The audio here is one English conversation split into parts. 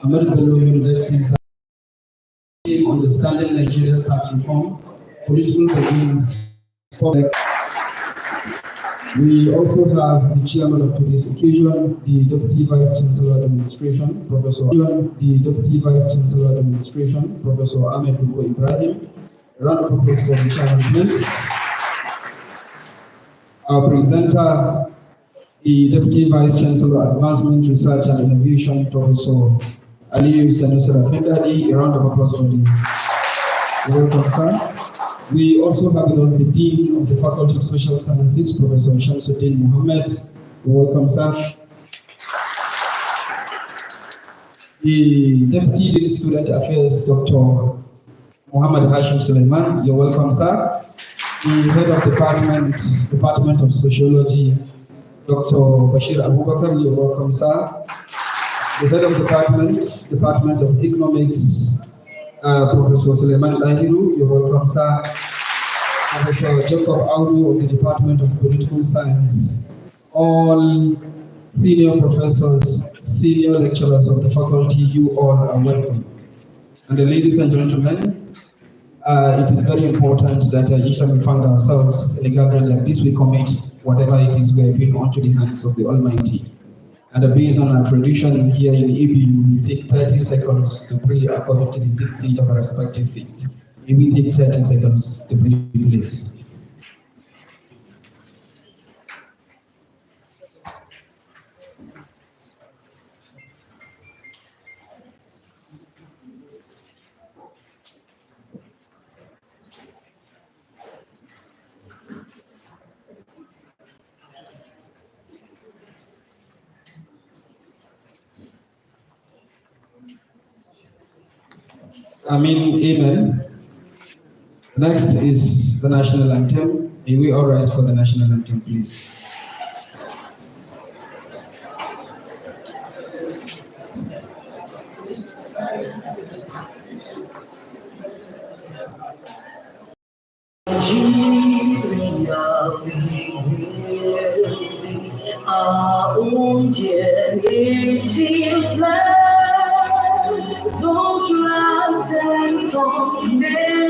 Ahmadu Bello University's Understanding Nigeria's Tax Reform, Political Regimes, Public. We also have the chairman of today's occasion, the Deputy Vice Chancellor of Administration, Professor Ahmadu Ibrahim. A round of applause for the chairman, please. Our presenter, the Deputy Vice Chancellor of Advancement, Research and Innovation, Professor Aliyu Sanusara Fendadi. A round of applause for the welcome, sir. We also have with us the Dean of the Faculty of Social Sciences, Professor Shamsuddin Mohammed. Welcome, sir. The Deputy Dean Student Affairs, Dr. Muhammad Hashim Suleiman. You're welcome, sir. The Head of Department of Sociology, Dr. Bashir Abubakar. You're welcome, sir. The Head of Department of Economics, Professor Suleiman Dahiru. You're welcome, sir. Professor Jacob Audu of the Department of Political Science. All senior professors, senior lecturers of the faculty, you all are welcome. And ladies and gentlemen, it is very important that each time we find ourselves in a gathering like this, we commit whatever it is we are doing onto the hands of the Almighty. And based on our tradition here in EBU, we take 30 seconds to pray according to the dictate of our respective faith. May we take 30 seconds to pray, please. Amen. Next is the national anthem. May we all rise for the national anthem, please. Our own dear native land, those rams and comedy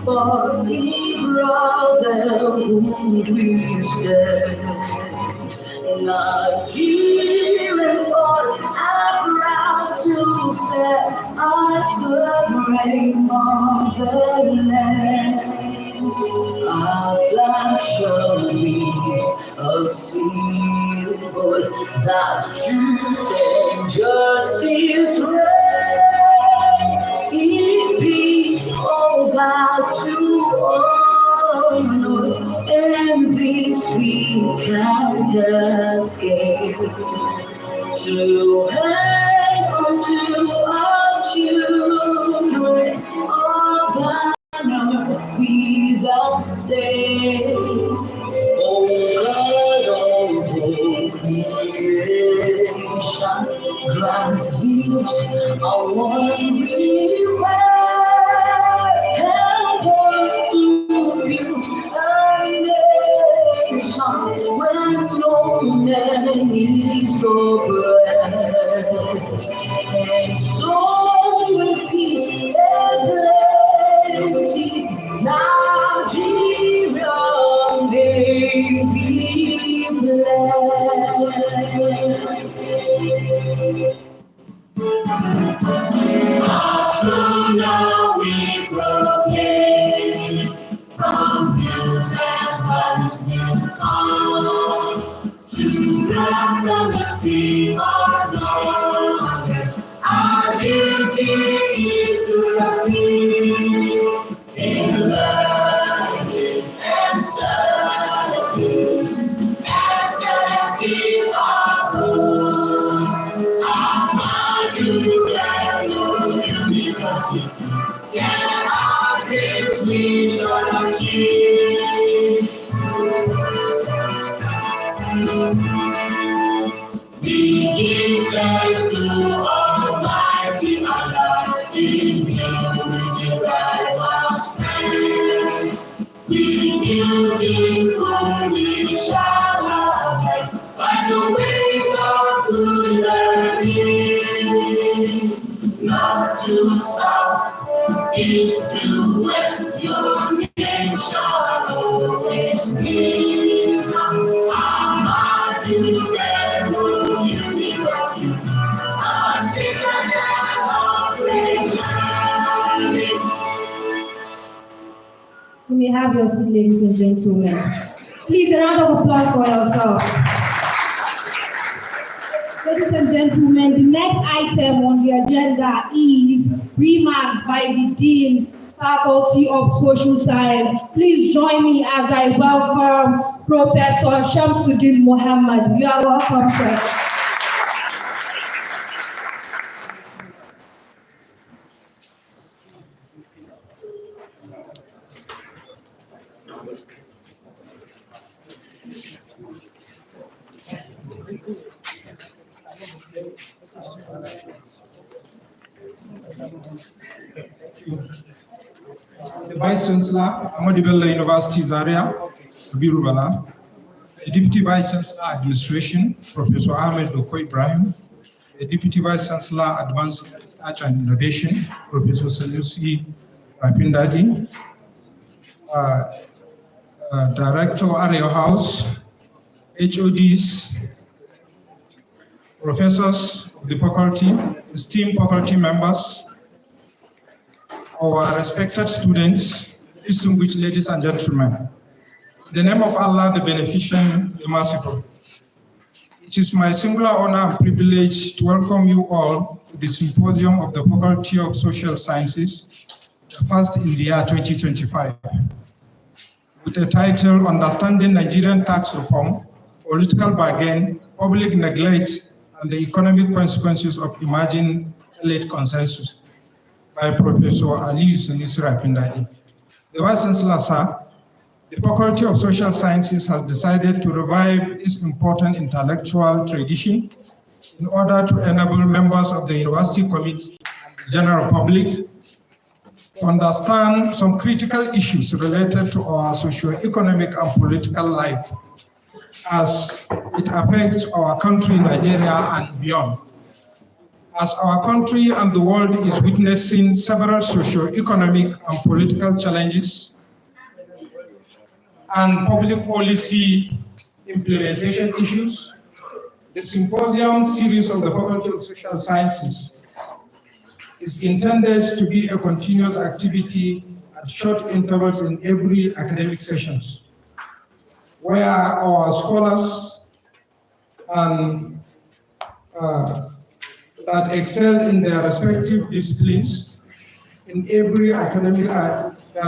for the brotherhood we stand. Nigerians all are proud to set our sovereign motherland. Our flag shall be a symbol that truth and justice reign. In peace, all bow to honor, and this we can't escape. To hang on to our children, our banner without stay. Oh God of all creation, grant these our one request. Help us to build a nation when no man is oppressed, and so with peace and plenty, Nigeria may be blessed. Now we proclaim, from hills and valleys will come, to draw from the stream of knowledge. Our duty is to succeed in learning and service. Excellence is our goal. Ahmadu Bello University, yeah, our dreams we shall achieve. We give thanks to Almighty Allah, in Him we derive our strength. We dutifully shall abide by the ways of good learning. to south, east to west, your name shall always be. Ahmadu, Bello University, a citadel of great learning. You may have your seat, ladies and gentlemen. Please, a round of applause for yourself. Ladies and gentlemen, the next item on the agenda is remarks by the Dean, Faculty of Social Science. Please join me as I welcome Professor Shamsuddin Muhammad. You are welcome, sir. The Vice Chancellor, Ahmadu Bello University, Zaria, Birubala. The Deputy Vice Chancellor, Administration, Professor Ahmadu Ibrahim. The Deputy Vice Chancellor, Advanced Research and Innovation, Professor Sanusi Rapindadi. Director, Ario House, HODs, professors of the faculty, esteemed faculty members, our respected students, distinguished ladies and gentlemen. In the name of Allah, the Beneficent, the Merciful. It is my singular honor and privilege to welcome you all to the Symposium of the Faculty of Social Sciences, the first in the year 2025. With the title, Understanding Nigerian Tax Reform, Political Bargain, Public Neglect, and the Economic Consequences of Emerging Late Consensus, by Professor Ali Sanusi Rapindadi. The Vice Chancellor, sir, the Faculty of Social Sciences has decided to revive this important intellectual tradition in order to enable members of the university committee and the general public to understand some critical issues related to our socio-economic and political life as it affects our country, Nigeria, and beyond. As our country and the world is witnessing several socio-economic and political challenges and public policy implementation issues, the Symposium series of the Faculty of Social Sciences is intended to be a continuous activity at short intervals in every academic sessions, where our scholars and that excel in their respective disciplines in every academic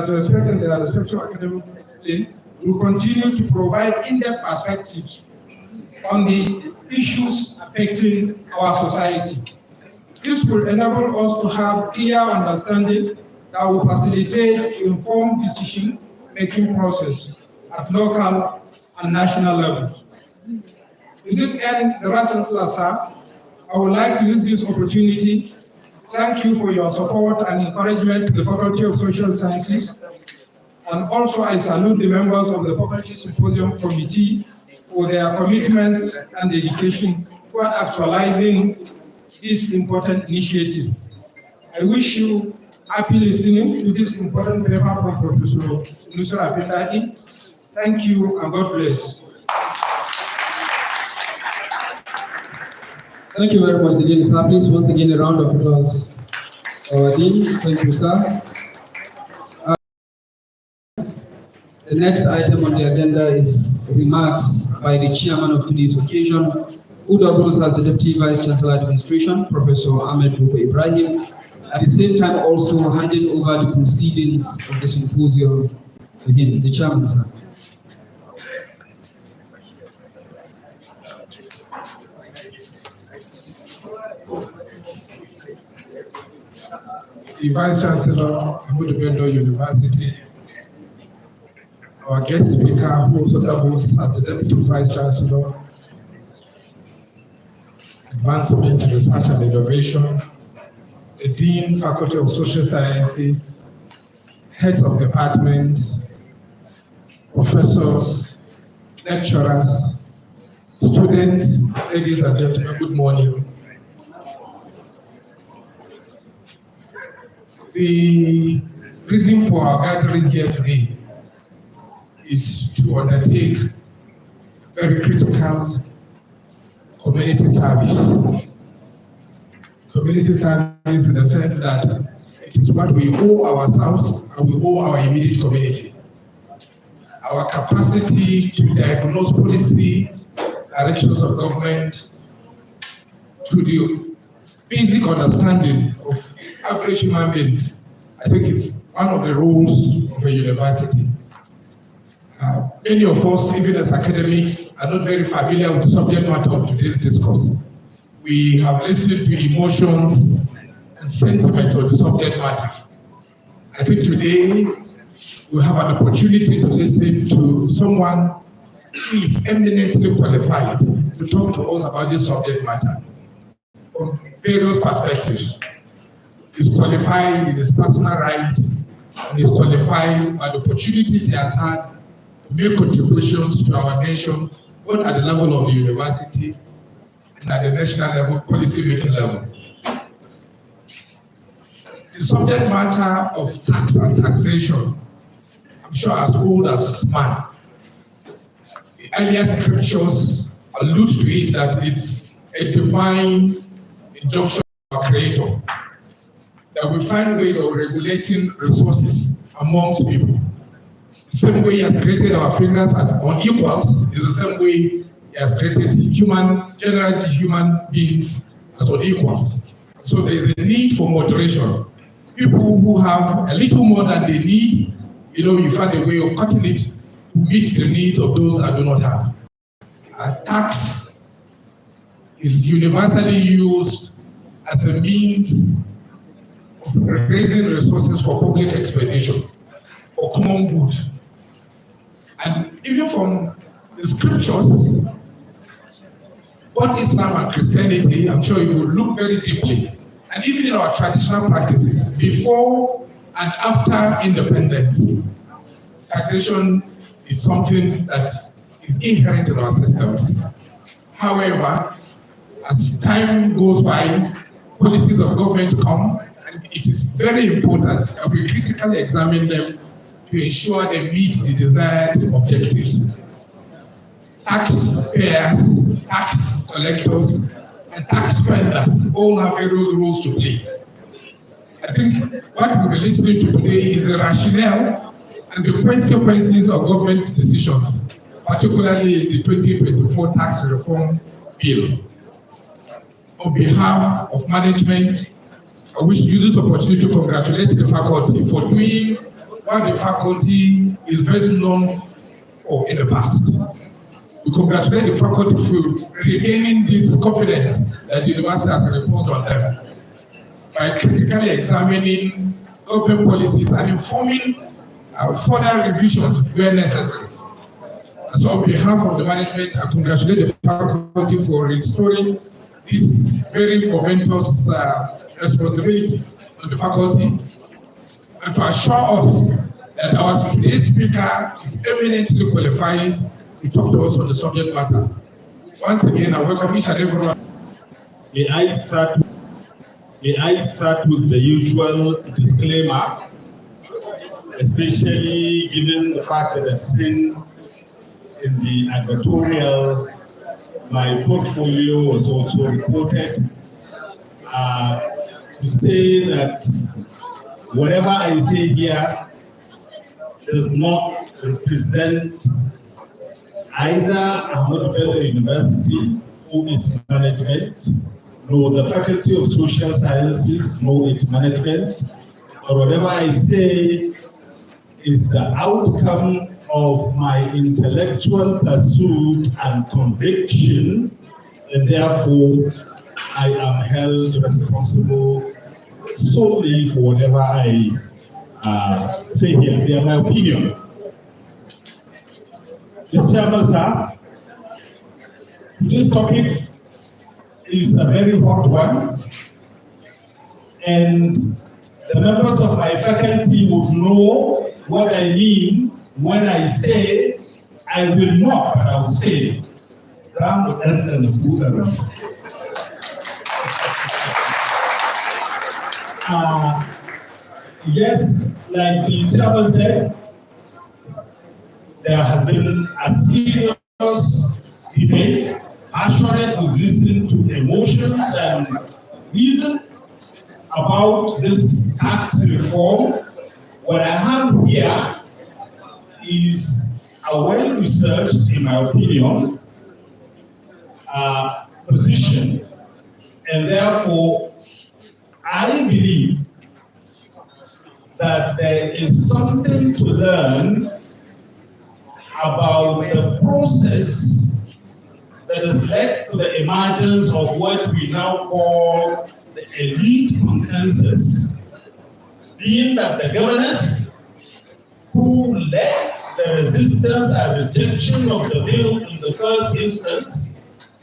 respective academic discipline will continue to provide in-depth perspectives on the issues affecting our society. This will enable us to have clear understanding that will facilitate informed decision-making process at local and national levels. To this end, the Vice Chancellor, sir, I would like to use this opportunity to thank you for your support and encouragement to the Faculty of Social Sciences. And also I salute the members of the Faculty Symposium Committee for their commitments and dedication toward actualizing this important initiative. I wish you happy listening to this important paper from Professor Sanusi Rapindadi. Thank you and God bless. Thank you very much, Dean. Sir, please once again a round of applause. Our Dean, thank you, sir. The next item on the agenda is remarks by the chairman of today's occasion, who doubles as the Deputy Vice Chancellor Administration, Professor Ahmadu Ibrahim, at the same time also handing over the proceedings of the symposium to him, the chairman, sir. The Vice Chancellor, Ahmadu Bello University, our guest speaker, who also doubles as the Deputy Vice Chancellor, Advancement, Research and Innovation, the Dean, Faculty of Social Sciences, heads of departments, professors, lecturers, students, ladies and gentlemen, good morning. The reason for our gathering here today is to undertake very critical community service. Community service in the sense that it is what we owe ourselves and we owe our immediate community. Our capacity to diagnose policies, directions of government, to the basic understanding of average human beings, I think it's one of the roles of a university. Many of us, even as academics, are not very familiar with the subject matter of today's discourse. We have listened to emotions and sentiments of the subject matter. I think today we have an opportunity to listen to someone who is eminently qualified to talk to us about this subject matter from various perspectives. He's qualified in his personal right, and he's qualified by the opportunities he has had to make contributions to our nation, both at the level of the university and at the national level, policy-making level. The subject matter of tax and taxation, I'm sure as old as man. The earlier scriptures allude to it that it's a divine injunction of our Creator, that we find ways of regulating resources amongst people. The same way He has created our fingers as unequals is the same way He has created generally human beings as unequals. So there is a need for moderation. People who have a little more than they need, you find a way of cutting it to meet the needs of those that do not have. A tax is universally used as a means of raising resources for public expenditure, for common good. And even from the scriptures, both Islam and Christianity, I'm sure if you look very deeply, and even in our traditional practices, before and after independence, taxation is something that is inherent in our systems. However, as time goes by, policies of government come, and it is very important that we critically examine them to ensure they meet the desired objectives. Taxpayers, tax collectors, and tax spenders all have various roles to play. I think what we'll be listening to today is the rationale and the consequences of government decisions, particularly the 2024 tax reform bill. On behalf of management, I wish to use this opportunity to congratulate the faculty for doing what the faculty is best known for in the past. We congratulate the faculty for regaining this confidence that the university has reposed on them by critically examining open policies and informing further revisions where necessary. So on behalf of the management, I congratulate the faculty for restoring this very momentous responsibility on the faculty, and to assure us that our today's speaker is eminently qualified to talk to us on the subject matter. Once again, I welcome each and everyone. May I start with the usual disclaimer, especially given the fact that I've seen in the advertorial my portfolio was also reported, to say that whatever I say here does not represent either Ahmadu Bello University or its management, nor the Faculty of Social Sciences, nor its management, or whatever I say is the outcome of my intellectual pursuit and conviction, and therefore I am held responsible solely for whatever I say here. They are my opinion. Mr. Chairman, sir, this topic is a very hot one, and the members of my faculty would know what I mean when I say I will not, but I will say. Yes, like the chairman said, there has been a serious debate, passionate. We've listened to emotions and reason about this tax reform. What I have here is a well-researched, in my opinion, position, and therefore I believe that there is something to learn about the process that has led to the emergence of what we now call the elite consensus, being that the governors who led the resistance and rejection of the bill in the first instance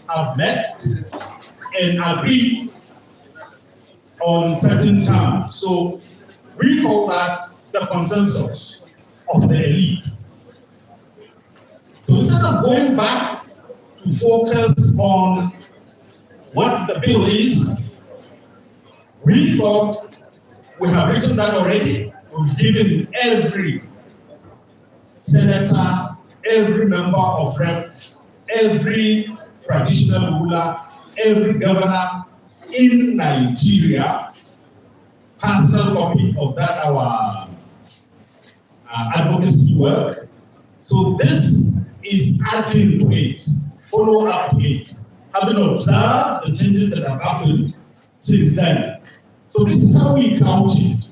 have met and agreed on certain terms. So we call that the consensus of the elite. So instead of going back to focus on what the bill is, we thought we have written that already. We've given every senator, every member of rep, every traditional ruler, every governor in Nigeria personal copy of that our advocacy work. So this is adding to it, follow up to it, having observed the changes that have happened since then. So this is how we count it.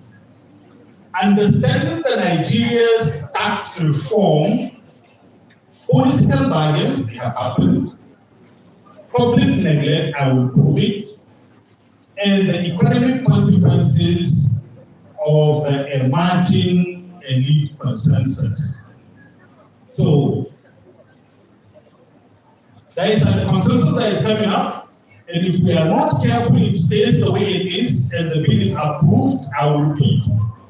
Understanding that Nigeria's tax reform, political bargains have happened, public neglect, I will prove it, and the economic consequences of the emerging elite consensus. So there is a consensus that is coming up, and if we are not careful, it stays the way it is, and the bill is approved. I will repeat.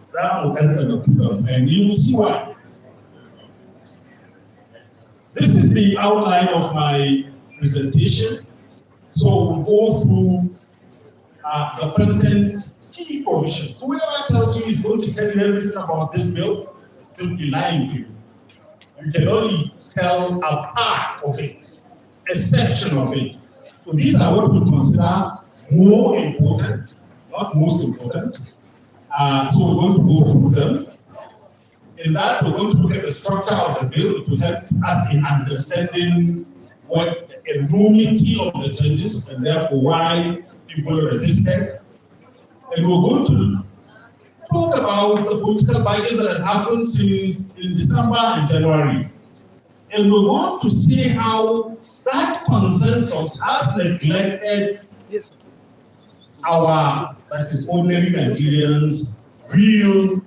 Some will enter the kingdom, and you will see why. This is the outline of my presentation. So we'll go through the content, key provisions. Whoever tells you is going to tell you everything about this bill is simply lying to you. You can only tell a part of it, a section of it. So these are what we consider more important, not most important. So we're going to go through them. In that, we're going to look at the structure of the bill to help us in understanding what the enormity of the changes and therefore why people resisted. And we're going to talk about the political bargain that has happened since in December and January. And we want to see how that consensus has neglected our, that is ordinary Nigerians, real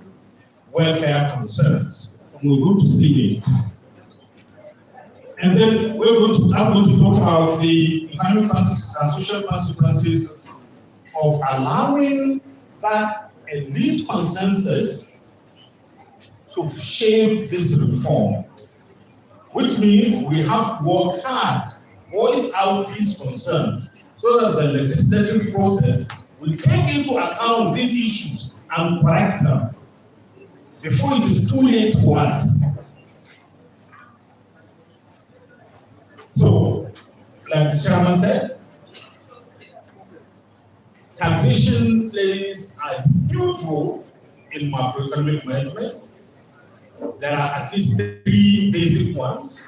welfare concerns. And we're going to see it. And then I'm going to talk about the economic and social consequences of allowing that elite consensus to shape this reform, which means we have to work hard, voice out these concerns, so that the legislative process will take into account these issues and correct them before it is too late for us. So, like the chairman said, taxation plays a huge role in macroeconomic management. There are at least 3 basic ones.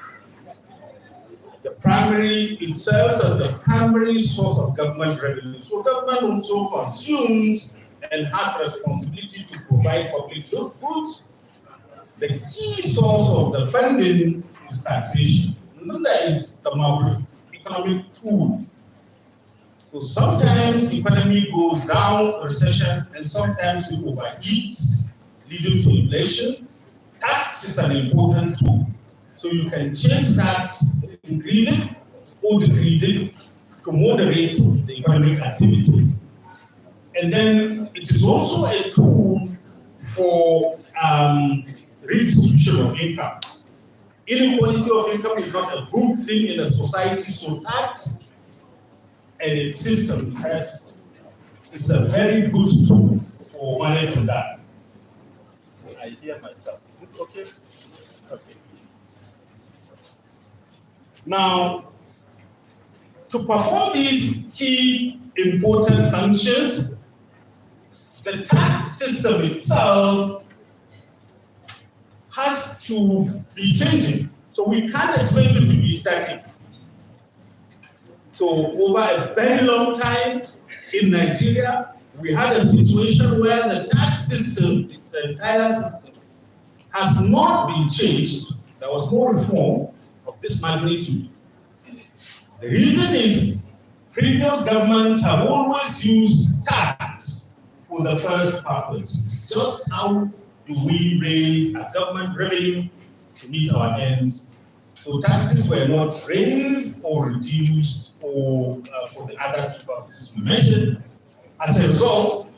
The primary, it serves as the primary source of government revenue. So government also consumes and has responsibility to provide public goods. The key source of the funding is taxation. And then there is the macroeconomic tool. So sometimes the economy goes down, recession, and sometimes it overheats, leading to inflation. Tax is an important tool. So you can change tax, increase it or decrease it to moderate the economic activity. And then it is also a tool for redistribution of income. Inequality of income is not a good thing in a society, so tax and its system is a very good tool for managing that. hear myself. Is it okay? Okay. Now, to perform these key important functions, the tax system itself has to be changing. So we can't expect it to be static. So over a very long time in Nigeria, we had a situation where the tax system, its entire system, has not been changed. There was no reform of this magnitude. The reason is previous governments have always used tax for the first purpose. Just how do we raise as government revenue to meet our ends? So taxes were not raised or reduced or for the other two purposes we mentioned. As a result,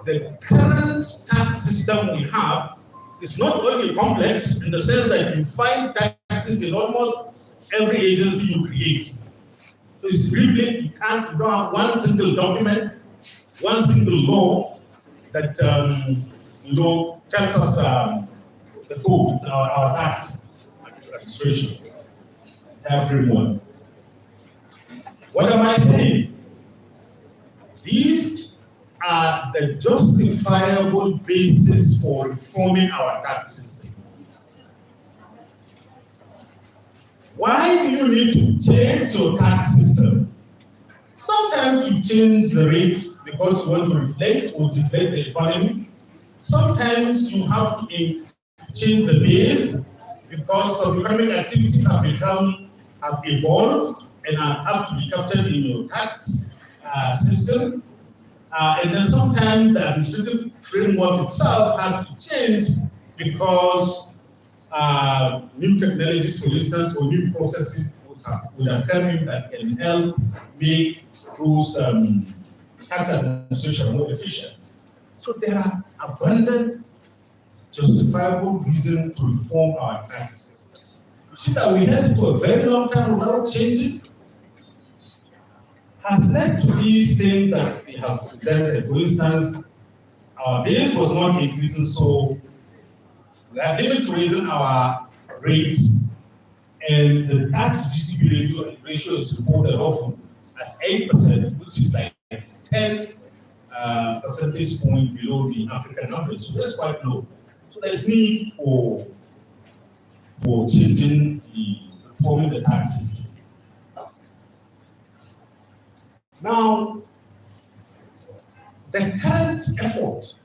the current tax system we have is not only complex in the sense that you find taxes in almost every agency you create. So it's really, you don't have one single document, one single law that tells us the code, our tax administration, everyone. What am I saying? These are the justifiable basis for reforming our tax system. Why do you need to change your tax system? Sometimes you change the rates because you want to reflect or deflate the economy. Sometimes you have to change the base because some economic activities have evolved and have to be captured in your tax system. And then sometimes the administrative framework itself has to change because new technologies, for instance, or new processes would have come in that can help make those tax administration more efficient. So there are abundant, justifiable reasons to reform our tax system. You see that we had it for a very long time without changing, has led to these things that we have presented. For instance, our base was not increasing, so we are limited to raising our rates, and the tax to GDP ratio is reported often as 8%, which is like 10 percentage points below the African average. So that's quite low. So there's need for changing reforming the tax system. Now, the current effort,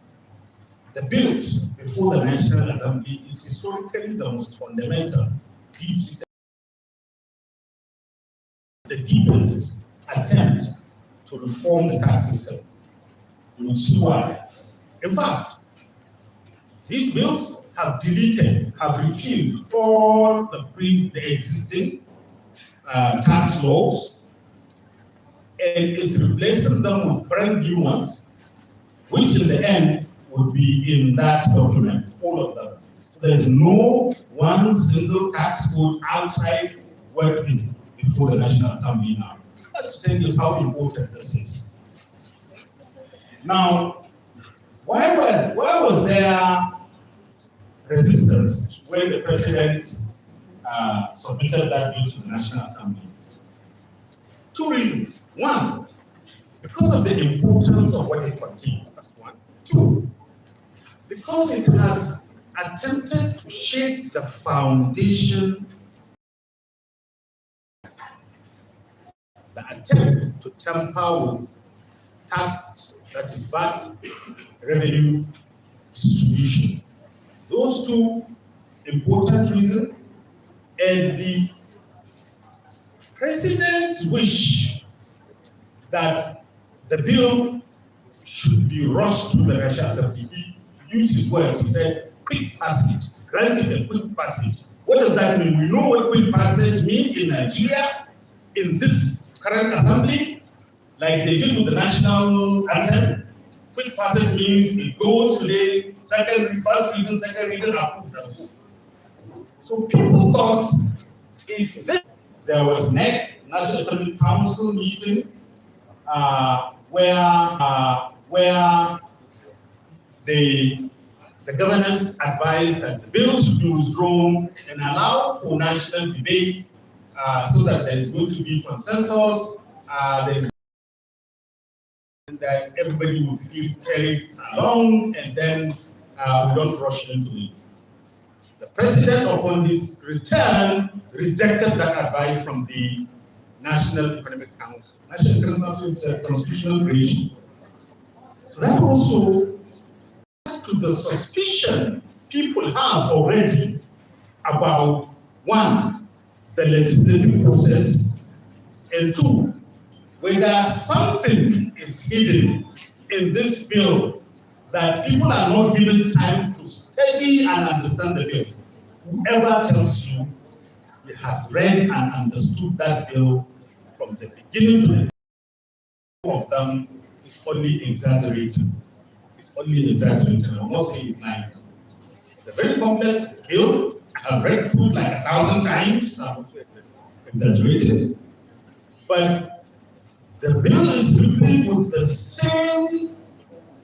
the bills before the National Assembly is historically the most fundamental, deep-seated, the deepest attempt to reform the tax system. You will see why. In fact, these bills have repealed all the existing tax laws, and is replacing them with brand new ones, which in the end would be in that document, all of them. So there is no one single tax code outside what is before the National Assembly now. Let's tell you how important this is. Now, why was there resistance when the president submitted that bill to the National Assembly? Two reasons. One, because of the importance of what it contains, that's one. Two, because it has attempted to shape the foundation, the attempt to tamper with tax, that is VAT, revenue distribution. Those two important reasons, and the president's wish that the bill should be rushed through the National Assembly. He used his words, he said, quick passage, granted a quick passage. What does that mean? We know what quick passage means in Nigeria, in this current assembly, like they did with the national anthem. Quick passage means it goes today, first reading, second reading, approved. So people thought if there was NEC, National Economic Council meeting, where the the governors advised that the bill should be withdrawn and allowed for national debate so that there is going to be consensus, and that everybody will feel carried along, and then we don't rush into it. The president, upon his return, rejected that advice from the National Economic Council. National Economic Council is a constitutional creation. So that also adds to the suspicion people have already about, one, the legislative process, and two, whether something is hidden in this bill that people are not given time to study and understand the bill. Whoever tells you he has read and understood that bill from the beginning to the end of them is only exaggerated. It's only exaggerated. I'm not saying it's lying. It's a very complex bill. I've read through it like 1,000 times. I'm not exaggerated. But the bill is prepared with the same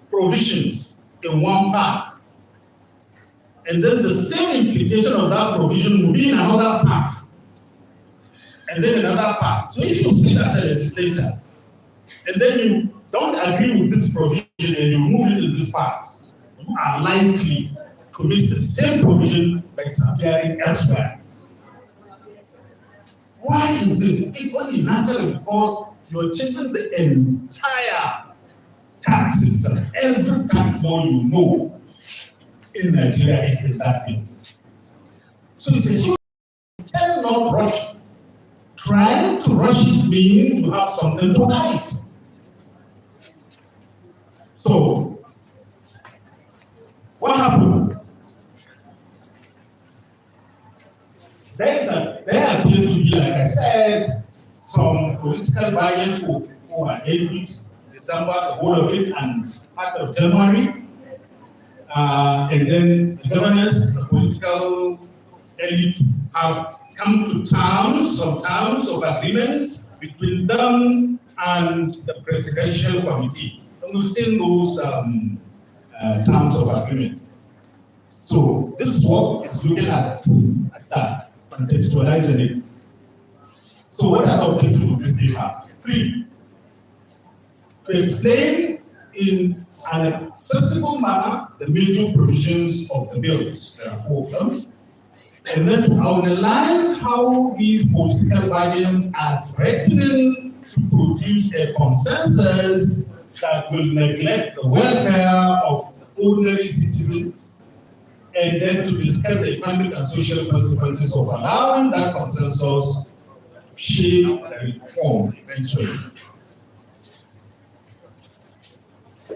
provisions in one part. And then the same implication of that provision will be in another part. And then another part. So if you sit as a legislator, and then you don't agree with this provision and you move it in this part, you are likely to miss the same provision that is appearing elsewhere. Why is this? It's only natural because you're changing the entire tax system. Every tax law you know in Nigeria is in that bill. So it's a huge, you cannot rush it. Trying to rush it means you have something to hide. So, what happened? There appears to be, like I said, some political barriers who are able December, the whole of it, and part of January. And then the governors, the political elite have come to some terms of agreement between them and the presidential committee. And we've seen those terms of agreement. So this work is looking at that, contextualizing it. So what are the objectives do we have? 3. To explain in an accessible manner the major provisions of the bills. There are 4 of them. And then to analyze how these political bargains are threatening to produce a consensus that will neglect the welfare of ordinary citizens, and then to discuss the economic and social consequences of allowing that consensus to shape the reform eventually.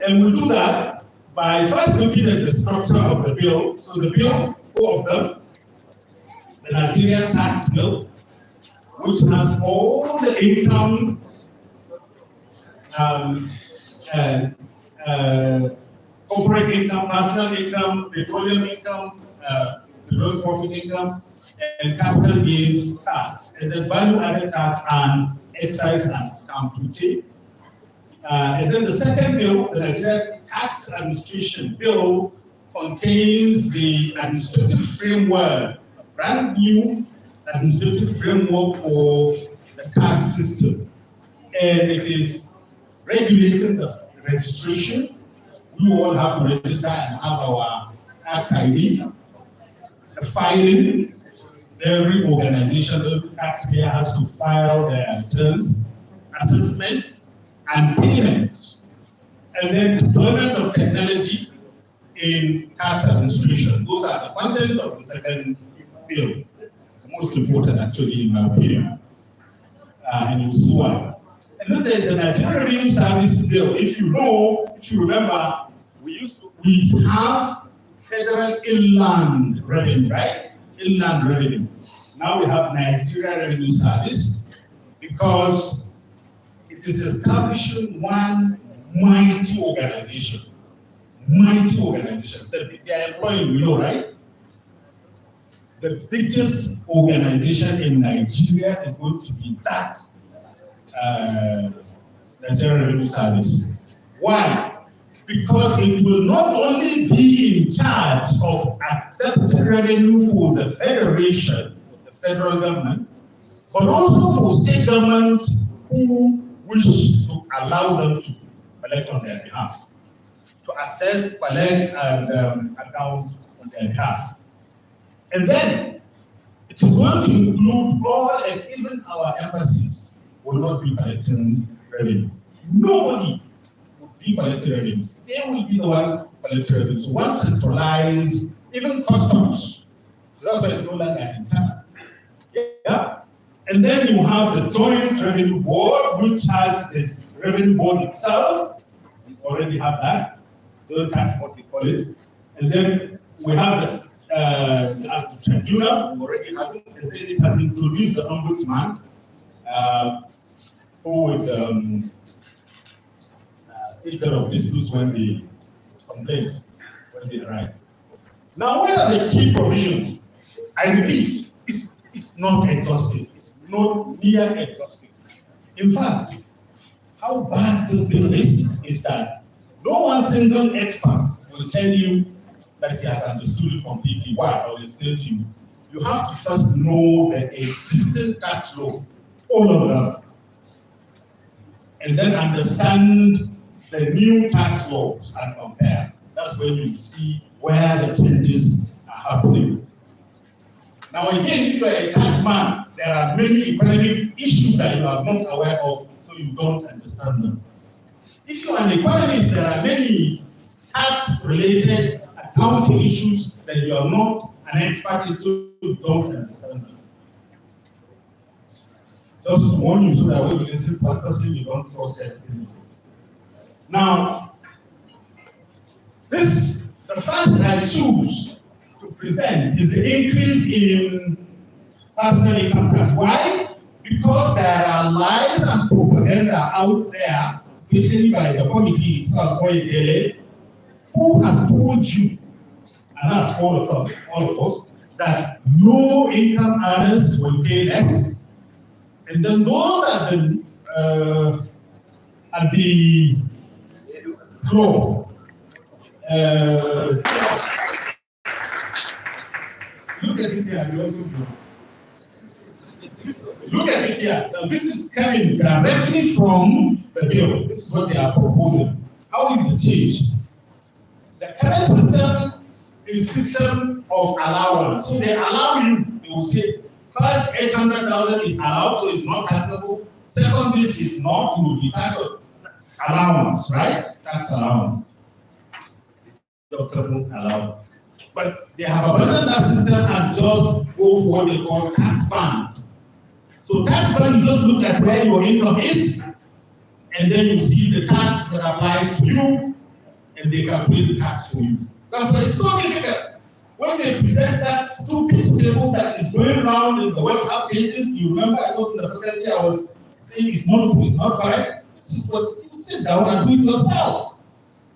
And we'll do that by first looking at the structure of the bill. So the bill, 4 of them, the Nigerian tax bill, which has all the income, corporate income, personal income, petroleum income, petroleum profit income, and capital gains tax, and then value-added tax and excise and stamp duty. And then the second bill, the Nigerian Tax Administration Bill, contains the administrative framework, a brand new administrative framework for the tax system. And it is regulating the registration. We all have to register and have our tax ID. The filing, every organization, every taxpayer has to file their returns, assessment, and payments. And then deployment of technology in tax administration. Those are the content of the second bill. It's the most important, actually, in my opinion. And you'll see why. And then there's the Nigerian Revenue Service Bill. If you remember, we have federal inland revenue, right? Inland revenue. Now we have Nigerian Revenue Service because it is establishing one mighty organization. Mighty organization. They are employing, you know, right? The biggest organization in Nigeria is going to be that Nigerian Revenue Service. Why? because it will not only be in charge of accepting revenue for the federation, the federal government, but also for state governments who wish to allow them to collect on their behalf, to assess, collect, and account on their behalf. And then it is going to include all, and even our embassies will not be collecting revenue. Nobody will be collecting revenue. They will be the one collecting revenue. So once centralized, even customs. So that's why it's no longer internal. Yeah. And then you have the Joint Revenue Board, which has the revenue board itself. We already have that. That's what we call it. And then we have the tribunal, we already have it. And then it has introduced the ombudsman, who would take care of disputes when they complaints, when they arise. Now, what are the key provisions? I repeat, it's not exhaustive. It's not near exhaustive. In fact, how bad this bill is that no one single expert will tell you that he has understood it completely. Why? I will explain to you. You have to first know the existing tax law, all of them, and then understand the new tax laws and compare. That's when you see where the changes are happening. Now again, if you are a taxman, there are many economic issues that you are not aware of, so you don't understand them. If you are an economist, there are many tax-related accounting issues that you are not an expert in, so you don't understand them. Just to warn you so that when you listen to one person, you don't trust everything. Now, the first I choose to present is the increase in personal income tax. Why? Because there are lies and propaganda out there, especially by the committee itself, who has told you, and that's all of us, that low income earners will pay less, and then those at the floor. Look at it here. Look at it here. Now, this is coming directly from the bill. This is what they are proposing. How is it changed? The current system is a system of allowance. So they allow you, they will say, first 800,000 is allowed, so it's not taxable. Second, this is not, you will be taxable. Allowance, right? Tax allowance. Doctorable allowance. But they have abandoned that system and just go for what they call tax band. So tax band, you just look at where your income is, and then you see the tax that applies to you, and they calculate the tax for you. That's why it's so difficult. When they present that stupid table that is going around in the WhatsApp pages, you remember I was in the faculty, I was saying it's not true, it's not correct. This is what you sit down and do it yourself.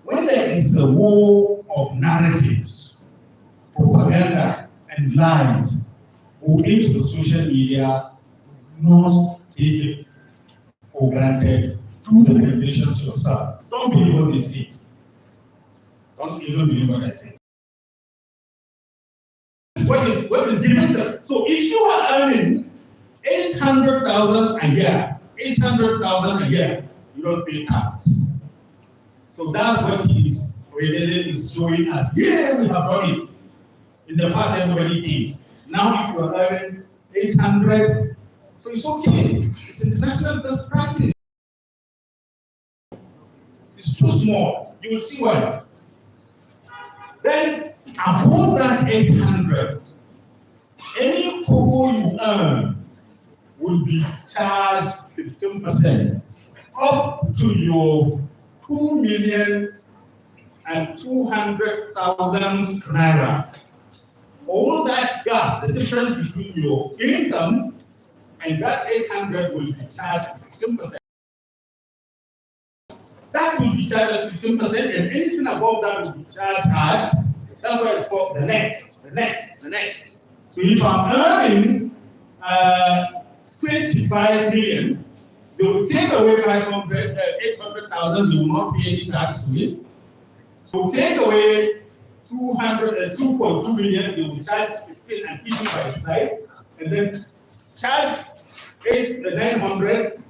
When there is a war of narratives, propaganda, and lies, go into the social media, not take it for granted, do the calculations yourself. Don't believe what they say. Don't even believe what I say. What is given them? So if you are earning 800,000 a year, 800,000 a year, you don't pay tax. So that's what he is really is showing us. Yeah, we have done it. In the past, everybody pays. Now, if you are earning 800, so it's okay. It's international best practice. It's too small. You will see why. Then, above that 800, any kobo you earn will be charged 15% up to your 2,200,000 naira. All that gap, the difference between your income and that 800 will be charged 15%. That will be charged at 15%, and anything above that will be charged at, that's why it's called the next. So if I'm earning 25 million, they will take away 800,000, they will not pay any tax to it. So take away 2.2 million, they will charge 15 and keep it by the side, and then charge 900,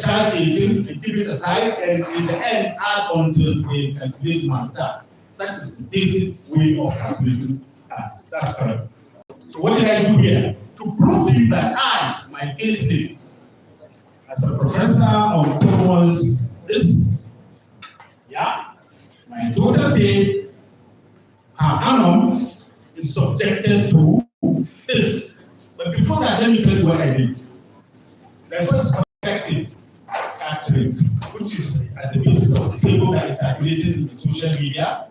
charge 18 and keep it aside, and in the end add until they calculate my tax. That's the basic way of calculating tax. That's correct. So what did I do here? To prove to you that my payslip as a professor of commerce, this, my total pay per annum is subjected to this. But before that, let me tell you what I did. There's what's effective tax rate, which is at the basis of the table that is circulated in the social media,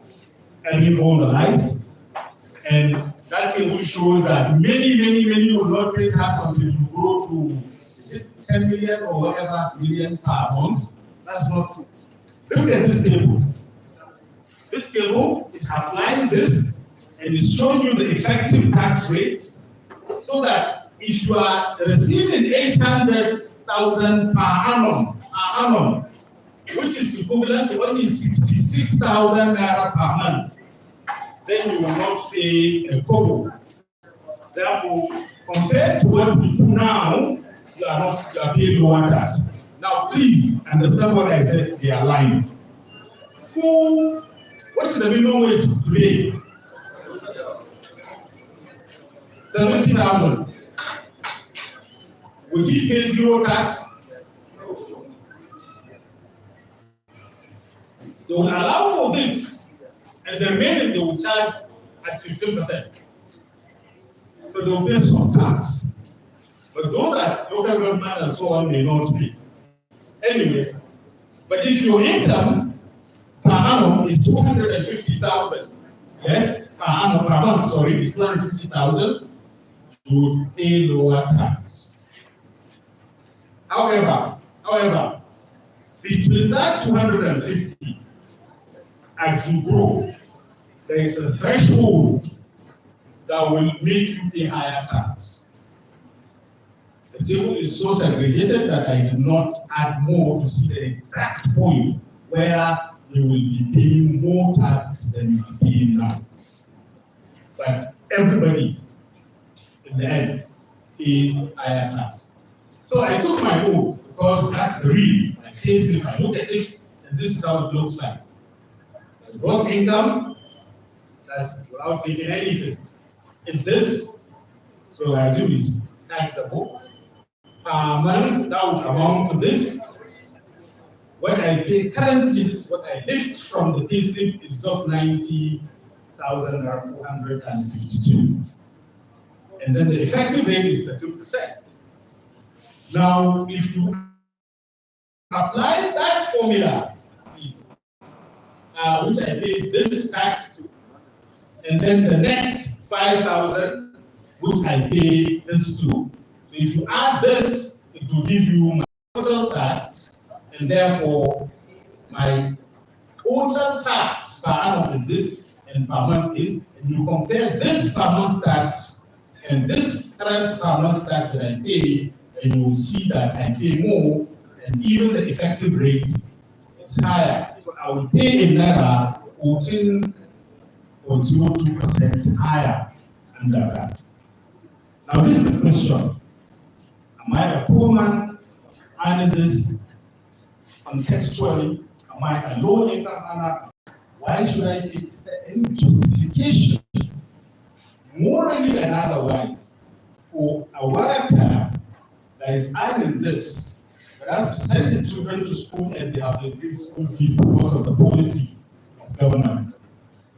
and all the lies. And that table shows that many will not pay tax until you go to, is it 10 million or whatever million per month? That's not true. Look at this table. This table is applying this and is showing you the effective tax rate, so that if you are receiving 800,000 per annum, which is equivalent to only 66,000 naira per month, then you will not pay a kobo. Therefore, compared to what we do now, you are paying lower tax. Now, please understand what I said. They are lying. What is the minimum wage today? 70,000. Would he pay zero tax? They will allow for this, and the remaining they will charge at 15%. So they will pay some tax. But those are local government and so on may not pay. Anyway, but if your income per annum is 250,000, yes, per annum, per month, sorry, is 250,000, you would pay lower tax. However, between that 250, as you grow, there is a threshold that will make you pay higher tax. The table is so segregated that I did not add more to see the exact point where you will be paying more tax than you are paying now. But everybody, in the end, pays higher tax. So I took my own, because that's the real. My case, if I look at it, and this is how it looks like. The gross income, that's without taking anything. Is this, so I assume it's taxable. Per month, that would amount to this. What I pay currently, what I lift from the payslip is just 90,452. And then the effective rate is 30%. Now, if you apply that formula, which I pay this tax to, and then the next 5,000, which I pay this to. So if you add this, it will give you my total tax, and therefore my total tax per annum is this, and per month is, and you compare this per month tax and this current per month tax that I pay, and you will see that I pay more, and even the effective rate is higher. So I will pay in Naira 14.02% higher under that. Now this is the question. Am I a poor man earning this contextually? Am I a low income earner? Why should I take? Is there any justification, morally and otherwise, for a worker that is earning this, but has to send his children to school and they have to pay school fees because of the policies of government?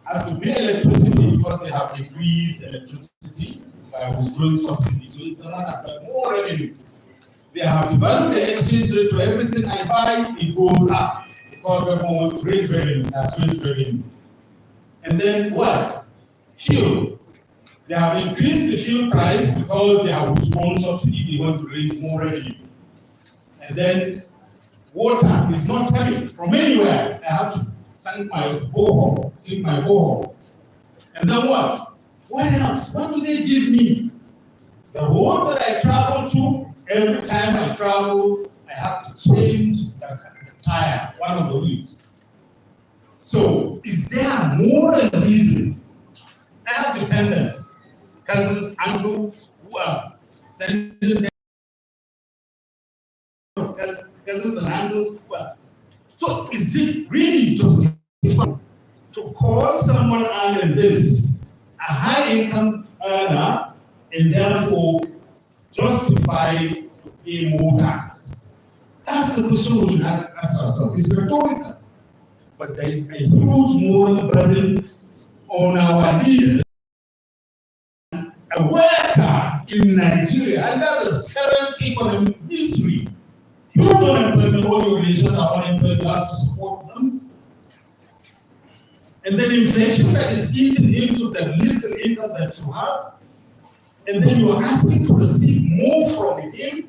Has to pay electricity because they have increased electricity by withdrawing subsidy, so it does not have more revenue. They have developed the exchange rate, so everything I buy, it goes up because government wants to raise revenue, that's raised revenue. And then what? Fuel. They have increased the fuel price because they have withdrawn subsidy, they want to raise more revenue. And then water is not coming from anywhere. I have to sink my borehole. And then what? What else? What do they give me? The road that I travel to, every time I travel, I have to change the tire, one of the wheels. So, is there a moral reason? I have dependents, cousins, uncles who are sending them, cousins and uncles who are. So, is it really justified to call someone earning this a high income earner and therefore justify to pay more tax? That's the question we should ask ourselves. It's rhetorical. But there is a huge moral burden on our leaders. A worker in Nigeria under the current economic misery, huge unemployment, all your relations are unemployed, you have to support them. And then inflation that is eaten into the little income that you have, and then you are asking to receive more from him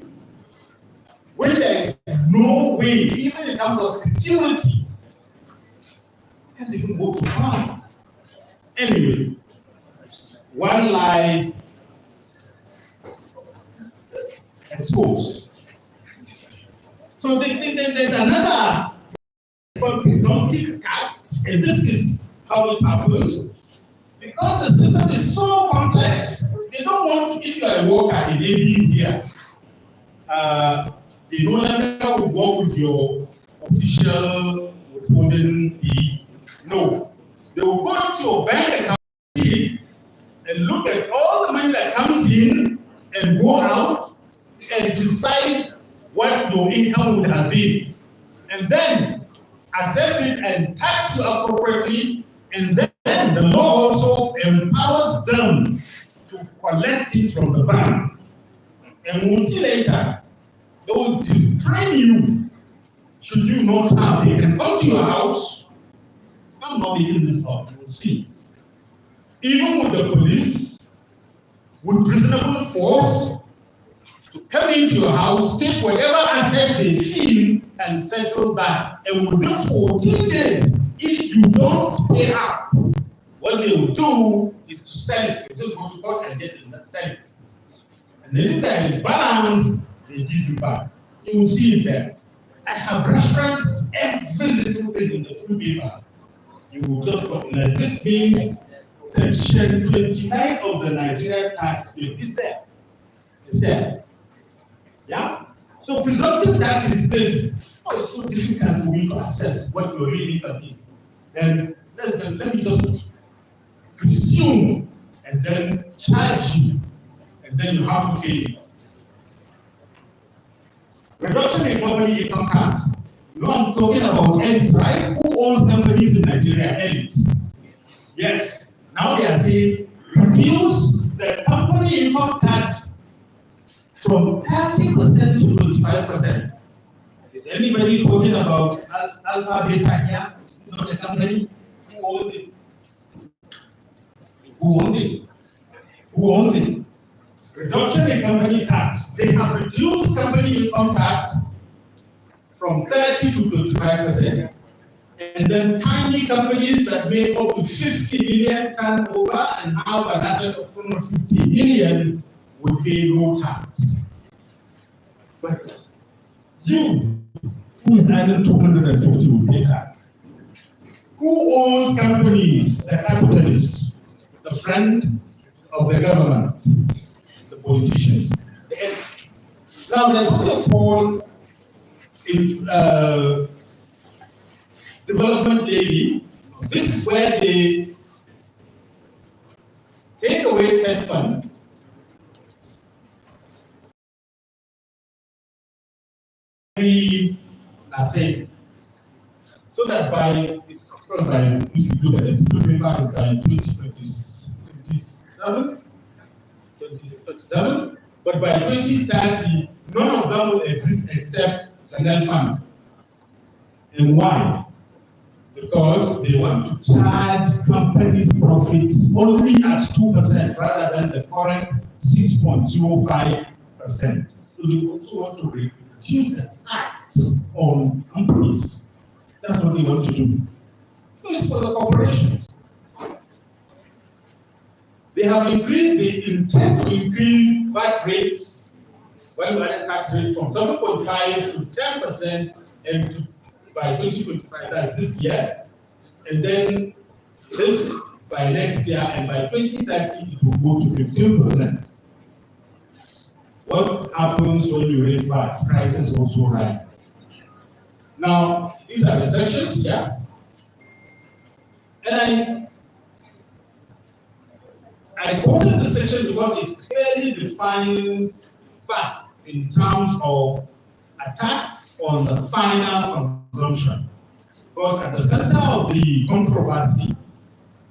when there is no way, even in terms of security, can't even go to farm. Anyway, one lie exposed. So there's another called presumptive tax, and this is how it happens. Because the system is so complex, they don't want, if you are a worker in AB here, they no longer will work with your official withholding fee. No. They will go into your bank account and look at all the money that comes in and go out and decide what your income would have been. And then assess it and tax you appropriately. And then the law also empowers them to collect it from the bank. And we'll see later, they will train you. Should you not have, they can come to your house. I'm not making this up, you will see. Even with the police, with reasonable force, to come into your house, take whatever asset they feel, and settle that. And within 14 days, if you don't pay up, what they will do is to sell it. They just go to court and get it and sell it. And then if there is balance, they give you back. You will see it there. I have referenced every little thing in the full paper. You will just go, this means section 29 of the Nigerian tax bill is there. It's there. Yeah? So presumptive tax is this. Oh, it's so difficult for me to assess what your real income is. Then let me just presume and then charge you, and then you have to pay it. Reduction in company income tax. You know, I'm talking about elites, right? Who owns companies in Nigeria? Elites. Yes. Now they are saying reduce the company income tax from 30% to 25%. Is anybody talking about Alpha Beta here? It's not a company. Who owns it? Who owns it? Who owns it? Reduction in company tax. They have reduced company income tax from 30 to 25%. And then tiny companies that make up to 50 million turnover and have an asset of 250 million will pay no tax. But you, who is earning 250, will pay tax. Who owns companies? The capitalists, the friend of the government, the politicians. Now, there's what they call in development levy. This is where they take away that fund let's say, so that by, it's of course by, if you look at it, the paper is by 2027, but by 2030, none of them will exist except the net fund. And why? Because they want to charge companies' profits only at 2% rather than the current 6.05%. So they also want to reduce the tax on companies. That's what they want to do. So it's for the corporations. They have increased, they intend to increase VAT rates, value-added tax rate from 7.5 to 10%, and by 2025, that's this year, And then this by next year, and by 2030, it will go to 15%. What happens when you raise VAT? Prices also rise. Now, these are the sections, yeah. And I quoted the section because it clearly defines VAT in terms of a tax on the final consumption. Because at the center of the controversy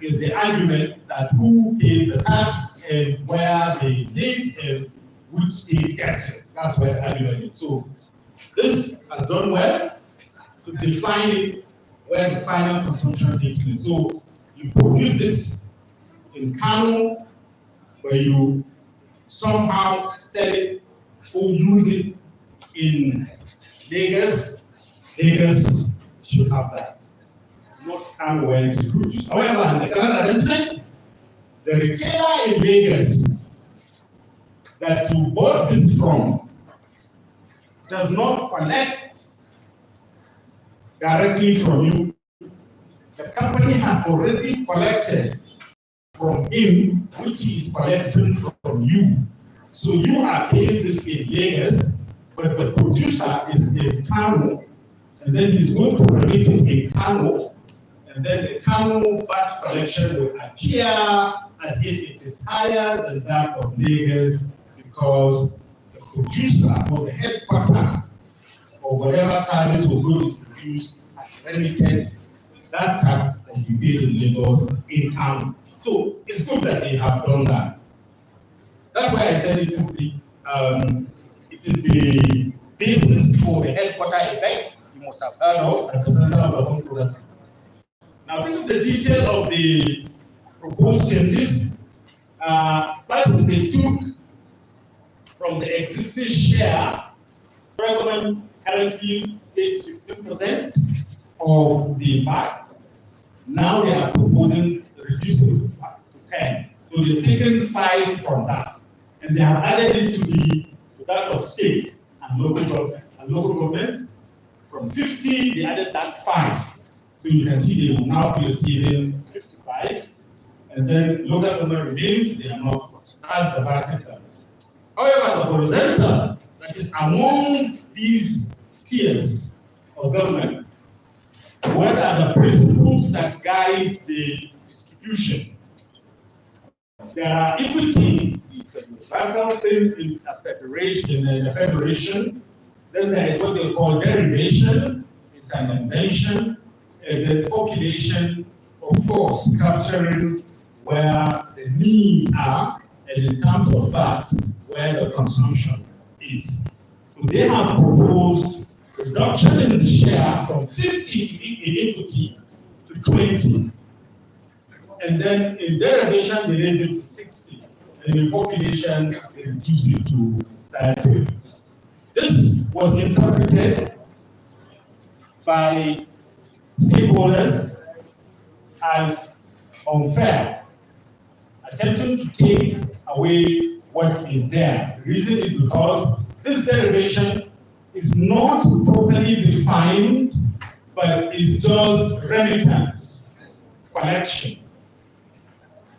is the argument that who pays the tax and where they live and which state gets it. That's where the argument is. So this has done well to define it where the final consumption takes place. So you produce this in Kano, where you somehow sell it or use it in Lagos. Lagos should have that. Not Kano where it is produced. However, in the current arrangement, the retailer in Lagos that you bought this from does not collect directly from you. The company has already collected from him, which he is collecting from you. So you are paying this in Lagos, but the producer is in Kano, and then he's going to remit it in Kano, and then the Kano VAT collection will appear as if it is higher than that of Lagos, because the producer or the headquarter or whatever service or good is produced has remitted that tax that you paid in Lagos in Kano. So it's good that they have done that. That's why I said it is the basis for the headquarter effect you must have heard of at the center of the controversy. Now this is the detail of the proposed changes. First, they took from the existing share, the government currently pays 15% of the VAT. Now they are proposing to reduce it to 10. So they've taken 5 from that, and they have added it to that of state and local government. From 50, they added that 5. So you can see they will now be receiving 55, and then local government remains, they are not as the vertical. However, the horizontal, that is among these tiers of government, what are the principles that guide the distribution? There are equity, it's a universal thing in a federation. Then there is what they call derivation, it's an invention, and then population, of course, capturing where the needs are, and in terms of that, where the consumption is. So they have proposed reduction in the share from 50 in equity to 20. And then in derivation, they raise it to 60. And in population, they reduce it to 30. This was interpreted by stakeholders as unfair, attempting to take away what is there. The reason is because this derivation is not properly defined, but is just remittance, collection.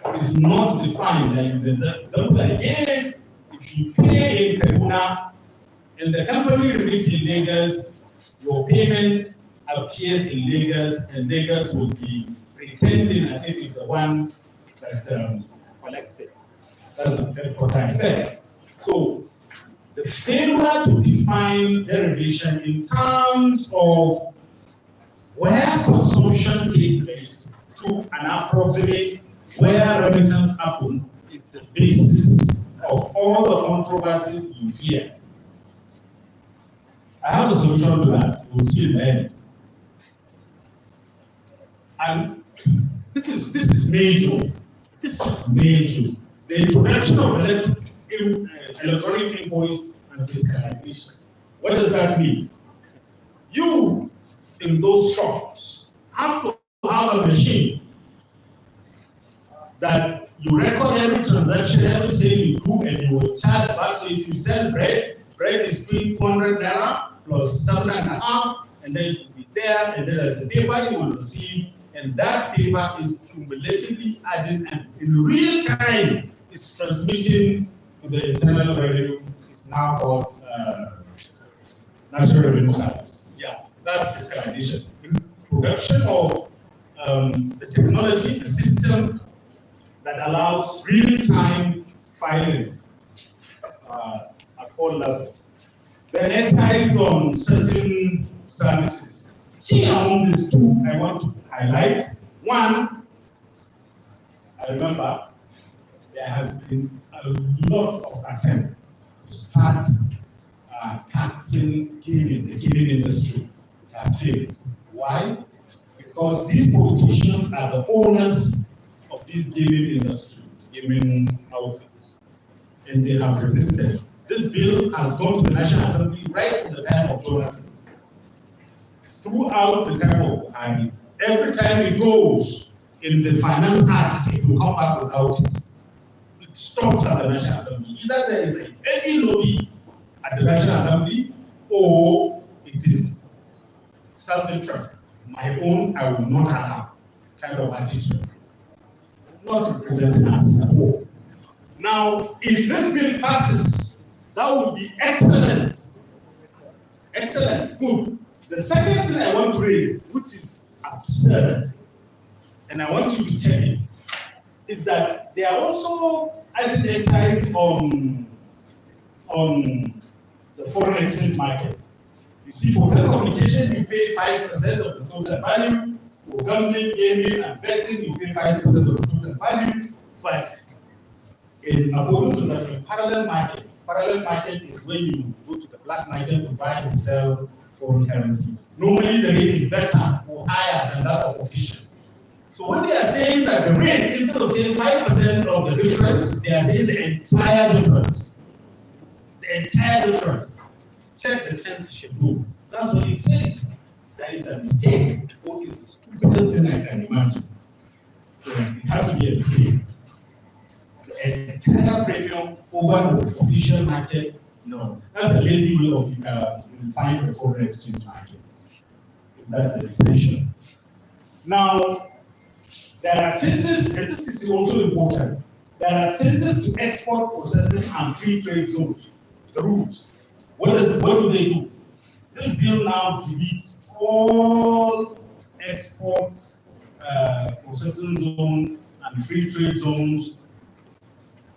It's not defined. Like the example I gave, if you pay in Kaduna and the company remits in Lagos, your payment appears in Lagos, and Lagos will be pretending as if it's the one that collected. That's the headquarter effect. So the failure to define derivation in terms of where consumption takes place to an approximate where remittance happen is the basis of all the controversies you hear. I have a solution to that. We'll see in the end. And this is major. This is major. The introduction of electronic invoice and fiscalization. What does that mean? You, in those shops, have to have a machine that you record every transaction, every sale you do, and you will charge back. So if you sell bread is 200 naira plus 7.5, and then it will be there, and then there's a paper you will receive, And that paper is cumulatively adding and in real time is transmitting to the internal revenue. It's now called National Revenue Service. Yeah, that's fiscalization. Production of the technology, the system that allows real-time filing at all levels. Then excise on certain services. Key among these two, I want to highlight. One, I remember there has been a lot of attempt to start taxing gaming, the gaming industry. It has failed. Why? Because these politicians are the owners of this gaming industry, gaming outfits, and they have resisted. This bill has gone to the National Assembly right from the time of Jonathan. Throughout the time of Buhari, every time it goes in the Finance Act, it will come back without it. It stops at the National Assembly. Either there is a heavy lobby at the National Assembly, or it is self-interest. My own, I will not allow kind of attitude. Not representing us at all. Now, if this bill passes, that would be excellent. Excellent, good. The second thing I want to raise, which is absurd, and I want you to check it, is that they are also adding excise on the foreign exchange market. You see, for telecommunication, you pay 5% of the total value. For gambling, gaming, and betting, you pay 5% of the total value. But in according to the parallel market is when you go to the black market to buy and sell foreign currencies. Normally, the rate is better or higher than that of official. So when they are saying that the rate, instead of saying 5% of the difference, they are saying the entire difference. The entire difference. Check the 10th schedule. That's what it says. That is a mistake. What is the stupidest thing I can imagine? So it has to be a mistake. The entire premium over the official market, no. That's a lazy way of defining the foreign exchange market. If that's the definition. Now, there are changes, and this is also important. There are changes to export, processing, and free trade zones. The rules. What do they do? This bill now deletes all export, processing zone, and free trade zones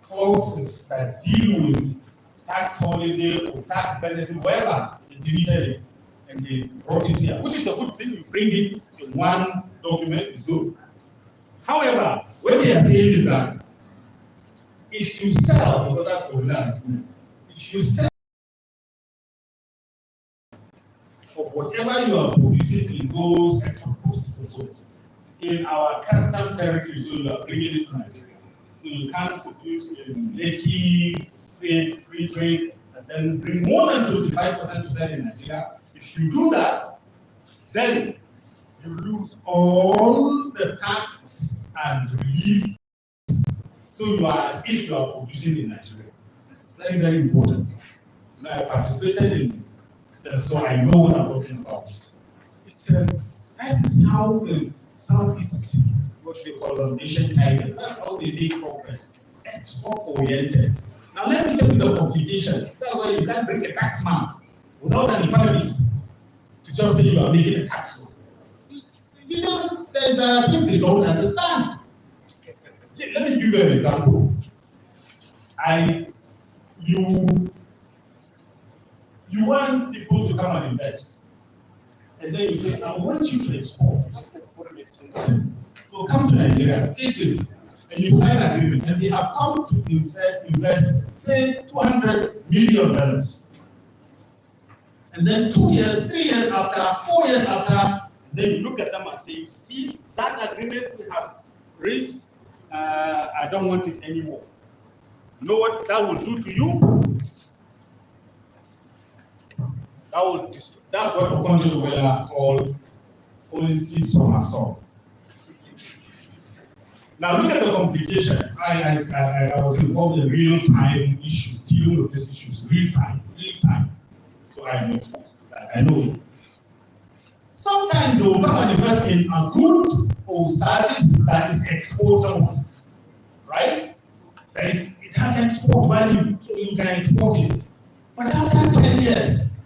clauses that deal with tax holiday or tax benefit, wherever they deleted it and they brought it here, which is a good thing. You bring it in one document, it's good. However, what they are saying is that if you sell, because that's what we learned, if you sell of whatever you are producing in those export processes in our custom territory, so you are bringing it to Nigeria. So you can't produce in Lekki, free trade, and then bring more than 25% to sell in Nigeria. If you do that, then you lose all the tax and relief. So you are as if you are producing in Nigeria. This is very, very important. And I participated in this, so I know what I'm talking about. It's that is how the Southeast, what they call the nation tigers, that's how they make progress. Export oriented. Now let me tell you the complication. That's why you can't bring a tax man without an economist to just say you are making a tax law. There's a thing they don't understand. Let me give you an example. You want people to come and invest, and then you say, I want you to export. So come to Nigeria, take this, and you sign an agreement, and they have come to invest, say, $200 million. And then 2 years, 3 years after, 4 years after, then you look at them and say, you see, that agreement we have reached, I don't want it anymore. You know what that will do to you? That's what Okonjo Iweala called policy somersault. Now look at the complication. I was involved in real-time issues, dealing with these issues, real time. So I'm exposed to that. I know it. Sometimes they will come and invest in a good or service that is exportable, right? It has export value, so you can export it. But after 10 years,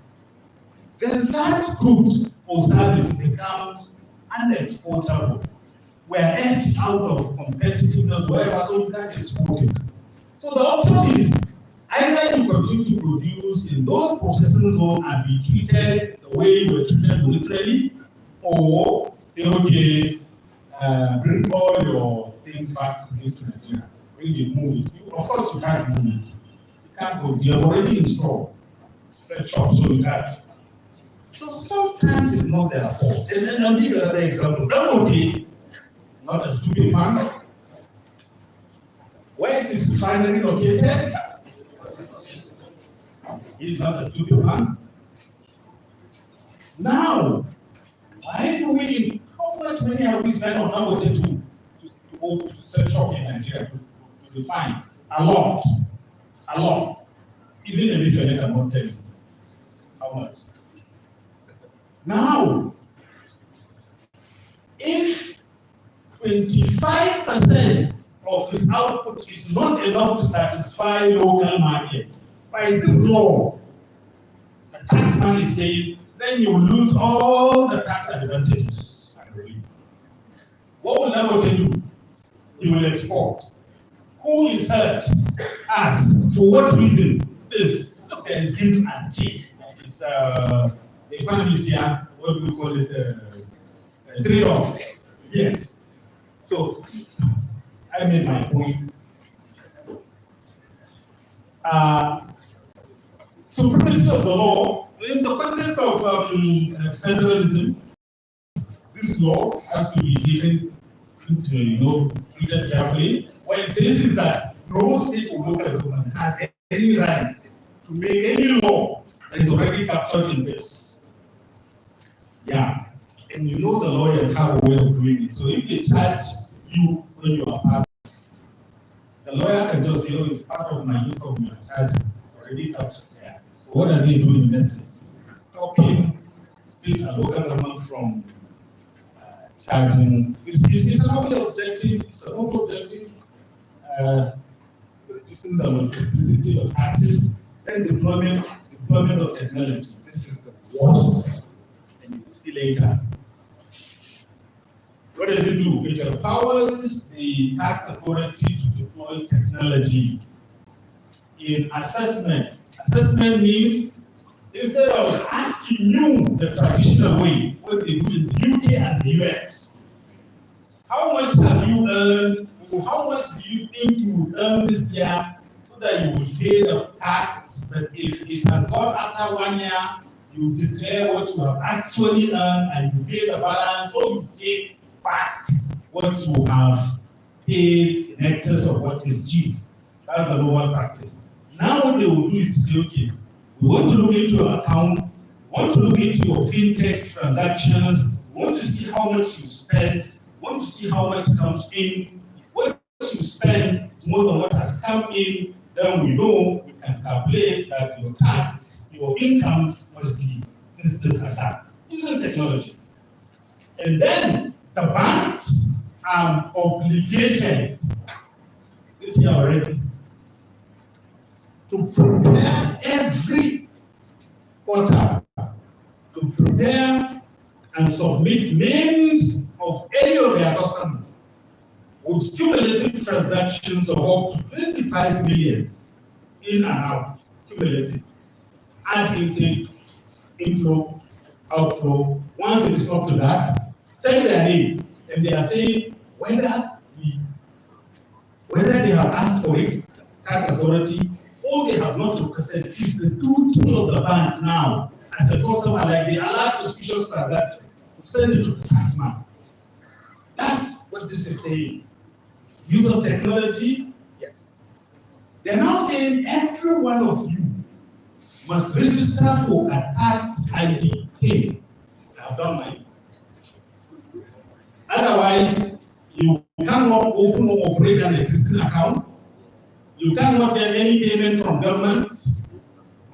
then that good or service becomes unexportable. We are edged out of competitiveness, wherever, so you can't export it. So the option is either you continue to produce in those processing zones and be treated the way you were treated originally, or say, okay, bring all your things back to Nigeria. When you move it, of course you can't move it. You can't go. You have already installed set shop, so you can't. So sometimes it's not their fault. And then I'll give you another example. Dangote, not a stupid man. Where is his refinery located? He's not a stupid man. Now, why do we, how much money have we spent on Dangote to go to set shop in Nigeria to refine? A lot. A lot. Even if I cannot tell you how much. Now, if 25% of his output is not enough to satisfy local market, by this law, the taxman is saying, then you lose all the tax advantages. What will Dangote do? He will export. Who is hurt? Us. For what reason? This. There is give and take. It's the economists here, what do we call it? Trade-off. Yes. So, I made my point. Supremacy of the law, in the context of federalism, this law has to be taken into, treated carefully. What it says is that no state or local government has any right to make any law that is already captured in this. Yeah. And the lawyers have a way of doing it. So if they charge you when you are passing, the lawyer can just say, oh, it's part of my income you are charging. It's already captured there. So what are they doing in essence? Stopping states and local government from charging. It's a noble objective. It's a noble objective. Reducing the multiplicity of taxes and deployment of technology. This is the worst. And you will see later. What does it do? It empowers the tax authority to deploy technology in assessment. Assessment means instead of asking you the traditional way, what they do in the UK and the US, how much have you earned? How much do you think you will earn this year so that you will pay the tax? But if it has gone after 1 year, you declare what you have actually earned and you pay the balance, or you take back what you have paid in excess of what is due. That's the normal practice. Now what they will do is to say, okay, we want to look into your account, we want to look into your fintech transactions, we want to see how much you spend, we want to see how much comes in. If what you spend is more than what has come in, then we know we can calculate that your tax, your income must be this, and that, using technology. And then the banks are obligated, sit here already, to prepare every quarter, to prepare and submit names of any of their customers with cumulative transactions of up to 25 million in and out, cumulative, and intake, inflow, outflow. Once it is up to that, send their name, and they are saying whether they have asked for it, tax authority, or they have not requested. Is the duty of the bank now, as a customer, like they allow suspicious transaction, to send it to the taxman. That's what this is saying. Use of technology, yes. They're now saying every one of you must register for a tax ID. I have done mine. Otherwise, you cannot open or operate an existing account. You cannot get any payment from government,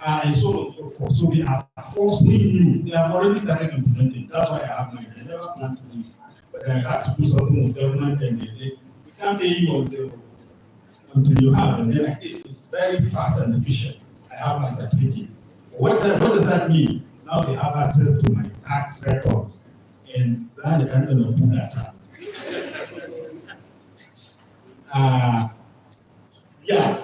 and so on and so forth. So we are forcing you. They have already started implementing. That's why I have mine. I never planned to do this. but I have to do something with government, and they say, we can't pay you until you have, and then it's very fast and efficient. I have my certificate. What does that mean? Now they have access to my tax records, and Zaria can't do that. Yeah.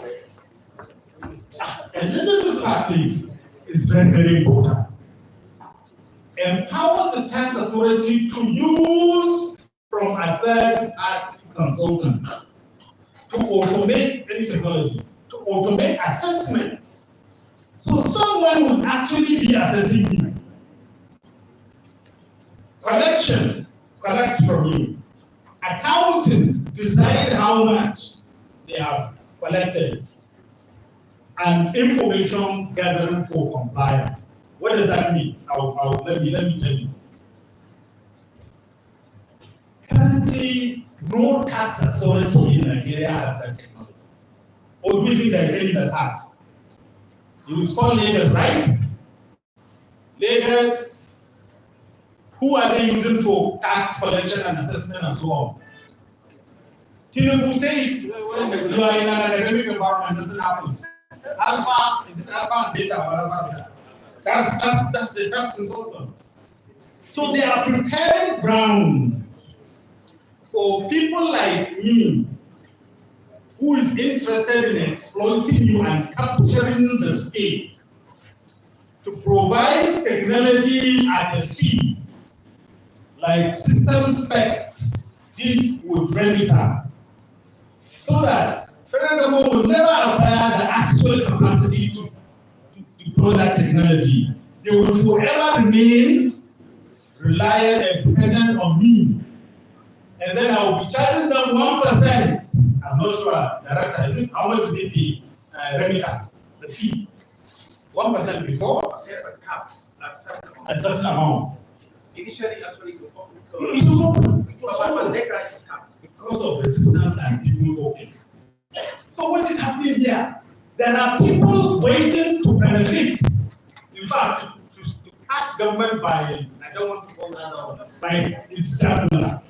And this part, please, is very, very important. Empower the tax authority to use from a third-party consultant to automate any technology, to automate assessment. So someone will actually be assessing you. Collection, collect from you. Accounting, decide how much they have collected. And information gathering for compliance. What does that mean? Let me tell you. Currently, no tax authority in Nigeria has that technology. Or do we think there is any that has? You would call Lagos, right? Lagos, who are they using for tax collection and assessment and so on? Tinubu say it, you are in an academic environment, nothing happens. Alpha, is it alpha and beta or alpha beta? That's the tax consultant. So they are preparing ground for people like me who is interested in exploiting you and capturing the state to provide technology at a fee, like system specs did with Remita, so that federal government will never acquire the actual capacity to deploy that technology. They will forever remain reliant and dependent on me. And then I will be charging them 1%. I'm not sure, Director, is it how much do they pay remittance, the fee? 1% before? At certain amount. Initially, actually, it was open. Because of resistance and people open. So what is happening here? There are people waiting to benefit. In fact, to tax government by, I don't want to call that out, by its chapter.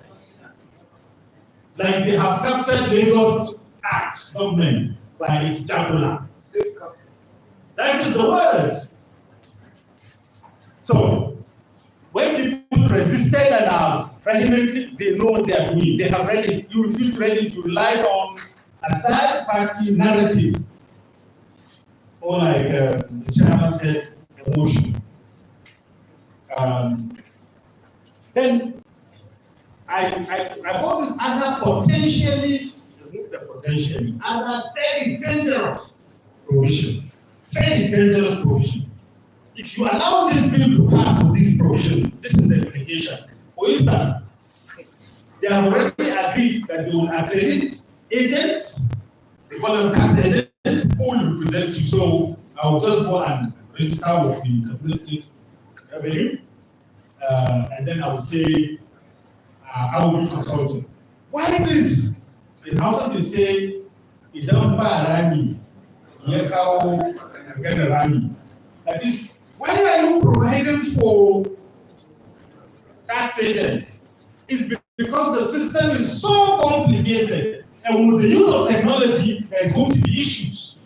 Like they have captured Lagos tax government by its chapter. That is the word. So, when people resisted and are vehemently, they know what they are doing. They have read it. You refuse to read it. You relied on a third-party narrative, or like the chairman said, emotion. Then I got this other potentially, remove the potentially, other very dangerous provisions. Very dangerous provision. If you allow this bill to pass with this provision, this is the implication. For instance, they have already agreed that they will accredit agents, they call them tax agents, who will represent you. So I will just go and register with the Kaduna State Revenue, and then I will say, I will be consulting. Why this? In Hausa they say, "Idan ba rami, ya kawo magana rami." That is, why are you providing for tax agent? It's because the system is so complicated, and with the use of technology, there is going to be issues.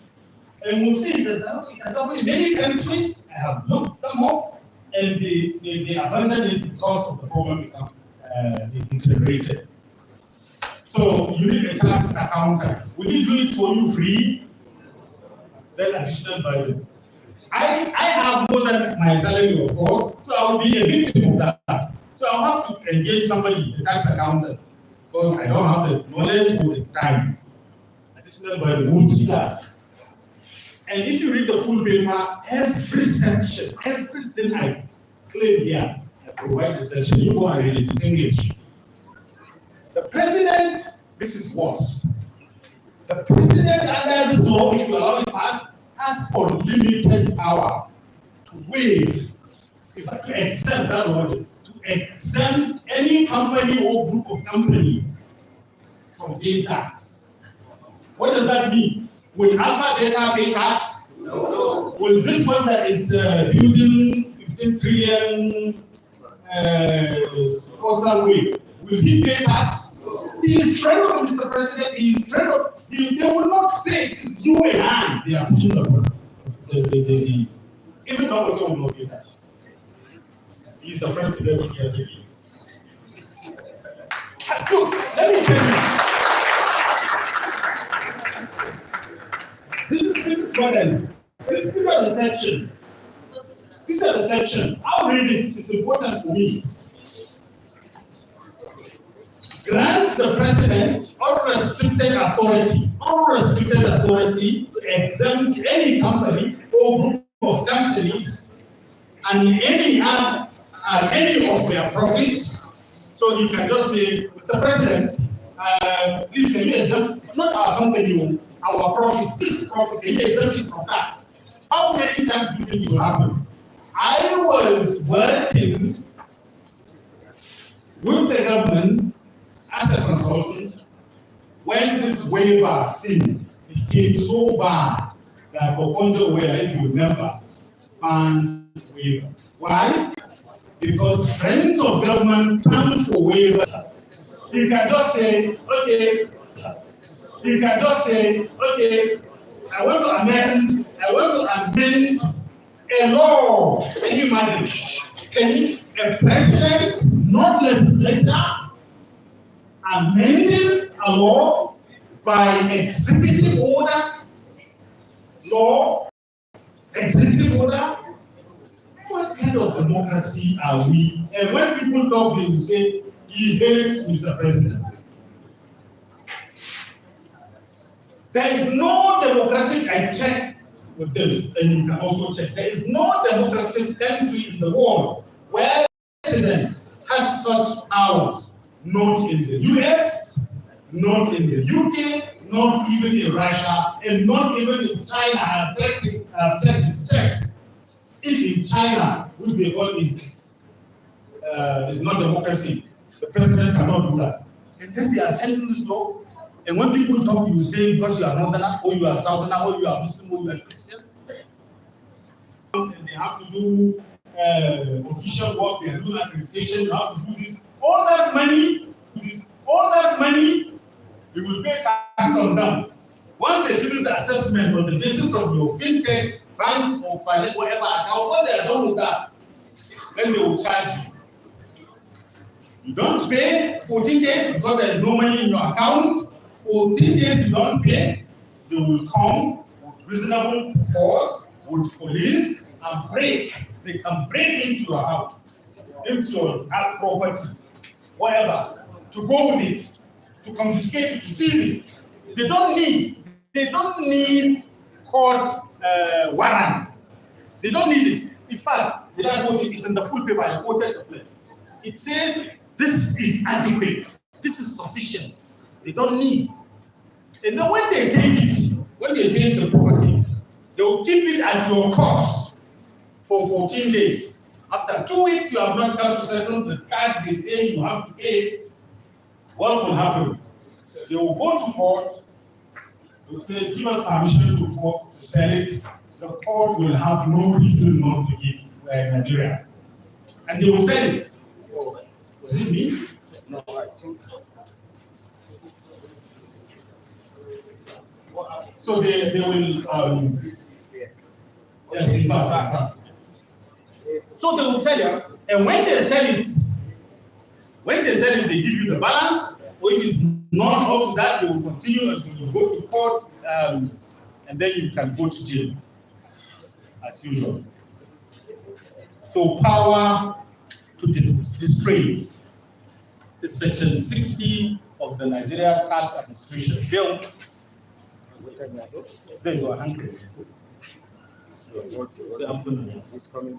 And we'll see it has happened in many countries. I have looked them up, and they abandon it because of the problem become integrated. So you need a tax accountant. Will he do it for you free? Then additional burden. I have more than my salary, of course, so I will be a victim of that. So I'll have to engage somebody, a tax accountant, because I don't have the knowledge or the time. Additional burden, we'll see that. And if you read the full paper, every section, everything I claim here, I provide the section. You go and read it, it's English. The president, this is worse. The president under this law, which will allow it pass, has unlimited power to waive, to exempt, that's what it is, to exempt any company or group of company from paying tax. What does that mean? Will Alpha Data pay tax? No. Will this one that is building 15 trillion coastal way, Will he pay tax? He is friend of Mr. President. He is friend of. They will not pay. It's you and I. They are pushing the even though we don't know pay tax. He is a friend to them. He has a view. Look, let me tell you. This is what I do. These are the sections. These are the sections. I'll read it. It's important for me. Grants the president unrestricted authority to exempt any company or group of companies and any of their profits. So you can just say, Mr. President, this is exempt, not our company, our profit. This profit, can you exempt it from that? How many times do you think it will happen? I was working with the government as a consultant when this waiver thing became so bad that Okonjo Iweala, if you remember, and waiver. Why? Because friends of government come for waiver. He can just say, okay. He can just say, okay, I want to amend a law. Can you imagine? A president, not legislature, amending a law by executive order? Executive order? What kind of democracy are we? And when people talk, they will say, he hates Mr. President. There is no democratic, I check with this, and you can also check. There is no democratic country in the world where the president has such powers. Not in the US, not in the UK, not even in Russia, and not even in China. I've checked to check. If in China, which they call is not democracy, the president cannot do that. And then they are sending this law. And when people talk, you say because you are northerner, or you are southerner, or you are Muslim, or you are Christian. And they have to do official work, they are doing accreditation, you have to do this. All that money, you will pay tax on them. Once they finish the assessment on the basis of your fintech, bank, or finance, whatever account, when they are done with that, then they will charge you. You don't pay 14 days because there is no money in your account. 14 days you don't pay, they will come with reasonable force, with police, and break. They can break into your house, into your property, whatever, to go with it, to confiscate it, to seize it. They don't need court warrant. They don't need it. In fact, it's in the full paper, I quoted the place. It says, this is adequate, this is sufficient. They don't need. And then when they take the property, they will keep it at your cost for 14 days. After 2 weeks, you have not come to settle the tax they say you have to pay. What will happen? They will go to court, they will say, give us permission to sell it. The court will have no reason not to give Nigeria. And they will sell it. Was it me? No, I think so. So they will yes, so they will sell it, and when they sell it, they give you the balance. Or if it's not up to that, they will continue until you go to court, and then you can go to jail as usual. So power to distrade is section 60 of the Nigeria Tax Administration Bill. There is 100. It's coming.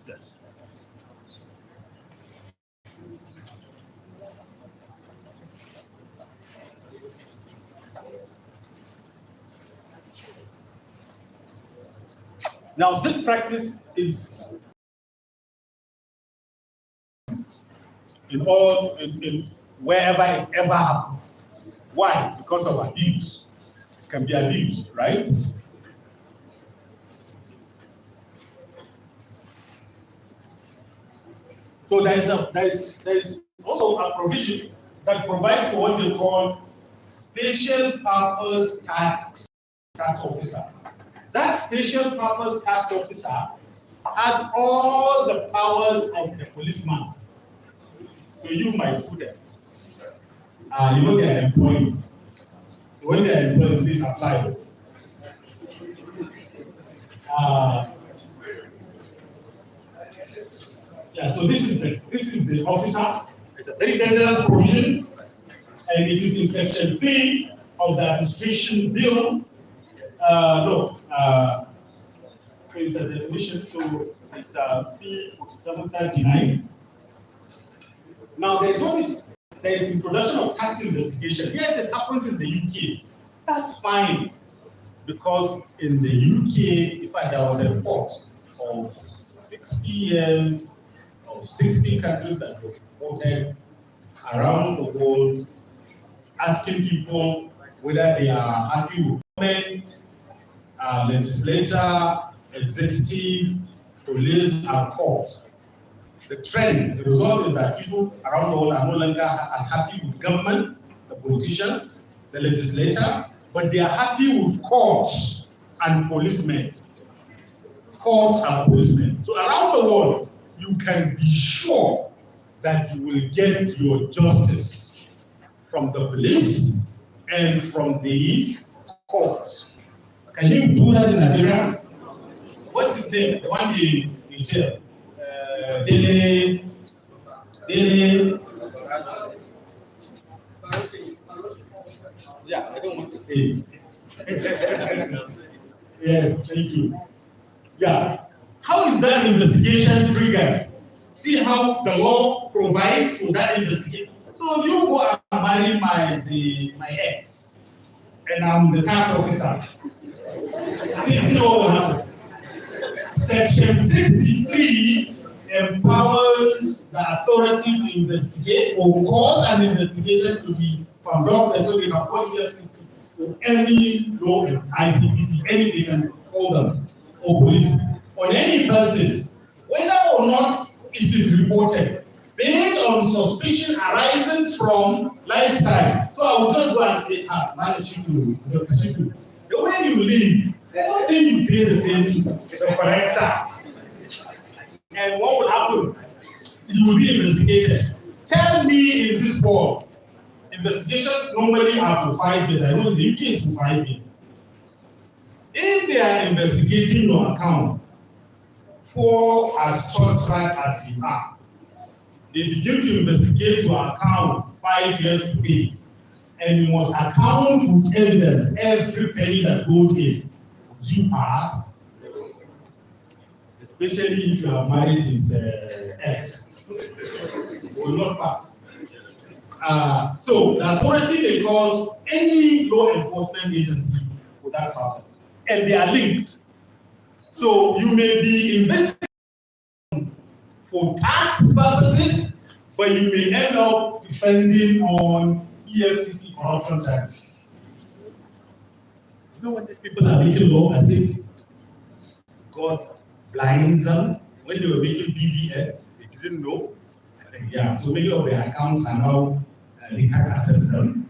Yes. Now, this practice is in wherever it ever happened. Why? Because of abuse. It can be abused, right? So there is also a provision that provides for what they call special purpose tax officer. That special purpose tax officer has all the powers of the policeman. So you, my students, you know they are employed. So when they are employed, please apply. Yeah, so this is the officer. It's a very dangerous provision, and it is in section 3 of the administration bill. It's a definition, so it's C4739. Now there is introduction of tax investigation. Yes, it happens in the UK. That's fine, because in the UK, in fact, there was a report of 60 years of 60 countries that was reported around the world, asking people whether they are happy with government, legislature, executive, police, and courts. The trend, the result is that people around the world are no longer as happy with government, the politicians, the legislature, but they are happy with courts and policemen. Courts and policemen. So around the world, you can be sure that you will get your justice from the police and from the courts. Can you do that in Nigeria? What's his name? The one in jail. Dele. Yeah, I don't want to say it. Yes, thank you. Yeah. How is that investigation triggered? See how the law provides for that investigation. So you go and marry my ex, and I'm the tax officer. See what will happen. Section 63 empowers the authority to investigate or cause an investigation to be conducted, so they can call EFCC or any law, ICPC, any they can call them, or police, on any person, whether or not it is reported, based on suspicion arising from lifestyle. So I will just go and say, Dr. Shiku, the way you live, I don't think you pay the same, the correct tax. And what will happen? It will be investigated. Tell me in this world, investigations normally are for 5 years. I know in the UK it's for 5 years. If they are investigating your account for as short time as you are, they begin to investigate your account 5 years to pay, and you must account with evidence every penny that goes in. Would you pass? Especially if you have married his ex, you will not pass. So the authority may cause any law enforcement agency for that purpose, and they are linked. So you may be investigating for tax purposes, but you may end up defending on EFCC corruption charges. You know when these people are making law as if God blinds them when they were making BVN, they didn't know. Yeah, so many of their accounts are now they can't access them.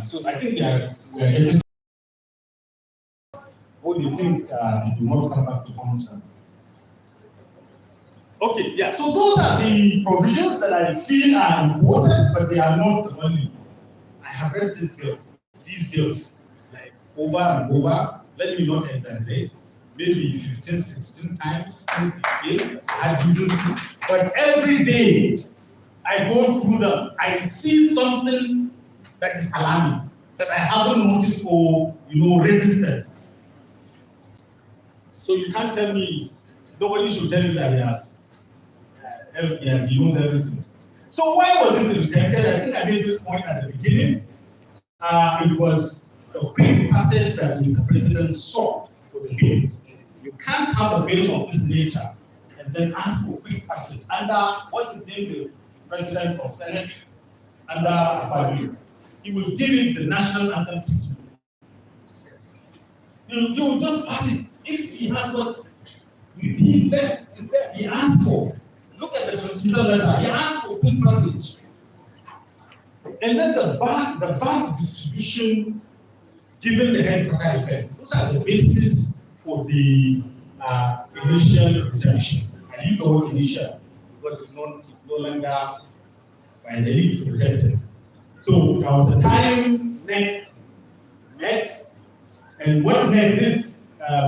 So I think we are getting. What do you think? It will not come back to function. Okay, yeah. So those are the provisions that I feel are important, but they are not the only. I have read these bills like over and over. Let me not exaggerate. Maybe 15, 16 times since it came. I had reasons to. But every day I go through them, I see something that is alarming, that I haven't noticed or registered. So you can't tell me, nobody should tell you that he knows everything. So why was it rejected? I think I made this point at the beginning. It was the quick passage that Mr. President sought for the bill. You can't have a bill of this nature and then ask for quick passage under, what's his name, the President of Senate, under Ahmadu. He will give it the national anthem treatment. You will just pass it. If he has what he said, he asked for. Look at the transmitted letter, he asked for split passage. And then the VAT distribution, given the head effect, those are the basis for the initial retention. I use the word initial because it's no longer by the elite rejected. So there was a time NEC met, and what NEC did,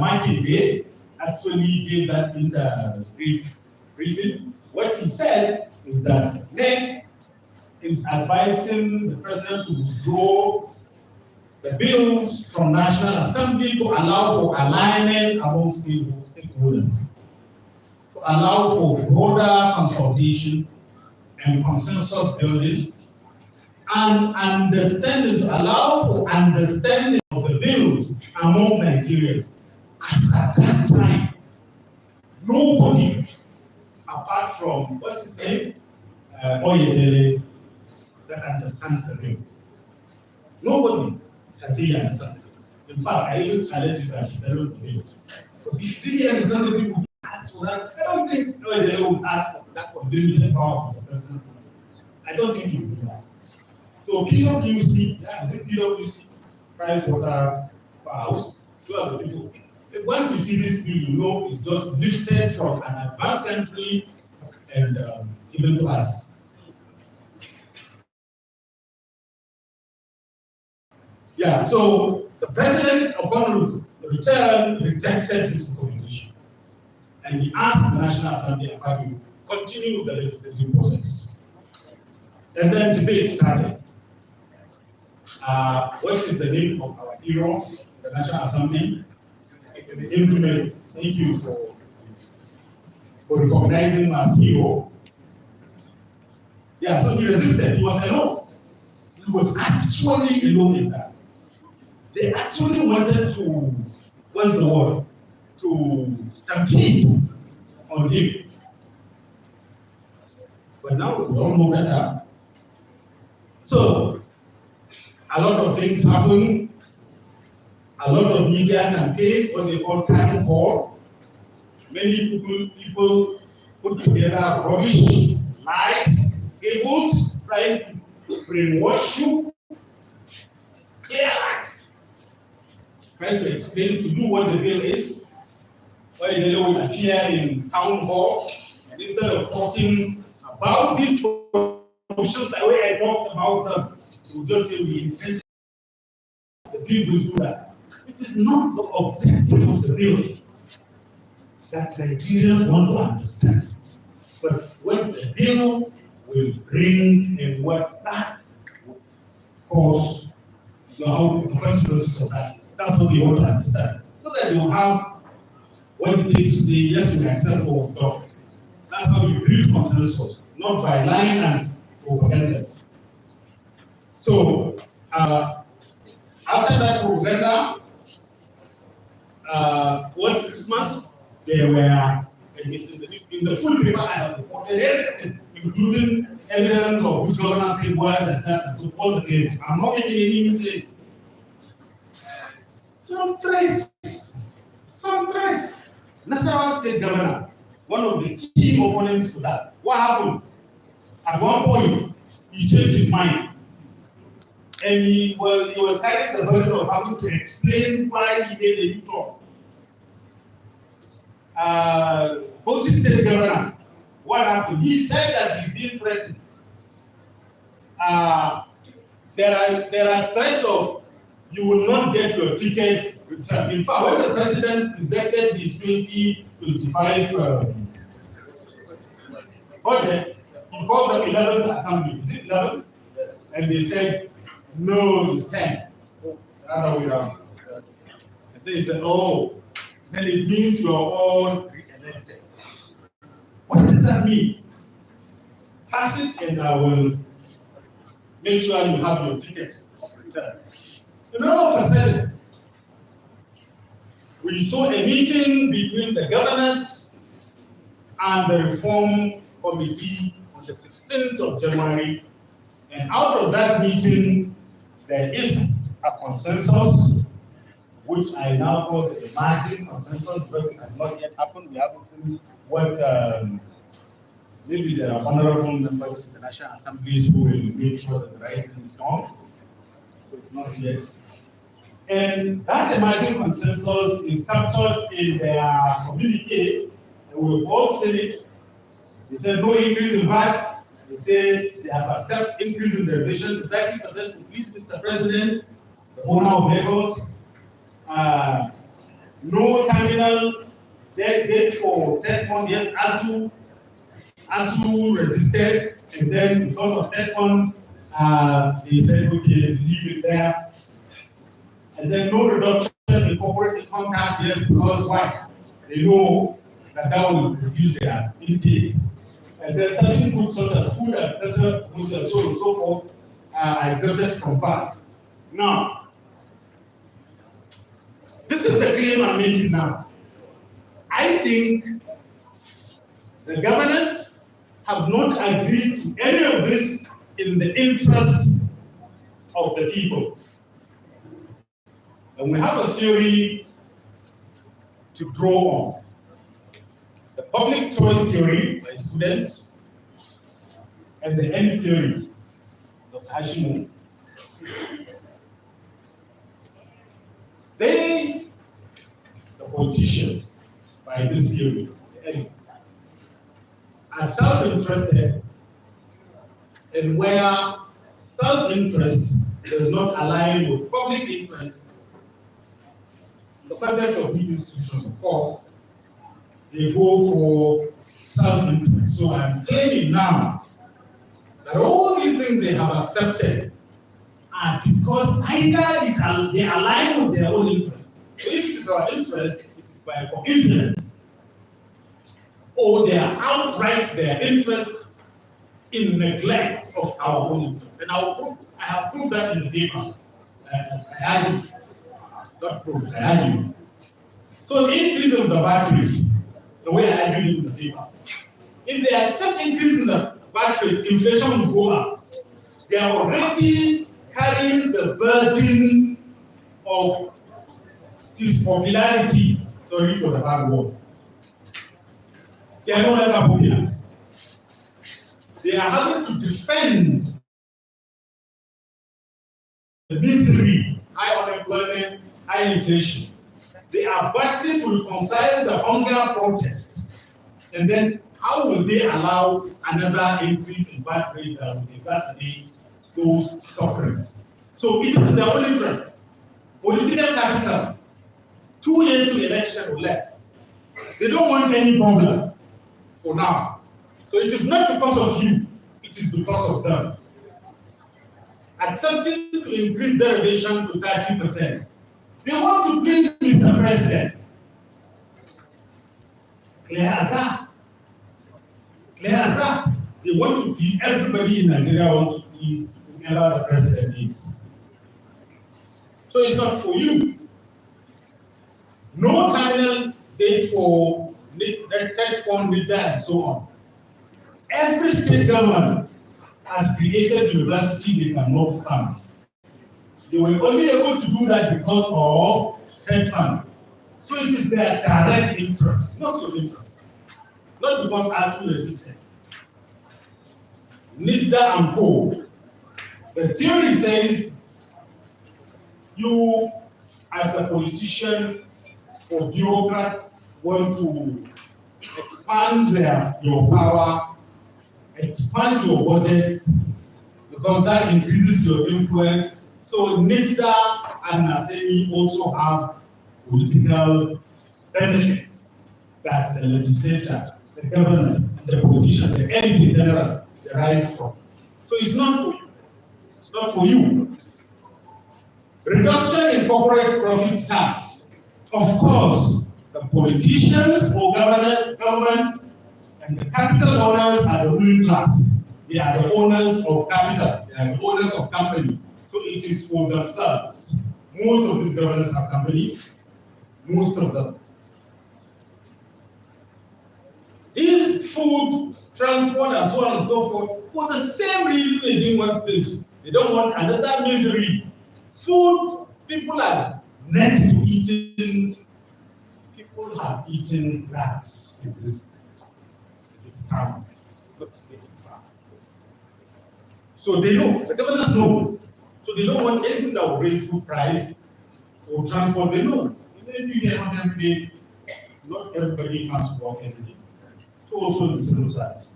Mikey did, actually gave that briefing. What he said is that NEC is advising the president to withdraw the bills from National Assembly to allow for alignment among stakeholders, to allow for broader consultation and consensus building, and understanding, to allow for understanding of the bills among Nigerians. As at that time, nobody, apart from, what's his name? Oyedele, that understands the bill. Nobody can say he understands it. In fact, I even challenge that Bello to me. Because if you really understand the people who ask for that, I don't think Oyedele would ask for that for limited power for the president. I don't think he would do that. So PwC, this PwC, Price Water House, two of the people. Once you see this bill, you know it's just lifted from an advanced country and given to us. Yeah, so the president, upon return, rejected this recommendation. And he asked the National Assembly and Parliament to continue the legislative process. And then debate started. What is the name of our hero, the National Assembly? Thank you for recognizing him as hero. Yeah, so he resisted. He was alone. He was actually alone in that. They actually wanted to, what's the word? To stampede on him. But now we all know better. So, a lot of things happen. A lot of media campaigns, what they call time hall. Many people put together rubbish, lies, fables, trying to brainwash you. Clear lies. Trying to explain to you what the bill is. Why the law will appear in town hall, and instead of talking about these provisions the way I talked about them, we'll just say we intend the bill will do that. It is not the objective of the bill that Nigerians want to understand, but what the bill will bring and what that will cause, the consequences of that. That's what they want to understand. So that they will have what it takes to say, yes, we accept what we've done. That's how you build consensus, not by lying and propaganda. So, after that propaganda, what's Christmas? There were, in the full paper I have reported everything, including evidence of good governance in world and that and so forth. I'm not making any new claim. Some threats. Nasarawa State Governor, one of the key opponents to that. What happened? At one point, he changed his mind. And he was carrying the burden of having to explain why he made a U-turn. Bauchi State Governor, what happened? He said that he's being threatened. There are threats of you will not get your ticket returned. In fact, when the president presented his 2025 budget, he called them 11th assembly. Is it 11th? Yes. And they said, no, it's 10. That's how we are. And they said, oh, then it means you're all re-elected. What does that mean? Pass it and I will make sure you have your tickets of return. And all of a sudden, we saw a meeting between the governors and the reform committee on the 16th of January. And out of that meeting, there is a consensus, which I now call the emerging consensus because it has not yet happened. We haven't seen what maybe there are honorable members of the National Assembly who will make sure that the right thing is done. So it's not yet. And that emerging consensus is captured in their communique, and we've all seen it. They said no increase in VAT. They said they have accepted increase in derivation to 30% to please Mr. President, the owner of Lagos. No terminal date for TED fund. Yes, ASU resisted, and then because of TED fund, they said, okay, leave it there. And then no reduction in corporate income tax, yes, because why? They know that will reduce their intake. And then certain goods such as food and personal goods and so on and so forth are exempted from VAT. Now, this is the claim I'm making now. I think the governors have not agreed to any of this in the interest of the people. And we have a theory to draw on. The public choice theory by students and the end theory of Hashimu. They, the politicians, by this theory, the elites, are self-interested, and where self-interest does not align with public interest, in the context of these institutions, of course, they go for self-interest. So I'm claiming now that all these things they have accepted are because either they align with their own interest. So if it is our interest, it is by coincidence, or they are outright their interest in neglect of our own interest. And I have proved that in the paper. I argue, not proved, I argue. So the increase of the VAT rate, the way I argued in the paper, if they accept increase in the VAT rate, inflation will go up. They are already carrying the burden of this popularity. Sorry for the bad word. They are no longer popular. They are having to defend the misery, high unemployment, high inflation. They are battling to reconcile the hunger protests. And then how will they allow another increase in VAT rate that will exacerbate those suffering? So it is in their own interest. Political capital, 2 years to election or less. They don't want any problem for now. So it is not because of you, it is because of them. Accepting to increase derivation to 30%. They want to please Mr. President. Clear as that. Clear as that. They want to please everybody in Nigeria, want to please whoever the president is. So it's not for you. No terminal date for TED fund with that and so on. Every state government has created university they cannot fund. They were only able to do that because of TED fund. So it is their direct interest, not your interest. Not because ASU resisted. NIDA and co. The theory says you, as a politician or bureaucrat, want to expand your power, expand your budget, because that increases your influence. So NIDA and NASEMI also have political benefits that the legislature, the government, and the politician, the elite in general, derive from. So it's not for you. It's not for you. Reduction in corporate profit tax. Of course, the politicians or government and the capital owners are the ruling class. They are the owners of capital. They are the owners of company. So it is for themselves. Most of these governors have companies. Most of them. These food, transport, and so on and so forth, for the same reason they didn't want this. They don't want another misery. Food, people are next to eating. People have eaten grass in this town. So they know, the governors know. So they don't want anything that will raise food price or transport. They know. Maybe they have them paid. Not everybody comes to work every day. So also the civil service.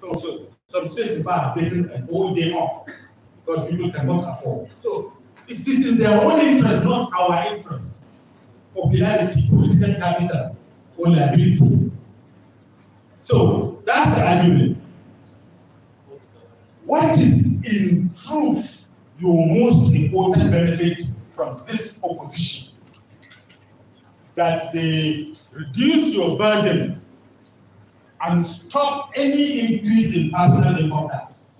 So some states have taken a whole day off because people cannot afford. So it is in their own interest, not our interest. Popularity, political capital, or liability. So that's the argument. What is in truth your most important benefit from this opposition? That they reduce your burden and stop any increase in personal income tax.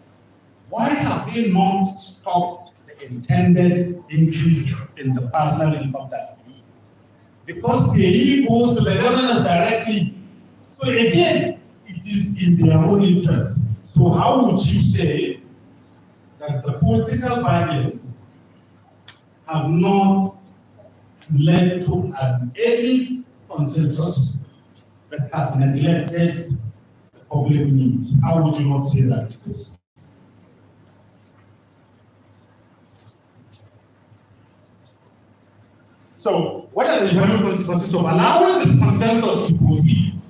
Why have they not stopped the intended increase in the personal income tax? Because payee goes to the governors directly. So again, it is in their own interest. So how would you say that the political barriers have not led to an elite consensus that has neglected the public needs? How would you not say that? So, what are the economic consequences of allowing this consensus to proceed?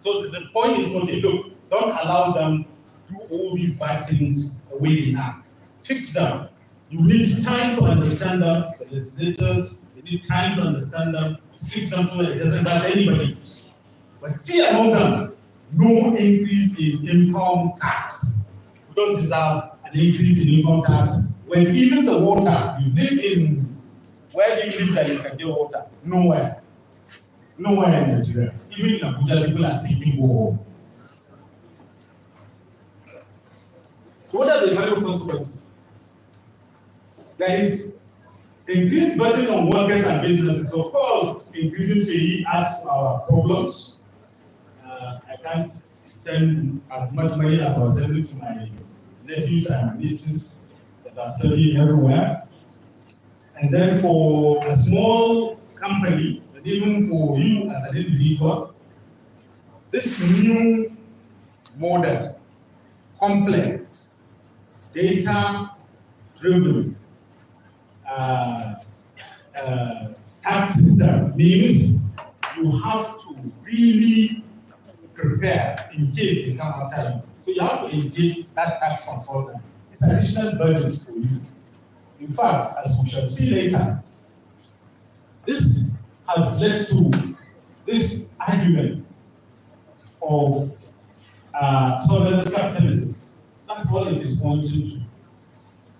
So, the point is, okay, look, don't allow them to do all these bad things the way they are. Fix them. You need time to understand them. The legislators, they need time to understand them, to fix them so that it doesn't hurt anybody. But key among them, no increase in income tax. We don't deserve an increase in income tax when even the water, you live in, where do you live that you can get water? Nowhere. Nowhere in Nigeria. Even in Abuja, people are saying people go home. So what are the economic consequences? There is increased burden on workers and businesses. Of course, increasing pay adds to our problems. I can't send as much money as I was sending to my nephews and nieces that are studying everywhere. And then for a small company, and even for you as an individual, this new model, complex, data-driven tax system means you have to really prepare in case they come after you. So you have to engage that tax consultant. It's an additional burden for you. In fact, as we shall see later, this has led to this argument of surveillance capitalism. That's what it is pointing to.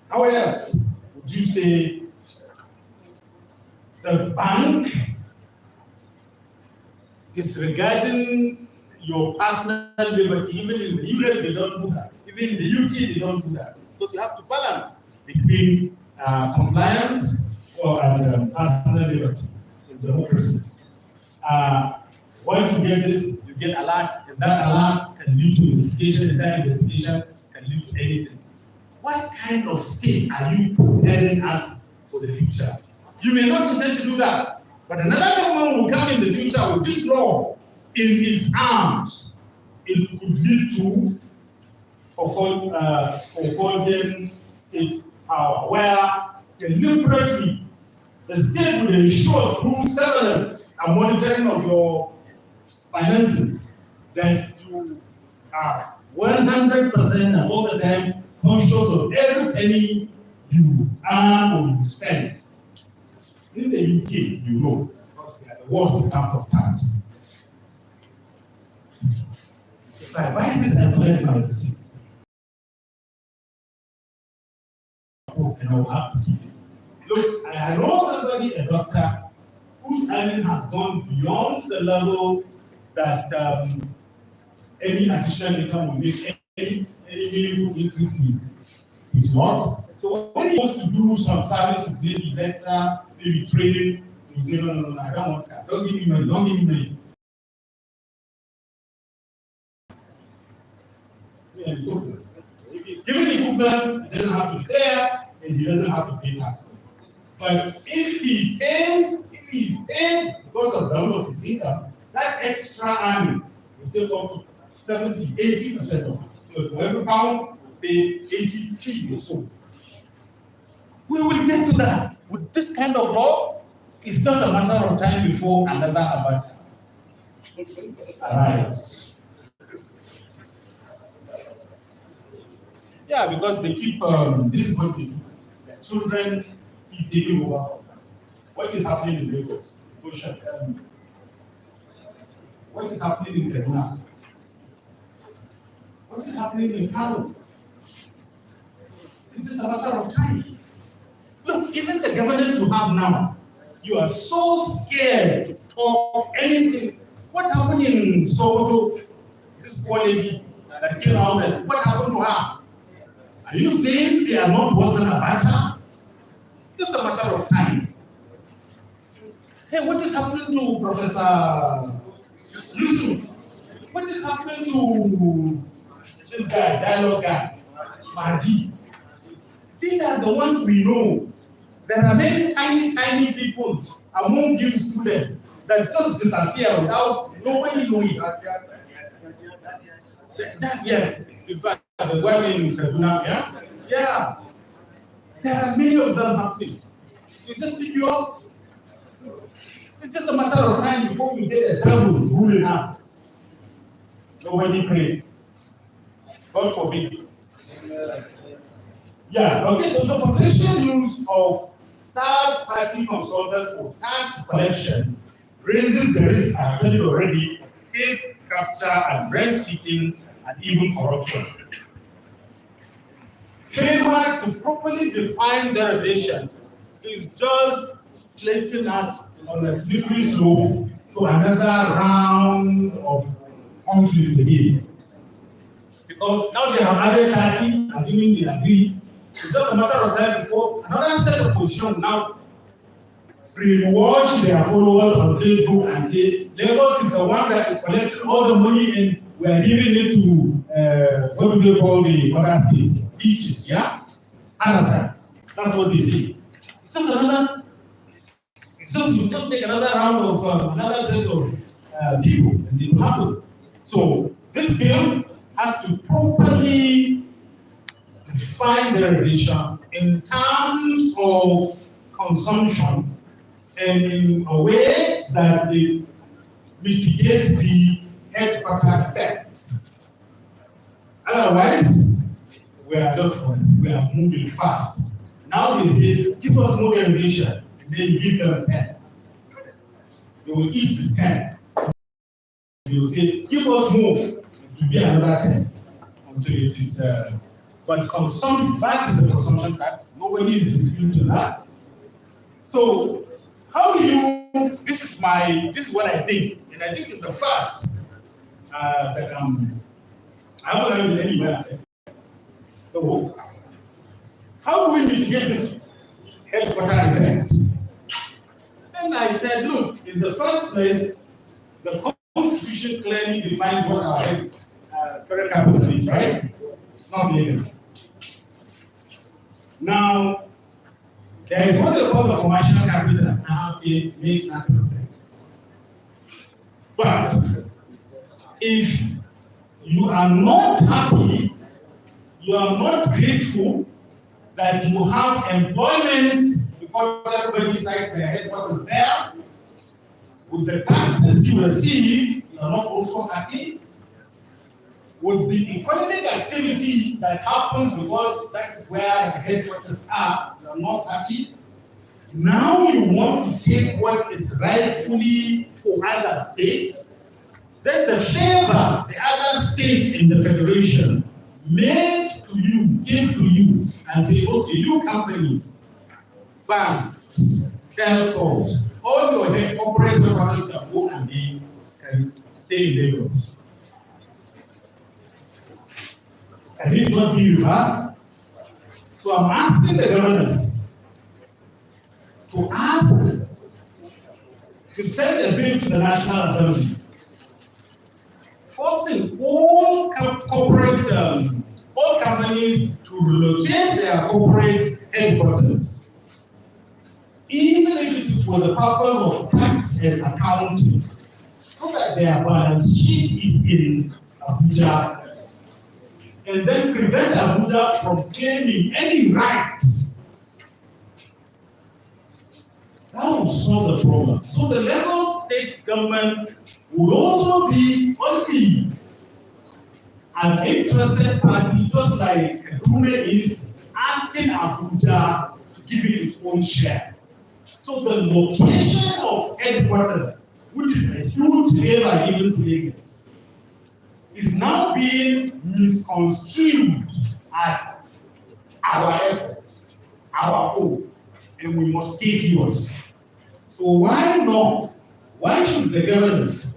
How else would you say the bank disregarding your personal liberty? Even in the US they don't do that. Even in the UK they don't do that. Because you have to balance between compliance and personal liberty in democracies. Once you get this, you get alert, and that alert can lead to investigation, and that investigation can lead to anything. What kind of state are you preparing us for the future? You may not intend to do that, but another government will come in the future with this law in its arms. It could lead to foreclosing state power, where deliberately the state will ensure through surveillance and monitoring of your finances that you are 100% and all the time conscious of every penny you earn or you spend. In the UK, you know, because they are the worst in terms of tax. If I buy this and collect my receipt, and I'll have to keep it. Look, I know somebody, a doctor, whose earning has gone beyond the level that any additional income will make any meaningful increase in his work. So when he wants to do some services, maybe lecture, maybe training, he will say, no, I don't want that. Don't give me money, don't give me money. Yeah, if he's given equipment, he doesn't have to declare, and he doesn't have to pay tax. But if he's paid because of the level of his income, that extra earning will take up to 70-80% of it. So for every pound, pay 80p or so. We will get to that. With this kind of law, it's just a matter of time before another Abacha arrives. Yeah, because they keep, this is what they do. Their children keep taking over. What is happening in Lagos? What is happening in Kaduna? What is happening in Kano? It's just a matter of time. Look, even the governors you have now, you are so scared to talk anything. What happened in Sokoto? This poor lady that came out, and what happened to her? Are you saying they are not worse than Abacha? Just a matter of time. Hey, what is happening to Professor Yusuf? What is happening to this guy, dialogue guy, Mahdi? These are the ones we know. There are many tiny people among you students that just disappear without nobody knowing. Yes, in fact, the one in Kaduna, yeah. There are many of them happening. They just pick you up. It's just a matter of time before you get a devil ruling us. Nobody pray. God forbid. Yeah, okay, the potential use of third-party consultants for tax collection raises the risk, as I said already, of state capture and rent-seeking and even corruption. Failure to properly define derivation is just placing us on a slippery slope to another round of conflict again. Because now they have added 30, assuming they agree. It's just a matter of time before another set of positions now brainwash their followers on Facebook and say, Lagos is the one that is collecting all the money and we are giving it to, what do they call the other states? Beaches, yeah? Other sides. That's what they say. It's just another, you just take another round of another set of people and it will happen. So this bill has to properly define derivation in terms of consumption and in a way that it mitigates the headquarter effect. Otherwise, we are moving fast. Now they say, give us more derivation, and then you give them 10. They will eat the 10. They will say, give us more, it will be another 10 until it is. But consumption, that is the consumption tax. Nobody is disputing that. So, how do you? This is what I think, and I think it's the first that I haven't heard it anywhere. So, how do we mitigate this headquarter effect? Then I said, look, in the first place, the Constitution clearly defines what our federal capital is, right? It's not Lagos. Now, there is what they call the commercial capital. Now, it makes natural sense. But if you are not happy, you are not grateful that you have employment because everybody cites their headquarters there, with the taxes you receive, you are not also happy. With the economic activity that happens because that is where the headquarters are, you are not happy. Now you want to take what is rightfully for other states, then the favor the other states in the federation made to you, give to you, and say, okay, you companies, banks, telcos, all your corporate companies can go and they can stay in Lagos. I did not be reversed. So I'm asking the governors to ask to send a bill to the National Assembly, forcing all corporate, all companies to relocate their corporate headquarters, even if it is for the purpose of tax and accounting, so that their balance sheet is in Abuja. and then prevent Abuja from claiming any right. That will solve the problem. So the Lagos state government would also be only an interested party, just like Kaduna is asking Abuja to give it its own share. So the location of headquarters, which is a huge favor given to Lagos, is now being misconstrued as our effort, our own, and we must take yours. So why not? Why should the governors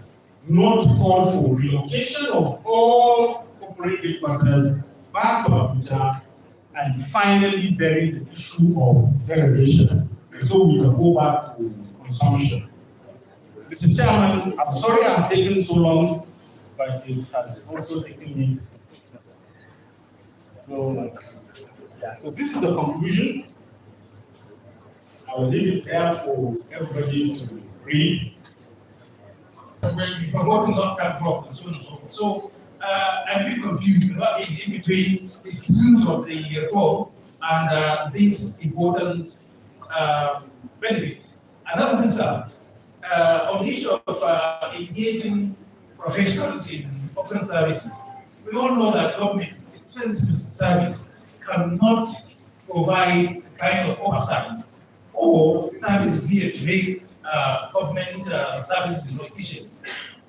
not call for relocation of all corporate headquarters back to Abuja and finally bury the issue of derivation so we can go back to consumption? Mr. Chairman, I'm sorry I've taken so long, but it has also taken me. So this is the conclusion. I will leave it there for everybody to read. When we forgotten not that drop and so on and so forth. So I'm a bit confused in between the citizens of the reform and these important benefits. Another thing, sir, on the issue of engaging professionals in offering services, we all know that government, especially service, cannot provide a kind of oversight or services here to make government services more efficient.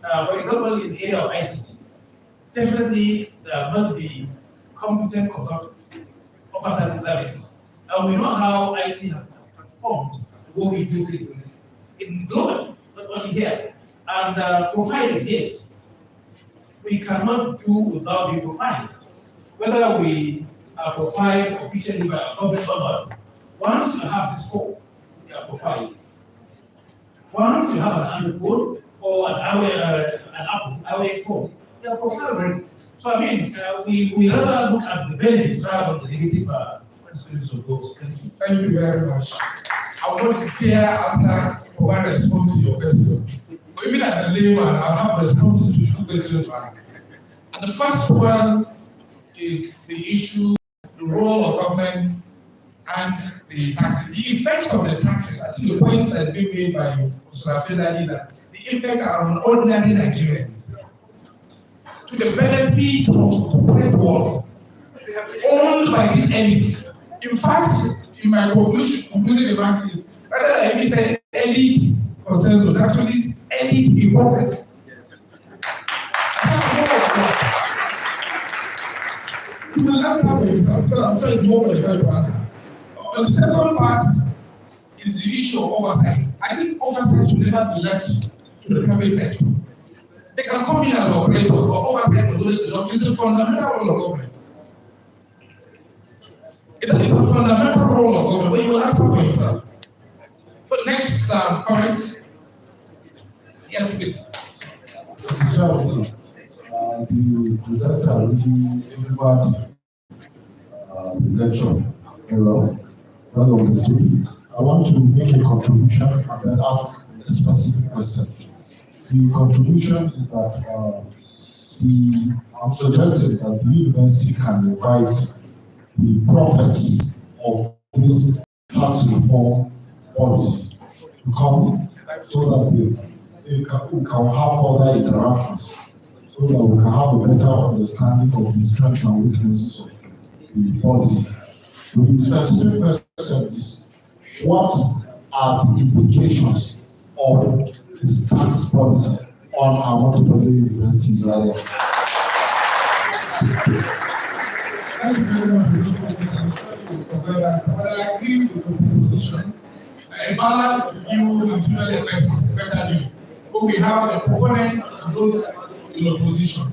For example, in the area of ICT, definitely there must be competent consultants offer certain services. And we know how IT has transformed the way we do things in global, not only here. And providing this, we cannot do without being provided. Whether we are provided officially by a government or not, once you have this form, you are provided. Once you have an Android phone or an iOS phone, they are provided. So I mean, we rather look at the benefits rather than the negative consequences of those. Thank you very much. I want to clear answer for one response to your question. But even as a layman, I'll have responses to 2 questions to ask. And the first one is the issue, the role of government and the taxes. The effect of the taxes, I think the point that has been made by Mr. Fedali that the effect are on ordinary Nigerians to the benefit of the corporate world owned by these elites. In fact, in my concluding remarks, is rather than if say elite consensus, actually elite hypocrisy. Yes. You will answer for yourself because I'm sure it's more qualified to answer. The second part is the issue of oversight. I think oversight should never be left to the private sector. They can come in as operators, but oversight must always belong to the fundamental role of government. It's a fundamental role of government, but you will answer for yourself. So next comment. Yes, please. Mr. Chairman, the presenter really delivered the lecture very well. I want to make a contribution and then ask a specific question. The contribution is that I'm suggesting that the university can invite the prophets of this tax reform policy to come so that we can have other interactions, so that we can have a better understanding of the strengths and weaknesses of the policy. The specific question is, what are the implications of this tax policy on our Bello University Zaria? Thank you very much. I agree with the proposition. A balanced view is usually a better view. But we have the proponents and those in opposition.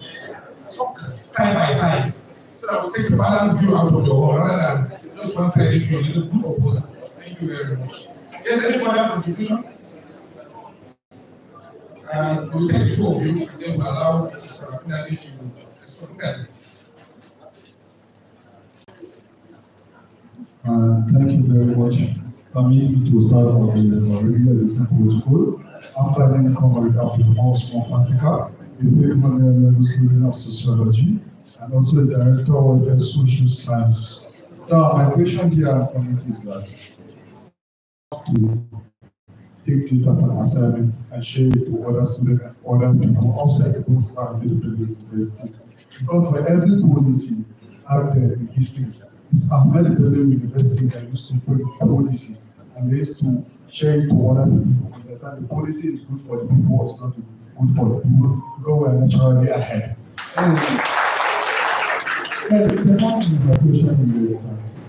Talk side by side, so that we take the balanced view out of the whole, rather than just one sided view, little group of opponents. Thank you very much. Yes, any further contribution? We'll take the 2 of you, and then we'll allow Mr. Rafinali to respond. Thank you very much. Permit me to start on the regular example school. After then come back up to the more small Africa. third honorary student of sociology, and also the director of the social science. Now, my question here and comment is that to take this as an assignment and share it to other students and other people outside the Postman and the University. Because for every policy out there in history, it's Ahmadu Bello University that used to bring policies and they used to share it to other people. Understand the policy is good for the people, it's not good for the people, because we are naturally ahead. And the second question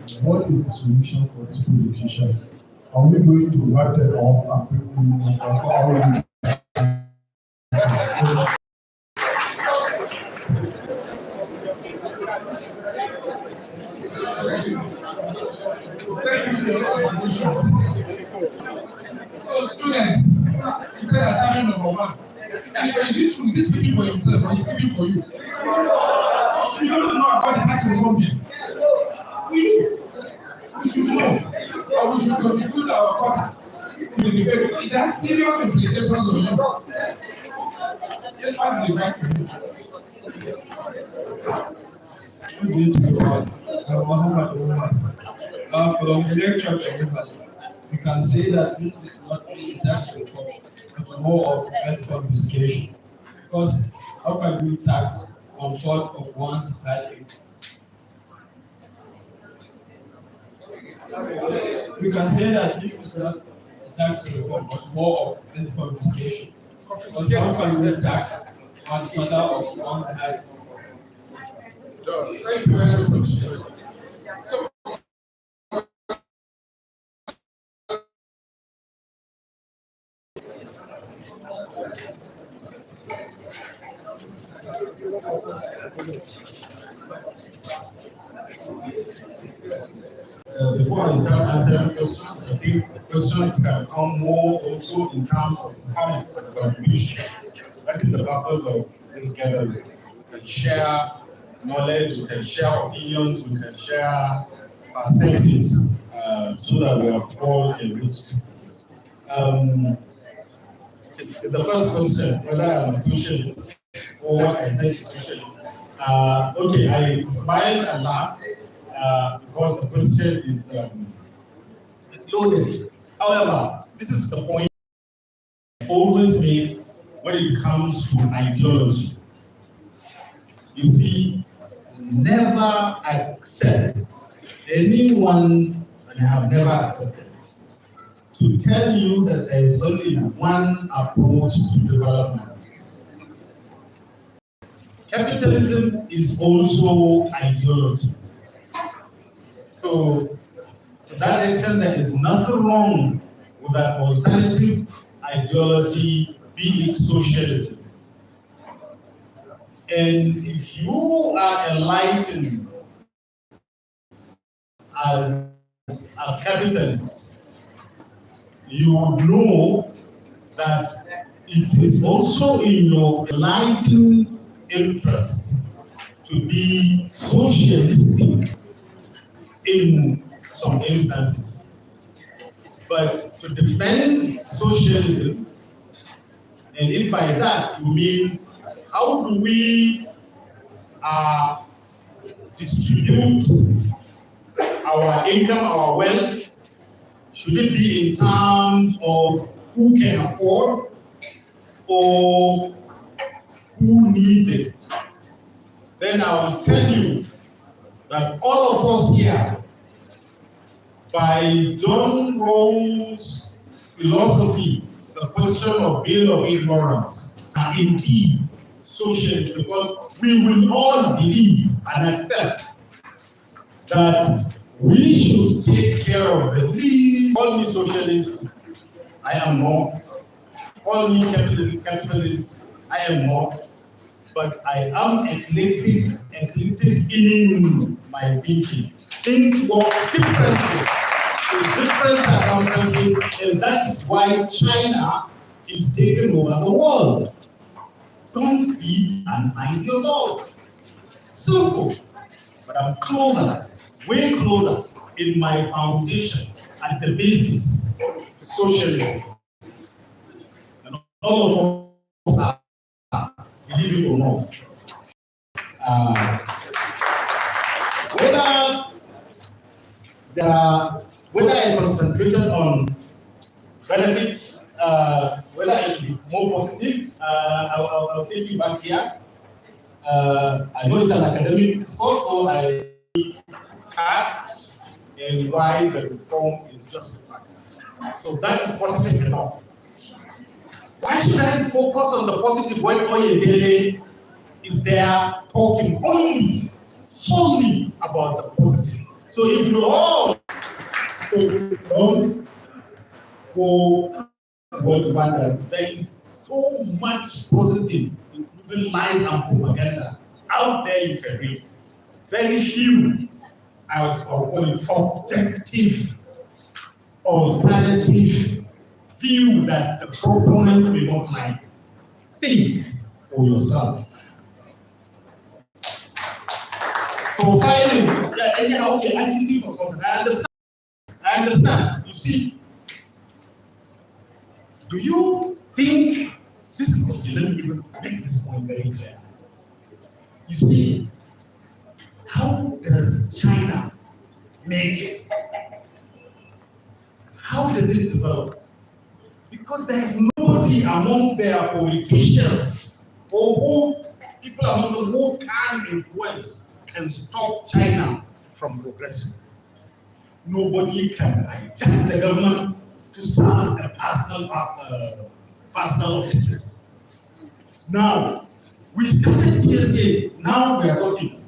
is, what is the solution for these politicians? Are we going to wrap them up and bring them up? So, students, you said assignment number one. Is it speaking for himself or is speaking for you? You don't know about the tax reform. We should know, or we should contribute our part to the debate. It has serious implications on you. Let's pass the mic to you. From the lecture, we can say that this is not only tax reform, but more of wealth confiscation. Because how can you tax on fault of one's high income? We can say that this is not tax reform, but more of wealth confiscation. Because how can you tax on father of one's high income? Thank you very much. So, before I start answering questions, I think questions can come more also in terms of comments and contribution. That is the purpose of this gathering. We can share knowledge, we can share opinions, we can share perspectives, so that we are all enriched. The first question, whether I'm a socialist or I said socialist. Okay, I smiled and laughed because the question is loaded. However, this is the point I always make when it comes to ideology. You see, never accept anyone, and I have never accepted, to tell you that there is only one approach to development. Capitalism is also ideology. So, to that extent, there is nothing wrong with that alternative ideology, be it socialism. And if you are enlightened as a capitalist, you would know that it is also in your enlightened interest to be socialistic in some instances. But to defend socialism, and if by that you mean how do we distribute our income, our wealth, should it be in terms of who can afford or who needs it? Then I will tell you that all of us here, by John Rawls' philosophy, the question of Bello of ignorance, are indeed socialist, because we will all believe and accept that we should take care of the least. All me socialists, I am not. All me capitalists, I am not. But I am eclectic in my thinking. Things work differently in different circumstances, and that's why China is taking over the world. Don't be an ideologue. Simple. But I'm closer, way closer in my foundation at the basis to socialism. And all of us are believe it or not. Whether I concentrated on benefits, whether I should be more positive, I'll take you back here. I know it's an academic discourse, so I tax and why the reform is justified. So that is positive enough. Why should I focus on the positive when Oyedele is there talking solely about the positive? So if you all don't go to wonder, there is so much positive, including lies and propaganda, out there you can read. Very few, I would call it objective, alternative view that the proponent may not like. Think for yourself. Profiling, okay, ICT consultant, I understand. You see, do you think this is okay? Let me even make this point very clear. You see, how does China make it? How does it develop? Because there is nobody among their politicians or people among them who can influence and stop China from progressing. Nobody can hijack the government to serve a personal objective. Now, we started TSA, now we are talking.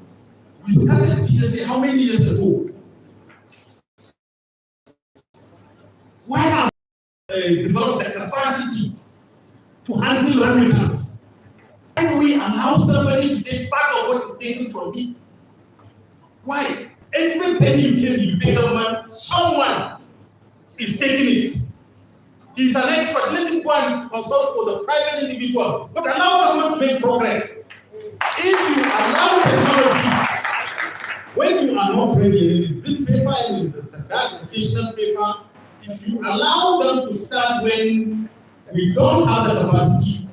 We started TSA how many years ago? Why have we developed the capacity to handle remittance? Why do we allow somebody to take part of what is taken from me? Why? Every penny you pay government, someone is taking it. He's an expert. Let him go and consult for the private individual. But allow government to make progress. If you allow technology, when you are not ready, it is this paper, it is that educational paper. If you allow them to start when we don't have the capacity,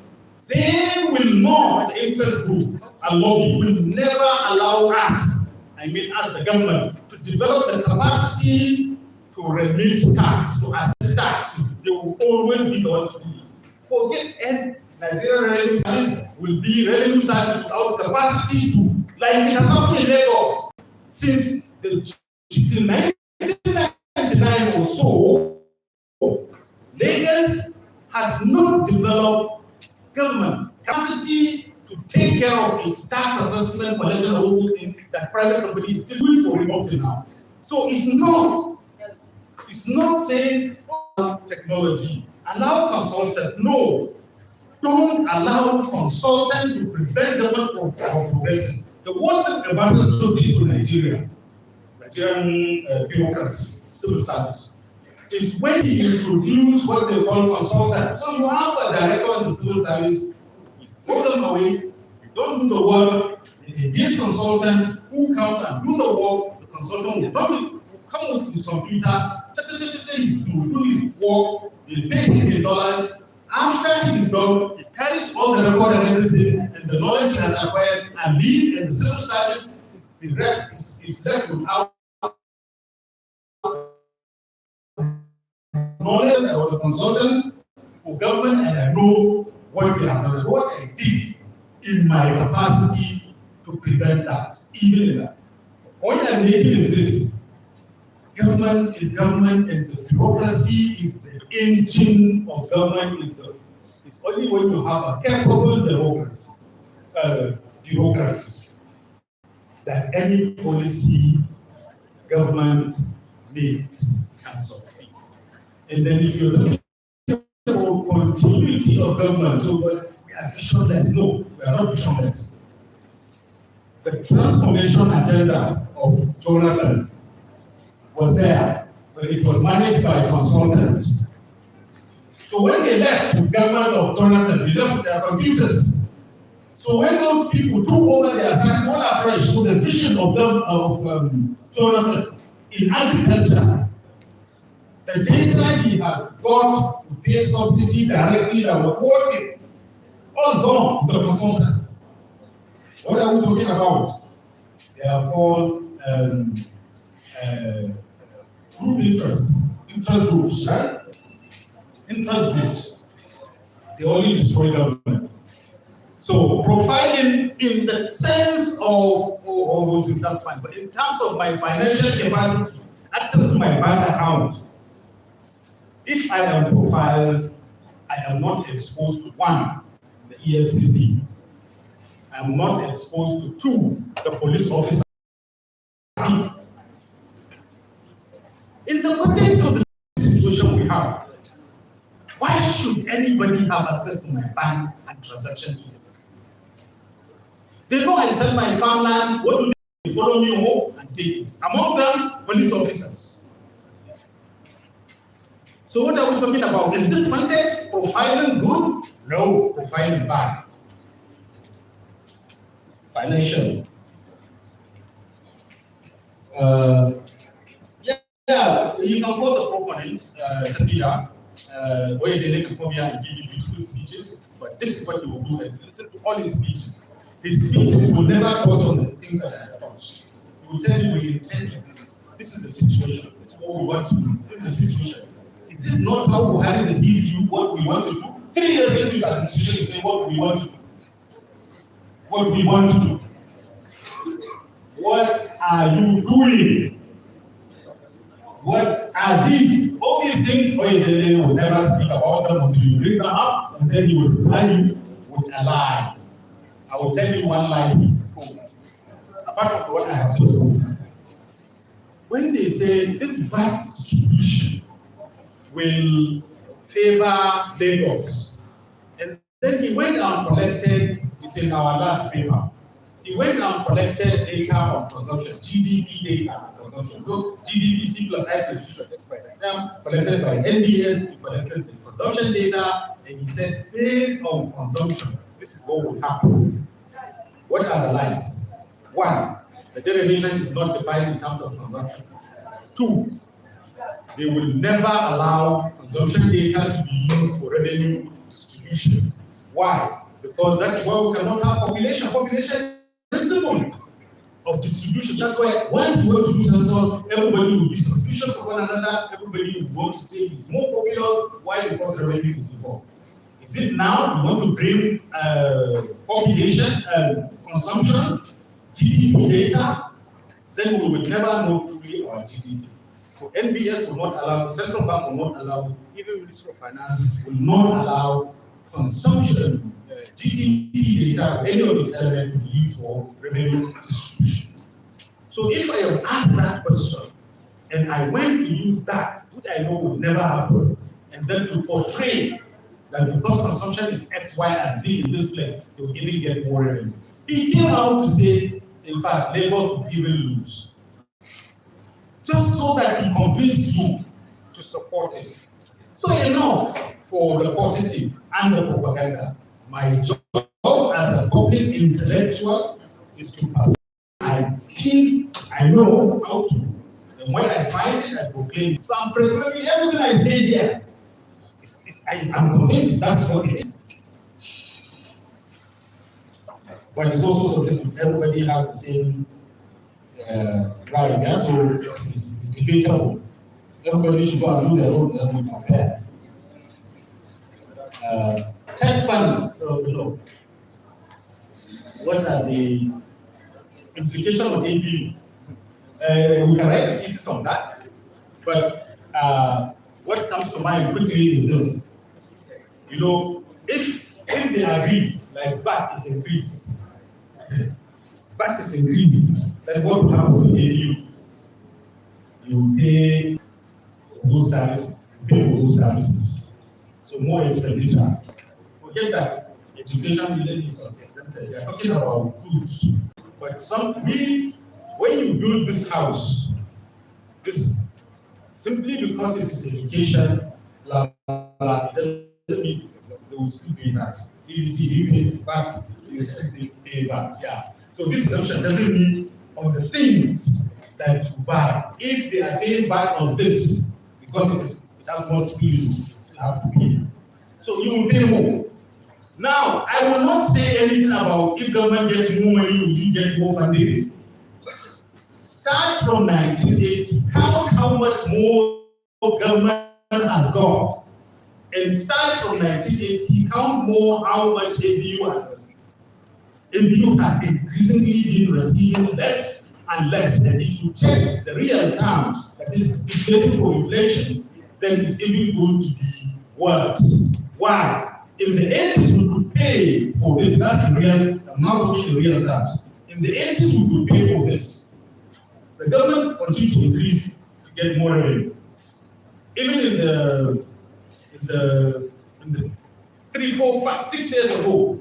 they will not, the interest group and lobby will never allow us, I mean as the government, to develop the capacity to remit tax, to assess tax. They will always be the one to do it. Forget, and Nigerian Revenue Service will be revenue service without capacity to, like it has happened in Lagos since the 1999 or so. Lagos has not developed government capacity to take care of its tax assessment, collection, and all those things that private companies still doing for it up to now. So it's not saying technology, allow consultant. No, don't allow consultant to prevent government from progressing. The worst thing ambassador did to Nigerian bureaucracy, civil service, is when he introduced what they call consultant. So you have a director in the civil service, you throw them away, you don't do the work, this consultant who comes and do the work, the consultant will come with his computer, he will do his work, they pay him in dollars. After he's done, he carries all the record and everything, and the knowledge he has acquired, and leave, and the civil service is left without knowledge. I was a consultant for government, and I know what we have done, what I did in my capacity to prevent that, even in that. What I'm making is this: government is government, and the bureaucracy is the engine of government. It's only when you have a capable bureaucracy that any policy government makes can succeed. And then if you're looking for continuity of government, so we are visionless. No, we are not visionless. The transformation agenda of Jonathan was there, but it was managed by consultants. So when they left the government of Jonathan, they left their computers. So when those people took over, they are starting all afresh. So the vision of Jonathan in agriculture, the data he has got to pay subsidy directly that was working, all gone, the consultants. What are we talking about? They are called group interest groups, right? Interest groups. They only destroy government. So profiling in the sense of all those things, that's fine. But in terms of my financial capacity, access to my bank account, if I am profiled, I am not exposed to one, the EFCC. I am not exposed to two, the police officer. In the context of the situation we have, why should anybody have access to my bank and transaction details? They know I sell my farmland, what do they follow me home and take it? Among them, police officers. So what are we talking about? In this context, profiling good? No, profiling bad. Financial. Yeah, you can call the proponents, where they make a come here and give you beautiful speeches, but this is what he will do. And listen to all his speeches. His speeches will never touch on the things that I touched. He will tell you we intend to do this. This is the situation. This is what we want to do. This is the situation. Is this not how we have received you what we want to do? 3 years into his administration, you say what we want to do. What we want to do. What are you doing? What are these? All these things, Oyedele will never speak about them until you bring them up, and then he will reply you with a lie. I will tell you one lie. Apart from what I have just told. When they say this VAT distribution will favor Lagos, and then he went and collected, it's in our last paper, he went and collected data on consumption, GDP data on consumption. So GDP C plus I plus C plus X by XM, collected by NBS, he collected the consumption data, and he said, based on consumption, this is what will happen. What are the lies? 1, the derivation is not defined in terms of consumption. 2, they will never allow consumption data to be used for revenue distribution. Why? Because that's why we cannot have population. Population principle of distribution. That's why once you want to do census, everybody will be suspicious of one another, everybody will want to say it is more popular. Why? Because the revenue is involved. Is it now you want to bring population and consumption, GDP data? Then we will never know truly our GDP. So NBS will not allow, the central bank will not allow, even Ministry of Finance will not allow consumption, GDP data, any of its elements to be used for revenue distribution. So if I am asked that question, and I went to use that, which I know will never happen, and then to portray that because consumption is X, Y, and Z in this place, they will even get more revenue. He came out to say, in fact, Lagos will even lose. Just so that he convinced you to support it. So enough for the positive and the propaganda. My job as a public intellectual is to pass. I feel I know how to. And when I find it, I proclaim it. So I'm proclaiming everything I say here. I'm convinced that's what it is. But it's also something everybody has the same right. Yeah? So it's debatable. Everybody should go and do their own and compare. Tech fund, what are the implications of APU? We can write a thesis on that, but what comes to mind quickly is this. You know, if they agree, like VAT is increased, then what will happen to APU? You pay those services, so more expenditure. Forget that education really is exempted. They are talking about goods. But when you build this house, this simply because it is education, blah, blah, blah, it doesn't mean it's exempt. They will still pay that. If you pay VAT, you pay that. Yeah. So this exemption doesn't mean on the things that you buy. If they are paying VAT on this, because it has more to do, you still have to pay. So you will pay more. Now, I will not say anything about if government gets more money, will you get more funding. Start from 1980, count how much more government has got. And start from 1980, count more how much ABU has received. ABU has increasingly been receiving less and less. And if you check the real terms, that is deflated for inflation, then it's even going to be worse. Why? In the 80s, we could pay for this. That's the real, I'm not talking in real terms. In the 80s, we could pay for this. The government continued to increase to get more revenue. Even in the 3, 4, 5, 6 years ago,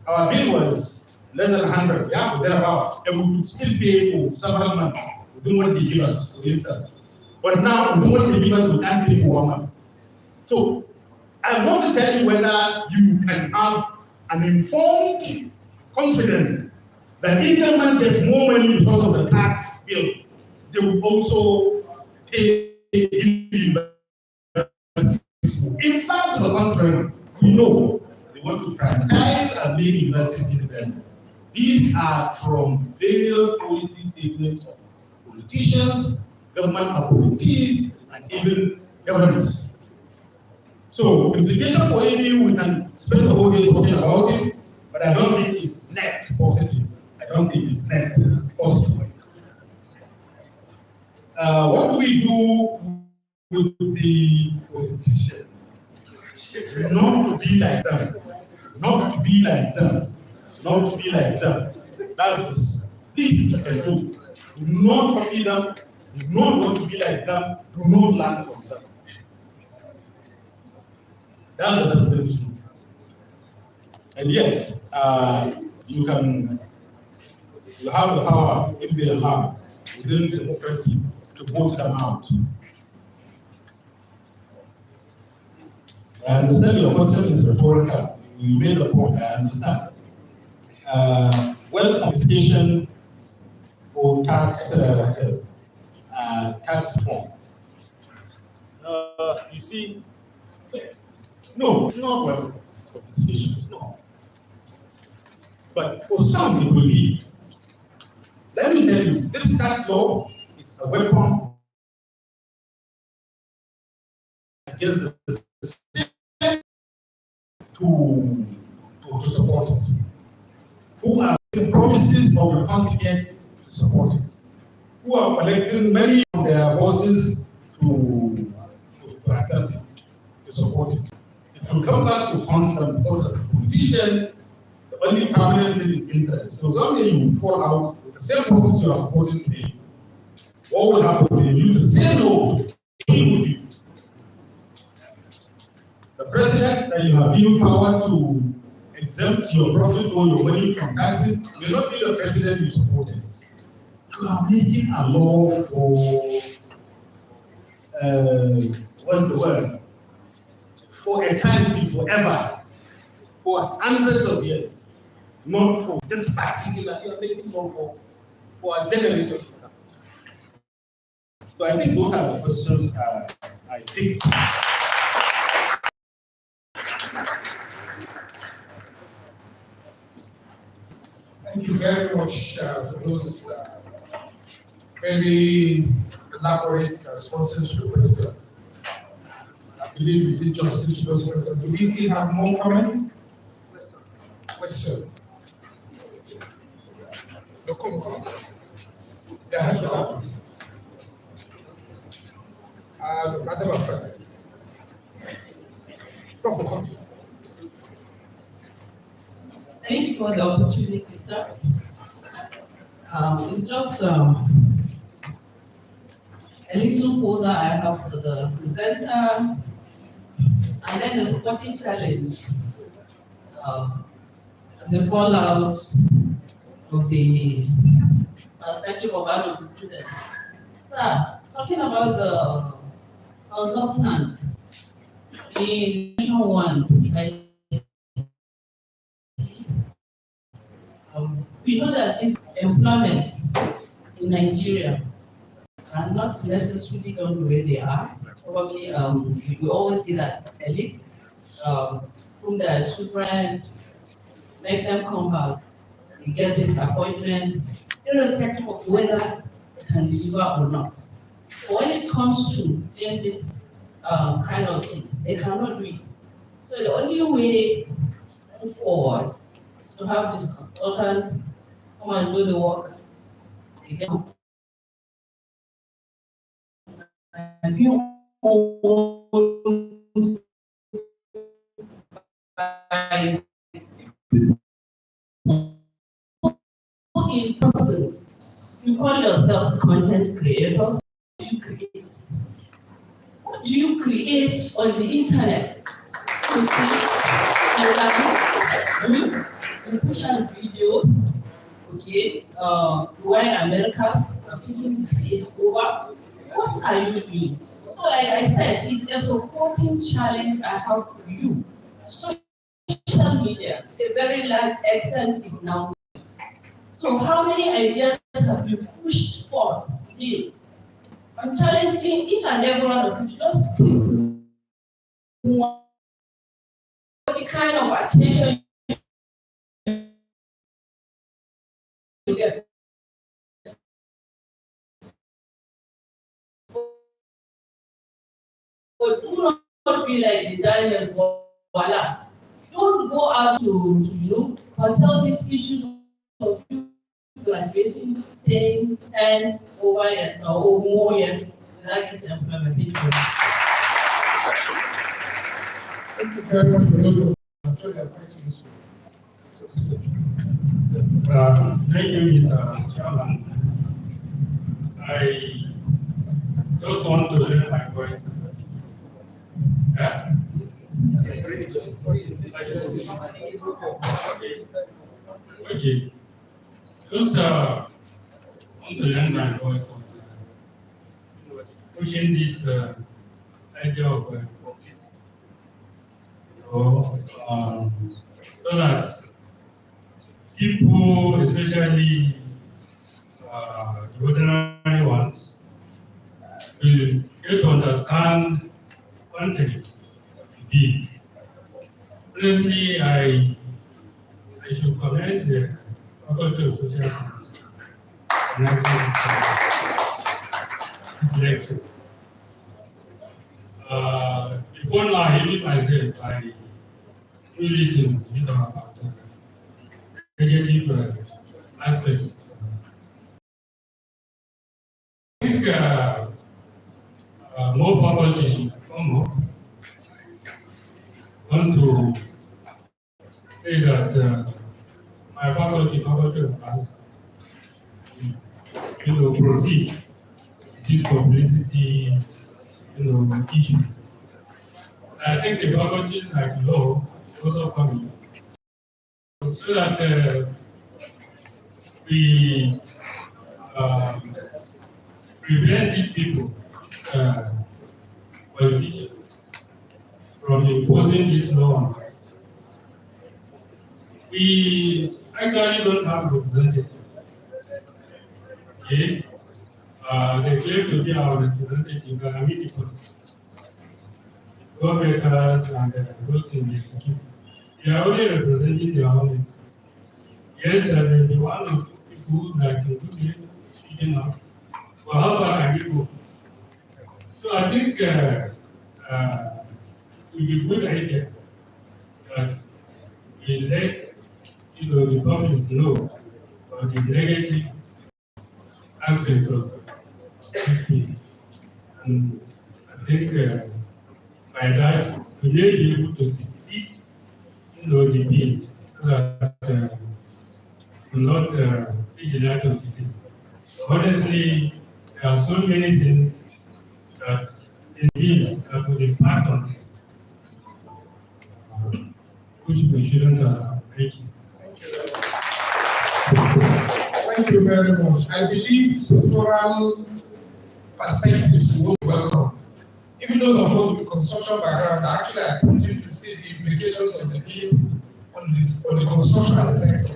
our bill was less than 100, yeah, thereabouts, and we could still pay for several months within what they give us, for instance. But now, within what they give us, we can't pay for 1 month. So, I want to tell you whether you can have an informed confidence that if government gets more money because of the tax bill, they will also pay universities. In fact, on the contrary, we know they want to privatize and make universities independent. These are from various policy statements of politicians, government appointees, and even governors. So, implication for ABU, we can spend the whole day talking about it, but I don't think it's net positive. I don't think it's net positive. What do we do with the politicians? Not to be like them. Not to be like them. Not to be like them. That's this what I do. Do not copy them. Do not want to be like them. Do not learn from them. That's the best thing to do. And yes, you have the power, if they have, within democracy, to vote them out. I understand your question is rhetorical. You made the point, I understand. Wealth confiscation or tax reform. You see, no, it's not wealth confiscation, it's not. But for some people, let me tell you, this tax law is a weapon against the system to support it. Who are making promises of the contingent to support it? Who are collecting money from their bosses to attempt it, to support it? It will come back to haunt them because as a politician, the only permanent thing is interest. So someday you will fall out with the same process you are supporting today. What will happen? They use the same law to deal with you. The president that you have given power to exempt your profit or your money from taxes will not be the president you supported. You are making a law for what's the word? For eternity, forever, for hundreds of years, not for this particular. You are making law for a generation to come. So I think those are the questions I picked. Thank you very much for those very elaborate responses to the questions. I believe we did justice to those questions. Do we still have more comments? Question. No, come. Yeah, that's the last. Madam President. Thank you for the opportunity, sir. It's just a little poser I have for the presenter, and then the supporting challenge as a fallout of the perspective of one of the students. Sir, talking about the consultants in Nation 1, precisely. We know that these employments in Nigeria are not necessarily done the way they are. Probably we always see that elites whom their children make them come back. They get disappointments, irrespective of whether they can deliver or not. So when it comes to doing this kind of things, they cannot do it. So the only way to move forward is to have these consultants come and do the work. They get and be owned by in process. You call yourselves content creators. What do you create on the internet? You push out videos, okay, where Americans are taking this case over. What are you doing? So like I said, it's a supporting challenge I have for you. Social media, a very large extent, is now. So how many ideas have you pushed forth today? I'm challenging each and every one of you to just the kind of attention you get. But do not be like the Daniel Wallace. Don't go out to tell these issues of you graduating, staying 10 over years or more years without getting implementation. Thank you very much for those. I'm sure there are questions. Thank you, Mr. Chairman. I just want to learn my voice. Yeah? Okay. Just want to learn my voice on pushing this idea of so that people, especially the ordinary ones, will get to understand content. Honestly, I should commend the Faculty of Social Sciences and this lecture. Before now, I limit myself by really to about negative aspects. I think more faculties should come up. I want to say that my faculty of arts, proceed this publicity, issue. I think the faculty like law also coming so that we prevent these people, politicians, from imposing this law on us. We actually don't have representatives. Okay? They claim to be our representatives, but I mean the lawmakers and those in the executive. They are only representing their own interests. Yes, there may be one or two people that can do it, speaking up. But how far can we go? So I think it would be a good idea that we let the public know about the negative aspects of this thing. And I think by that we may be able to defeat the bill so that will not see the light of the day. Honestly, there are so many things that in bill that would impact on this, which we shouldn't make it. Thank you very much. I believe sectoral perspectives will be welcome. Even those of us with construction background are actually attempting to see the implications of the bill on the construction sector.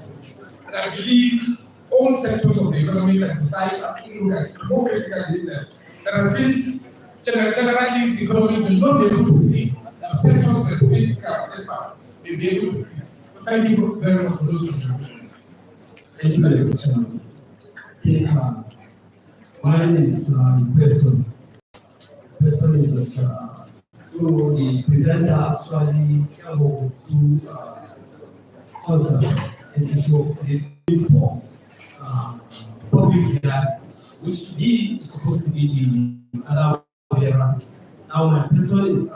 And I believe all sectors of the economy and society actually look at it more critically than there are things generally the economy will not be able to see. There are sector-specific experts may be able to see. Thank you very much for those contributions. Thank you very much. Mine is question. The question is that so the presenter actually traveled to concert and to show the for public here, which he is supposed to be the other way around. Now my question is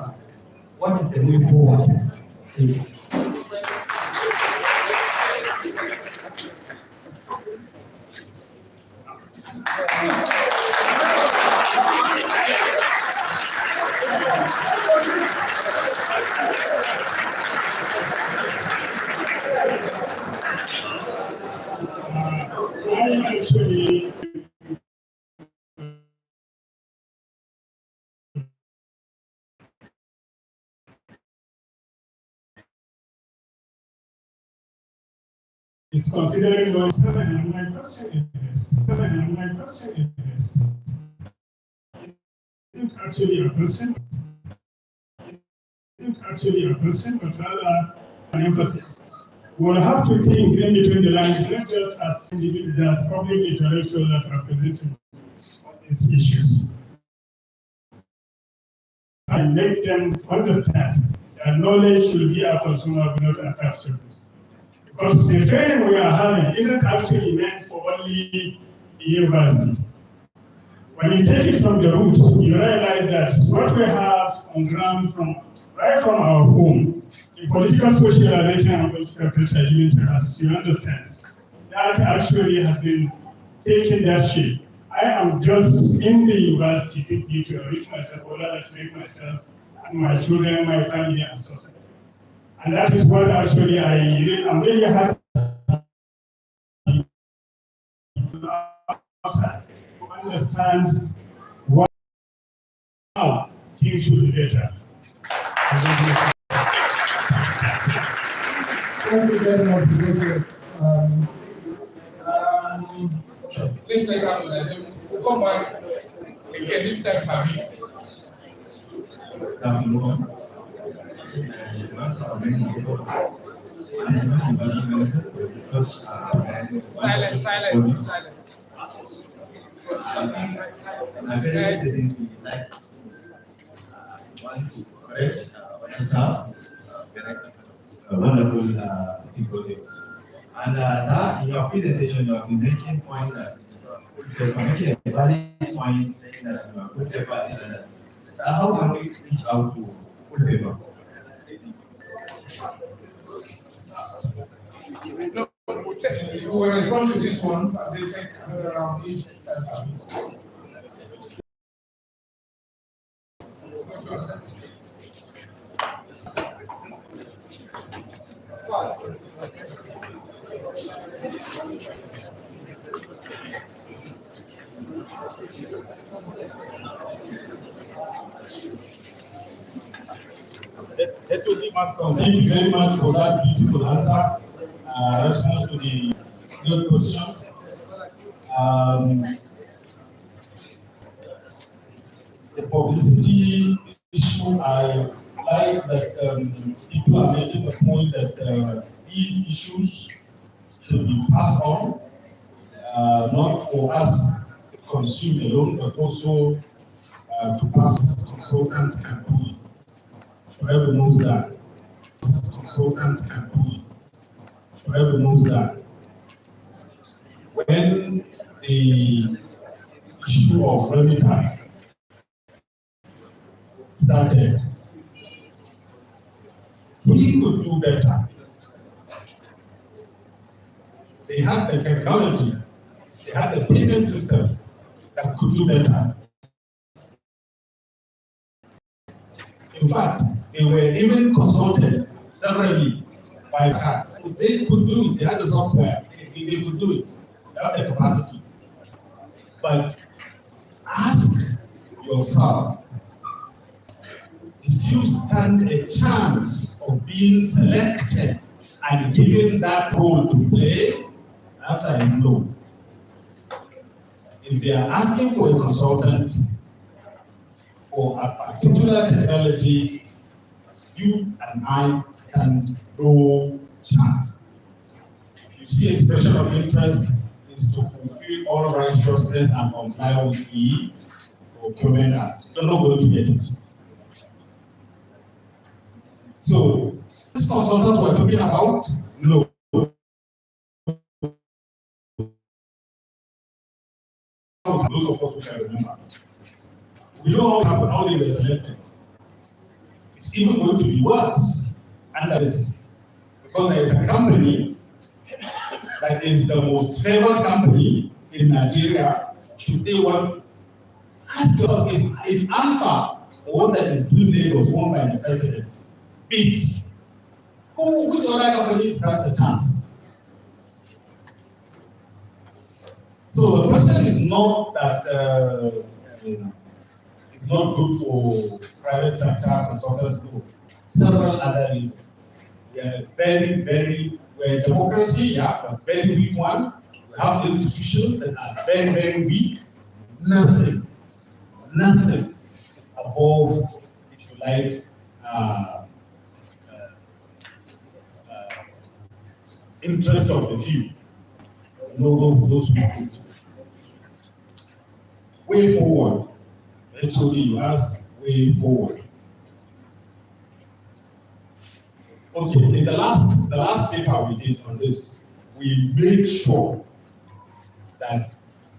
what is the way forward? Thank you. Actually, is considering going and my question is this. It's actually a question. It's actually a question, but rather an emphasis. We'll have to think in between the lines, not just as individuals, as public intellectuals that are presenting these issues. And make them understand that knowledge should be a consumer, not attached to it. Because the training we are having isn't actually meant for only the university. When you take it from the root, you realize that what we have on ground right from our home, the political socialization and political culture given to us, you understand, that actually has been taking that shape. I am just in the university simply to enrich myself, or rather to make myself and my children, my family, and so on. And that is what actually I'm really happy to understand how things should be better. Thank you very much. Let's let us we'll come back again if time permits. Silence. I very recently like want to encourage staff a wonderful symposium. And sir, in your presentation, you have been making point that you're making a valid point saying that you are full paper is that. So how can we reach out to full paper? No, we will respond to this one as they take another round each time. Thank you very much for that beautiful answer. Response to the good questions. The publicity issue, I like that people are making the point that these issues should be passed on, not for us to consume alone, but also to pass. Consultants can do it. Whoever knows that. Consultants can do it. Whoever knows that. When the issue of Remita started, we could do better. They had the technology, they had the payment system that could do better. In fact, they were even consulted severally by CAD. So they could do it, they had the software, they could do it, they had the capacity. But ask yourself, did you stand a chance of being selected and given that role to play? The answer is no. If they are asking for a consultant for a particular technology, you and I stand no chance. If you see expression of interest is to fulfill all righteousness and comply with the Procurement Act, you're not going to get it. So, this consultants we're talking about, no. Those of us who can remember. We know how they were selected. It's even going to be worse. And that is because there is a company that is the most favored company in Nigeria. Should they want ask yourself if Alpha, the one that is doing Lagos, owned by the president, beats, which other company stands a chance? So the question is not that it's not good for private sector consultants. No. Several other reasons. We are we're a democracy, yeah, but very weak one. We have institutions that are very weak. Nothing is above, if you like, interest of the few. Those people. Way forward. Actually, you ask way forward. Okay, in the last paper we did on this, we made sure that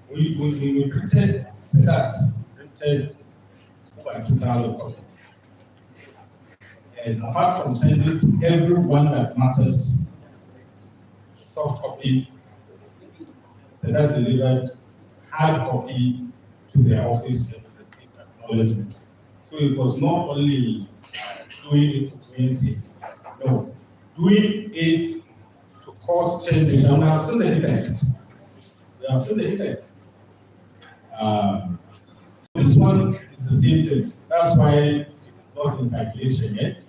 we printed over 2,000 copies. And apart from sending to everyone that matters, soft copy, that delivered hard copy to their office and received acknowledgement. So it was not only doing it for cleansing, no, doing it to cause changes. And we have seen the effect. This one is the same thing. That's why it is not in circulation yet.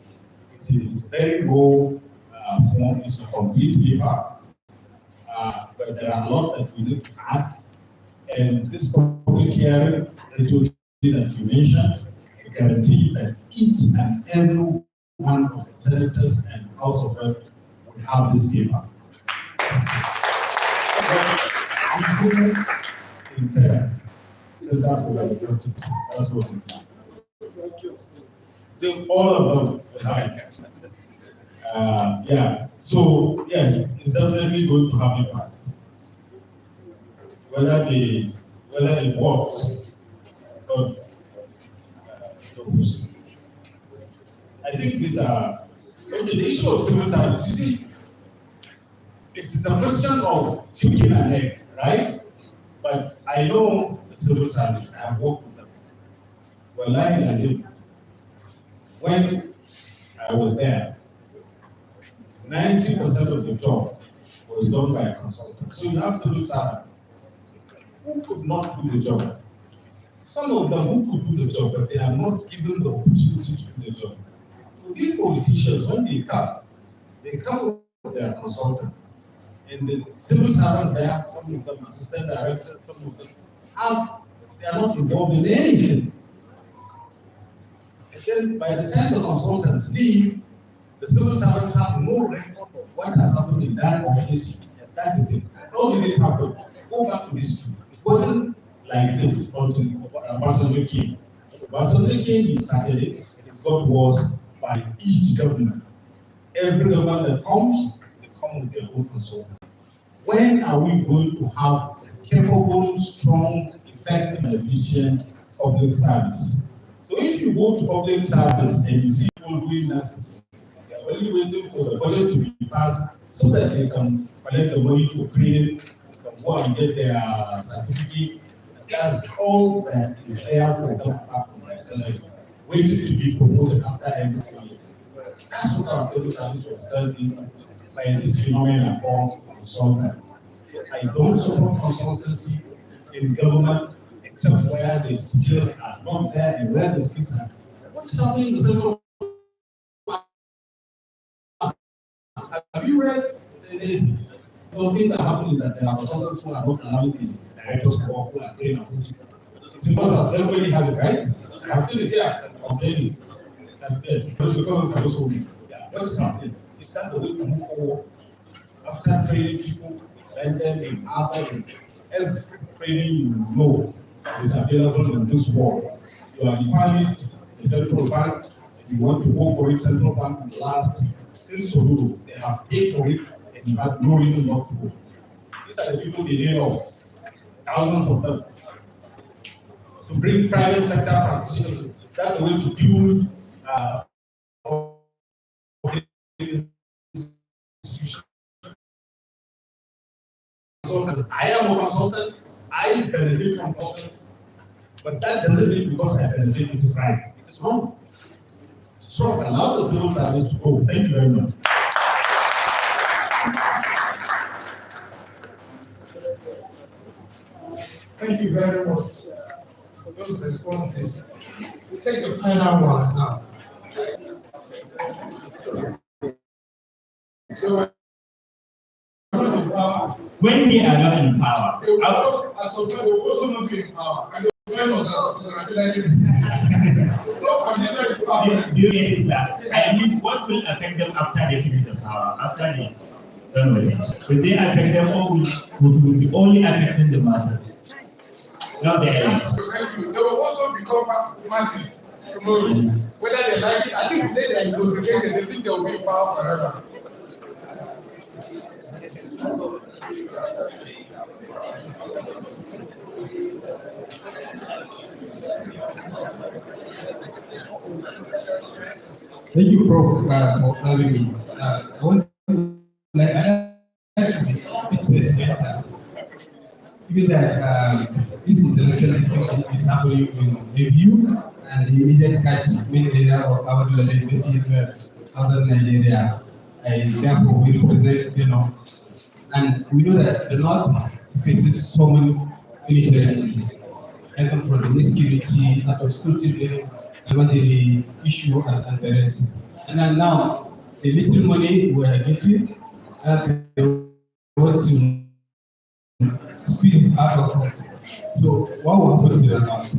It is very low form. It's a complete paper. But there are a lot that we need to add. And this public hearing, that you mentioned, I guarantee that each and every one of the senators and House of Reps will have this paper. In Senate, that's what we do. All of them, right? Yeah. So yes, it's definitely going to have impact. Whether it works, but I think these are okay. The issue of civil service, you see, it's a question of chicken and egg, right? But I know the civil service. I have worked with them. Well, like I said, when I was there, 90% of the job was done by a consultant. So you have civil servants who could not do the job. Some of them who could do the job, but they are not given the opportunity to do the job. So these politicians, when they come with their consultants. And the civil servants there, some of them assistant directors, some of them they are not involved in anything. And then by the time the consultants leave, the civil servants have no record of what has happened in that office, and that is it. How did it happen? Go back to history. It wasn't like this until Ambassador came. Ambassador came, he started it, and it got worse by each government. Every government that comes, they come with their own consultant. When are we going to have capable, strong, effective, and efficient public service? So if you go to public service and you see people doing nothing, they're only waiting for the budget to be passed so that they can collect the money to create, they can go and get their certificate. That's all that is there for them apart from their salary, waiting to be promoted after every 2 years. That's what our civil service was done by this phenomenon called consultant. So I don't support consultancy in government except where the skills are not there and where the skills are. What is happening in the central? Have you read this? Things are happening that there are consultants who are not allowing the directors to work, who are paying. It's because everybody has it, right? I've seen it here. I'm saying What is happening? Is that the way to move forward? After training people, and then in other, every training you know is available in this world. You are economist, the central bank, you want to go for it, central bank will last. Since so they have paid for it and you have no reason not to go. These are the people they need of, thousands of them. To bring private sector practitioners, is that the way to build I am a consultant, I benefit from consultants, but that doesn't mean because I benefit it is right. It is wrong. So allow the civil service to go. Thank you very much. Thank you very much for those responses. We take the final ones now. So, When they are not in power, they will also not be in power. And they will no condition is power. do you get it, sir? I mean, what will affect them after they finish the power, after they done with it? Will they affect them or will be only affecting the masses? Not the elites. Thank you. They will also become masses tomorrow. Whether they like it, I think today they are intoxicated, they think they will be in power forever. Thank you for having me. Given that this intellectual discussion is happening in review and the immediate catch main area of our legacy is southern Nigeria, I therefore we represent the north. And we know that the north faces so many initiatives, either for the insecurity, out of school children, the issue and the rest. And then now, the little money we are getting, they want to squeeze it out of us. So, what will happen to the north?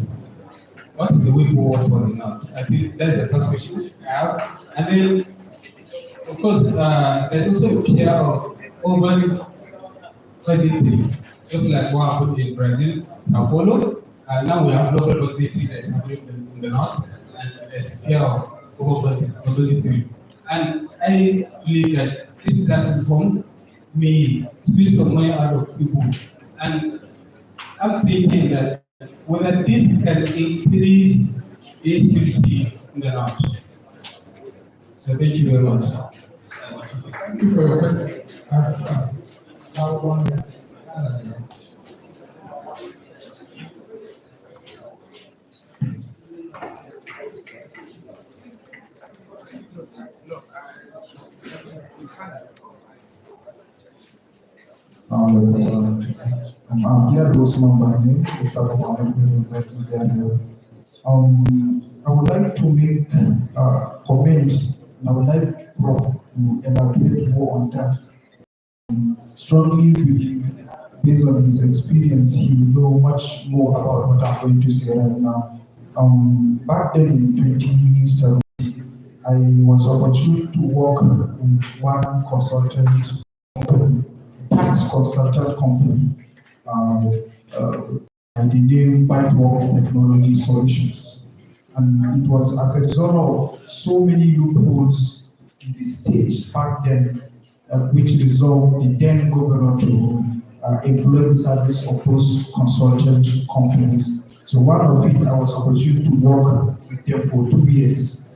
What is the way forward for the north? I think that's the first question I have. And then, of course, there's also a fear of over budgeting, just like what happened in Brazil, Sao Paulo. Now we have local budgeting that's happening in the north, and there's fear of over budgeting. And I believe that this tax reform may squeeze some money out of people. And I'm thinking that whether this can increase insecurity in the north. So thank you very much. Thank you for your question. I'm here to Osman Bani, the staff of Ahmadu University, Zaria. I would like to make a comment, and I would like Prof to elaborate more on that. Strongly believe, based on his experience, he will know much more about what I'm going to say right now. Back then in 2017, I was opportunity to work with one consultant company, tax consultant company, and the name Byteworks Technology Solutions. And it was as a result of so many loopholes in the state back then, which resolved the then governor to employ the service of those consultant companies. So one of it, I was opportunity to work with them for 2 years.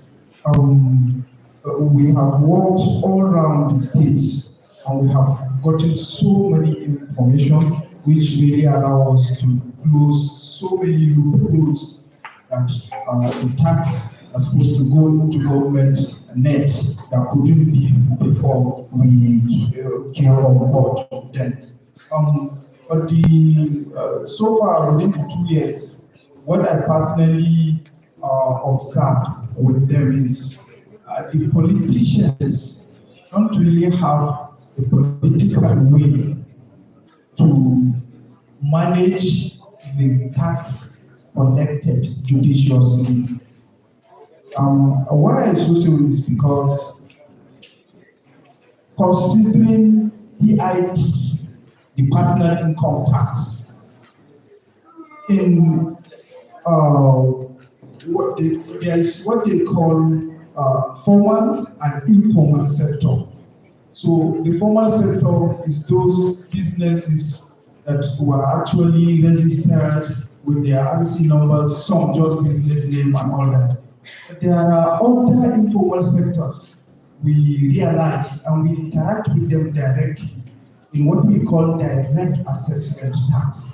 We have worked all around the states, and we have gotten so many information which really allow us to close so many loopholes that the tax are supposed to go into government net that couldn't be before we came on board then. But so far within the 2 years, what I personally observed with them is the politicians don't really have the political will to manage the tax collected judiciously. Why I associate is because considering PIT, the personal income tax, in there is what they call formal and informal sector. So the formal sector is those businesses that were actually registered with their RC numbers, some just business name and all that. But there are other informal sectors we realize and we interact with them directly in what we call direct assessment tax.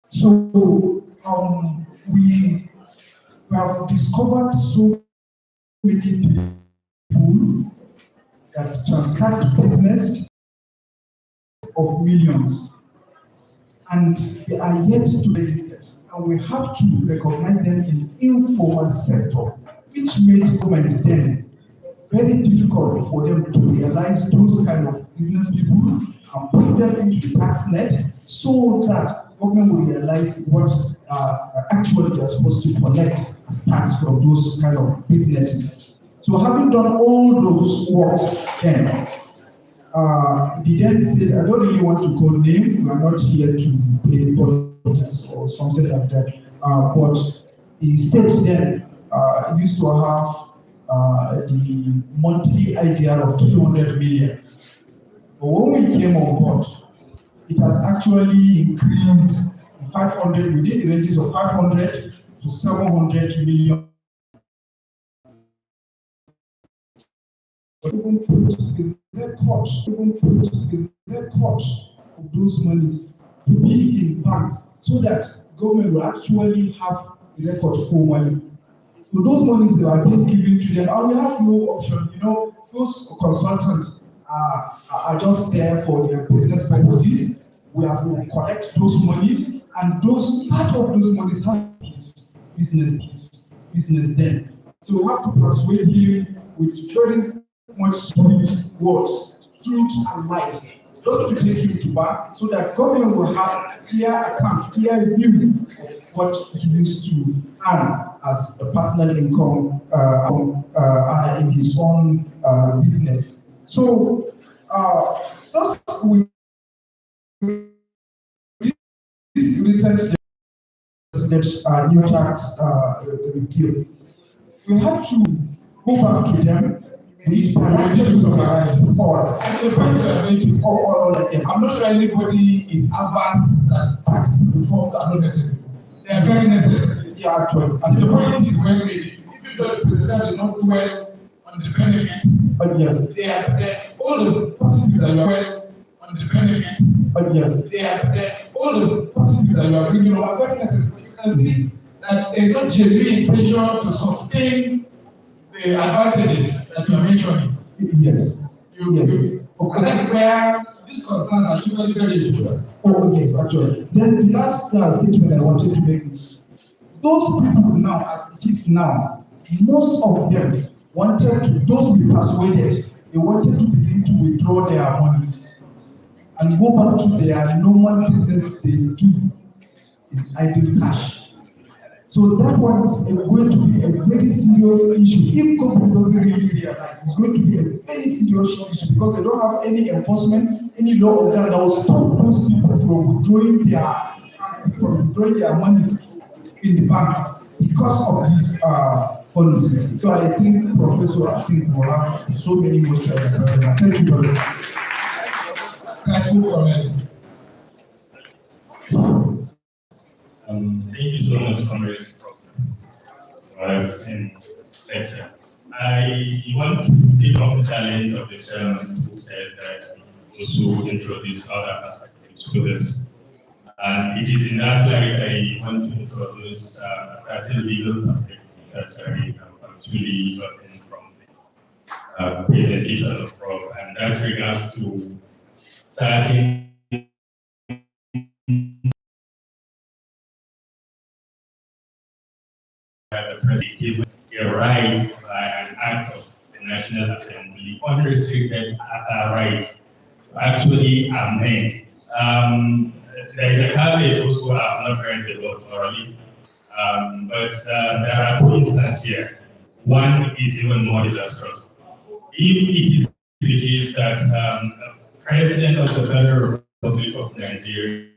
So we have discovered so many people that transact business of millions, and they are yet to register. And we have to recognize them in informal sector, which makes government then very difficult for them to realize those kind of business people and put them into the tax net so that government will realize what actually they are supposed to collect as tax from those kind of businesses. So having done all those works, then the then state, I don't really want to call name, we are not here to play politics or something like that, but the state then used to have the monthly IGR of 200 million. But when we came on board, it has actually increased 500, within the ranges of 500 to 700 million. Even put the records of those monies to be in banks so that government will actually have the record formally. So those monies that are being given to them, and we have no option. You know, those consultants are just there for their business purposes. We have to collect those monies, and those part of those monies has business then. So we have to persuade him with very much sweet words, truth and lies, just to take him to bank so that government will have a clear account, clear view of what he used to earn as a personal income in his own business. So just with this recent new tax repeal, we have to go back to them. We need to summarize for I'm not sure anybody is averse that tax reforms are not necessary. They are very necessary. Yeah, actually. And the point is when if you don't present not well on the benefits, but yes, they are there. All the positives that you are well on the benefits, but yes, they are there. All the positives that you are bringing are very necessary. You can see that there is not genuine intention to sustain the advantages that you are mentioning. Yes. Yes. Okay. And that's where these concerns are usually very important. Oh, yes, actually. Then the last statement I wanted to make is those people now, as it is now, most of them wanted to, those we persuaded, they wanted to begin to withdraw their monies and go back to their normal business they do in idle cash. So that one is going to be a very serious issue. If government doesn't really realize, it's going to be a very serious issue because they don't have any enforcement, any law or that will stop those people from withdrawing their monies in the banks because of this policy. So I think, Professor, will have so many more challenges. Thank you very much. Thank you for this. Thank you so much, Comrade. Lecture. I want to take up the challenge of the chairman who said that we also introduce other perspectives to this. And it is in that light I want to introduce a certain legal perspective that I have actually gotten from the presentation of Prof. And that regards to certain the president given a right by an act of the National Assembly, unrestricted rights to actually amend. There is a caveat also, I have not read the law thoroughly, but there are two instances here. one is even more disastrous. If it is the case that President of the Federal Republic of Nigeria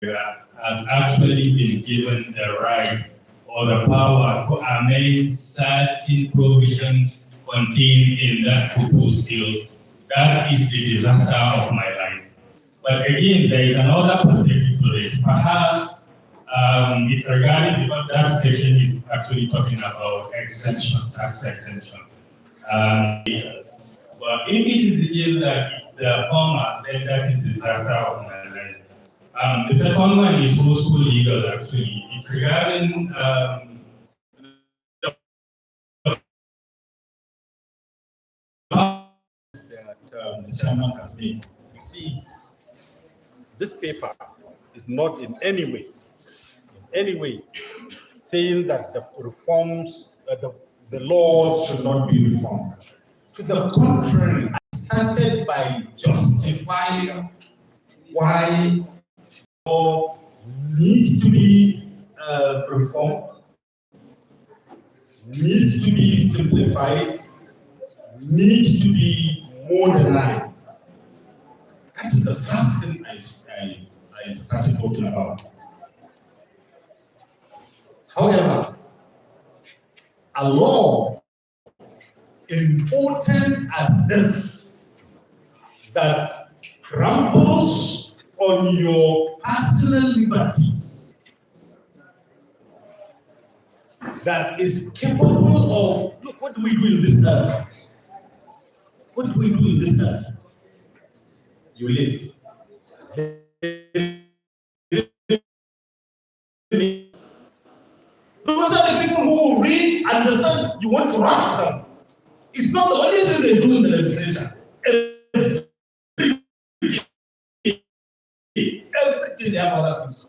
has actually been given the rights or the power to amend certain provisions contained in that proposed bill, that is the disaster of my life. But again, there is another perspective to this. Perhaps it's regarding because that section is actually talking about exemption, tax exemption. But if it is the case that it's the former, then that is the disaster of my life. The second one is also legal, actually. It's regarding that the chairman has made. You see, this paper is not in any way saying that the reforms, the laws should not be reformed. To the contrary, I started by justifying why law needs to be reformed, needs to be simplified, needs to be modernized. That's the first thing I started talking about. However, a law important as this that tramples on your personal liberty, that is capable of, look, what do we do in this earth? What do we do in this earth? You live. Those are the people who read, understand, you want to rush them. It's not the only thing they do in the legislation. Everything they have other things.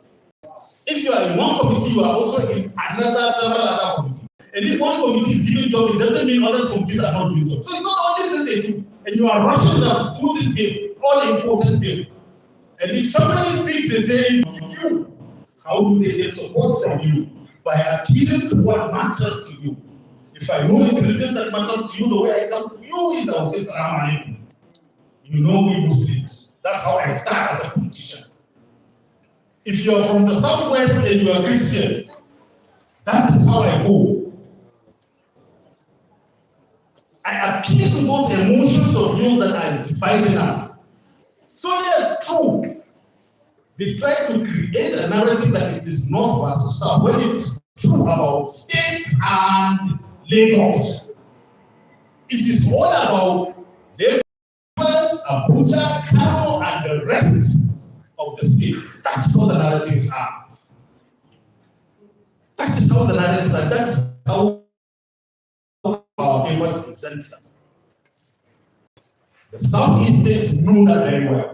If you are in one committee, you are also in several other committees. And if one committee is giving job, it doesn't mean other committees are not doing job. So it's not the only thing they do. And you are rushing them through this bill, all important bill. And if somebody speaks, they say it's you. How do they get support from you? By appealing to what matters to you. If I know it's religion that matters to you, the way I come to you is I will say Salaam Alaikum. You know we Muslims. That's how I start as a politician. If you're from the southwest and you are Christian, that is how I go. I appeal to those emotions of yours that are dividing us. So yes, true. They try to create a narrative that it is north versus south, when it is true about states and Lagos. It is all about Lagos, Abuja, Kano, and the rest of the states. That is how the narratives are. That is how the narratives are. That is how our papers present them. The Southeast states know that very well.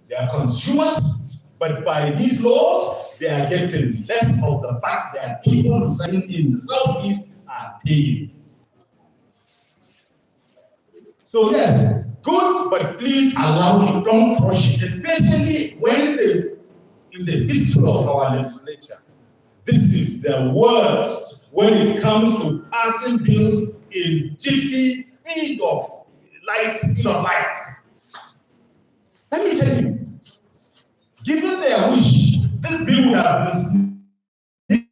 They are consumers, but by these laws, they are getting less of the fact that people residing in the Southeast are paying. So yes, good, but please allow it, don't rush it, especially when in the history of our legislature, this is the worst when it comes to passing bills in jiffy speed of light. Let me tell you, given their wish, this bill would have been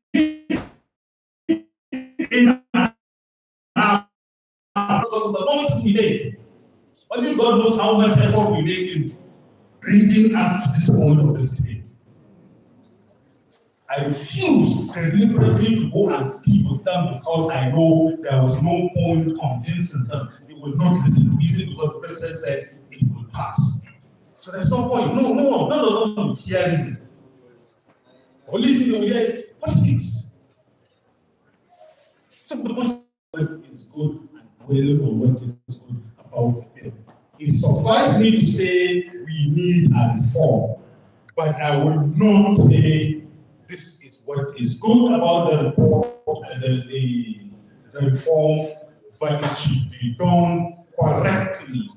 in the longest we made. Only God knows how much effort we make in bringing us to this point of this debate. I refuse deliberately to go and speak with them because I know there was no point convincing them. They will not listen to reason because the president said it will pass. So there's no point. No, none of them will hear reason. The only thing they will hear is politics. So the point is good and well, or what is good about the bill. It suffices me to say we need a reform, but I will not say this is what is good about the report, the reform, but it should be done correctly.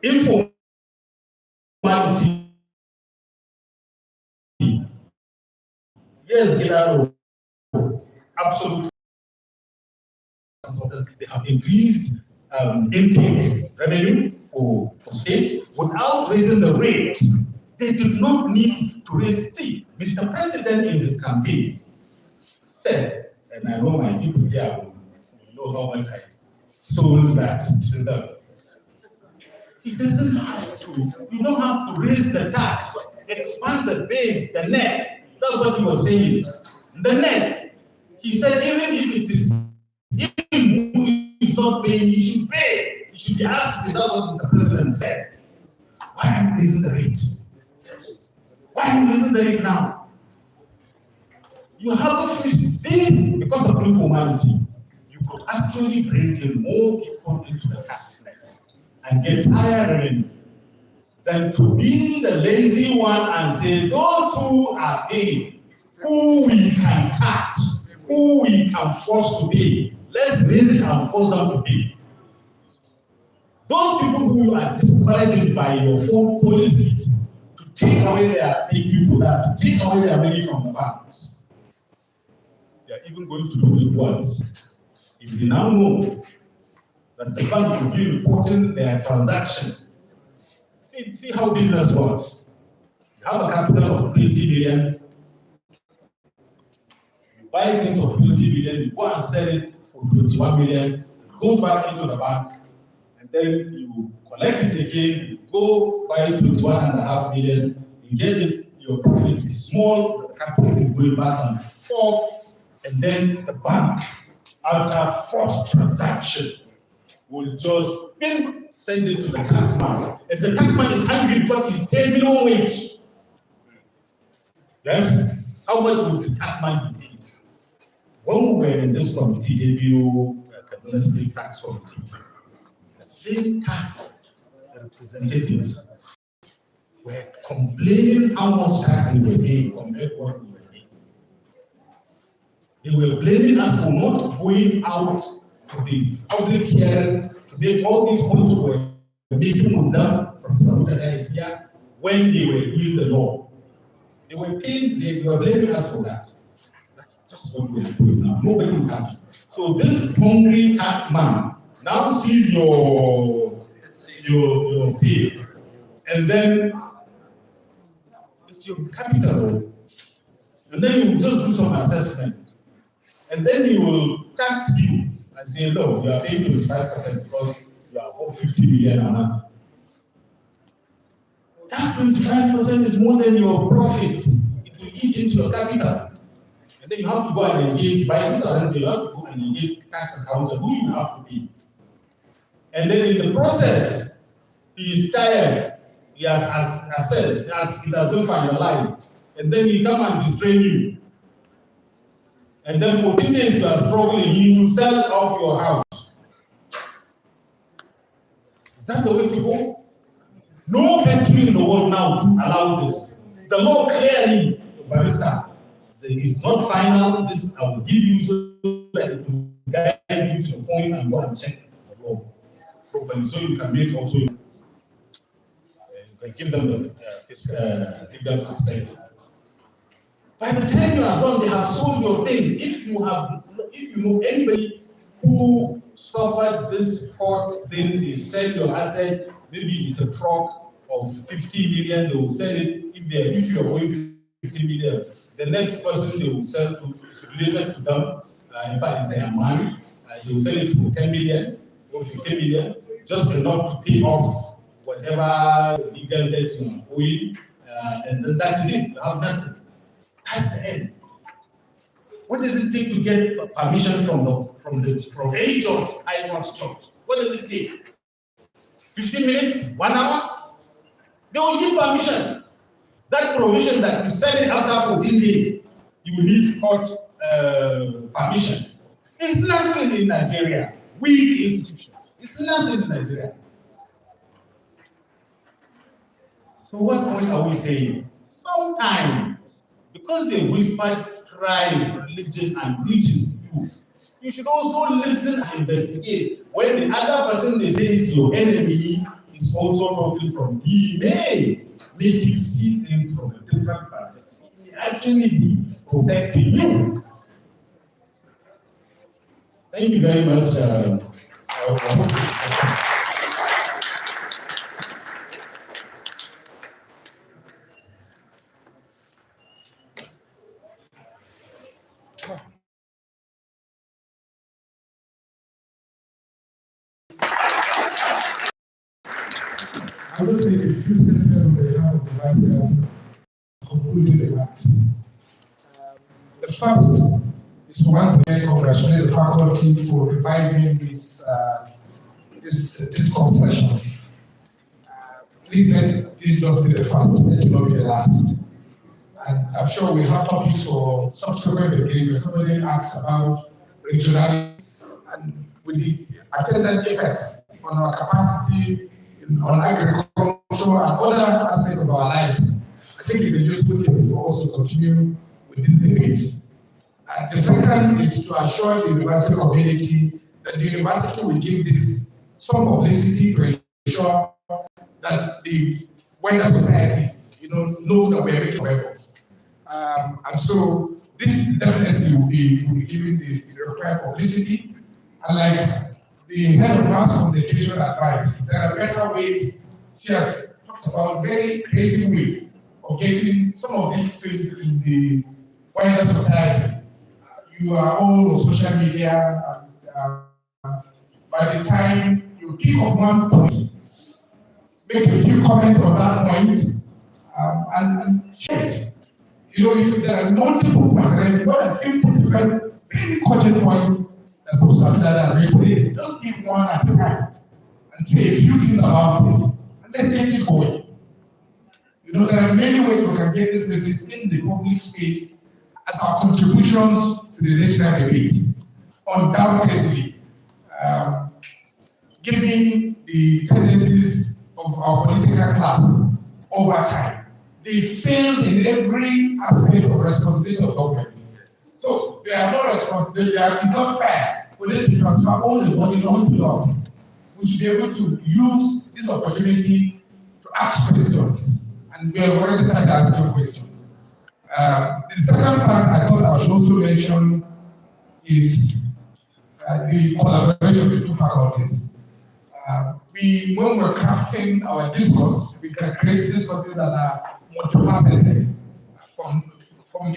informality. Yes, Gilaro, absolutely. They have increased intake revenue for states without raising the rate. They did not need to raise. See, Mr. President in his campaign said, and I know my people here will know how much I sold that to them. He doesn't have to, you don't have to raise the tax, expand the base, the net. That's what he was saying. The net. He said, even if it is him who is not paying, he should pay. He should be asked without what the president said. Why are you raising the rate? Why are you raising the rate now? You haven't finished this because of informality. You could actually bring in more people into the tax net and get higher revenue than to be the lazy one and say those who are paying, who we can catch, who we can force to pay, let's raise it and force them to pay. Those people who are discouraged by your phone policies to take away their, thank you for that, to take away their money from the banks, they are even going to do it once. If they now know that the bank will be reporting their transaction, see how business works. You have a capital of 20 billion, you buy things for 20 billion, you go and sell it for 21 million, it goes back into the bank, and then you collect it again, you go buy 21.5 million, you get it, your profit is small, the capital is going back and forth, and then the bank, after fourth transaction, will just send it to the taxman. If the taxman is angry because he's paid minimum wage, yes, how much will the taxman be paid? When we were in this committee, ABO, Kaduna State Tax Committee, the same tax representatives were complaining how much tax they were paying compared to what we were paying. They were blaming us for not going out to the public hearing to make all these points we were making on them from the here when they were doing the law. They were paying, they were blaming us for that. That's just what we are doing now. Nobody is happy. So this hungry tax man now sees your pay, and then it's your capital, and then you just do some assessment, and then he will tax you and say, no, you are paying 25% because you are over 50 million a month. That 25% is more than your profit. It will eat into your capital. And then you have to go and engage, by this arrangement, you have to go and engage tax accountant who you have to pay. And then in the process, he is tired, he has assessed, it has been finalized, and then he come and distrain you. And then 14 days you are struggling, he will sell off your house. Is that the way to go? No country in the world now to allow this. The law clearly, Barrister, it's not final. This I will give you so that it will guide you to the point and go and check the law properly, so you can make also you can give them the legal perspective. By the time you are done, they have sold your things. If you know anybody who suffered this hurt thing, they sell your asset. Maybe it's a truck of 50 million. They will sell it. If you are going 50 million, the next person they will sell to is related to them. In fact, they are married. They will sell it for 10 million or 15 million, just enough to pay off whatever legal debt you are owing, and then that is it. You have nothing. That's the end. What does it take to get permission from any church, high court church? What does it take? 15 minutes? 1 hour? They will give permission. That provision that you sell it after 14 days, you will need court permission. It's nothing in Nigeria. Weak institutions. It's nothing in Nigeria. So what point are we saying? Sometimes, because they whispered tribe, religion, and region to you, you should also listen and investigate. When the other person they say is your enemy, is also talking from, he may make you see things from a different perspective. He may actually be protecting you. Thank you very much. I will take a few sentences on behalf of the Vice Chancellor concluding remarks. The first is to once again congratulate the faculty for reviving these discourse sessions. Please let this not be the first, let it not be the last. And I'm sure we have topics for subsequent engagement. Somebody asked about regionality and with the attendant effects on our capacity on agriculture and other aspects of our lives. I think it's a useful thing for us to continue with these debates. The second is to assure the university community that the university will give this some publicity to ensure that the wider society, know that we are making efforts. And so this definitely will be given the required publicity. And like the head of mass communication advice, there are better ways. She has talked about very creative ways of getting some of these things in the wider society. You are all on social media, and by the time you pick up one point, make a few comments on that point, and share it. There are multiple points, more than 50 different very cogent points that Professor Dada has made. Just give one at a time and say a few things about it, and let's get it going. There are many ways we can get this message in the public space as our contributions to the national debate. Undoubtedly, given the tendencies of our political class over time, they failed in every aspect of responsibility of government. So they are not responsible, it's not fair for them to transfer all the money onto us. We should be able to use this opportunity to ask questions. And we have already started asking questions. The second part I thought I should also mention is the collaboration between faculties. When we're crafting our discourse, we can create discourses that are multifaceted, from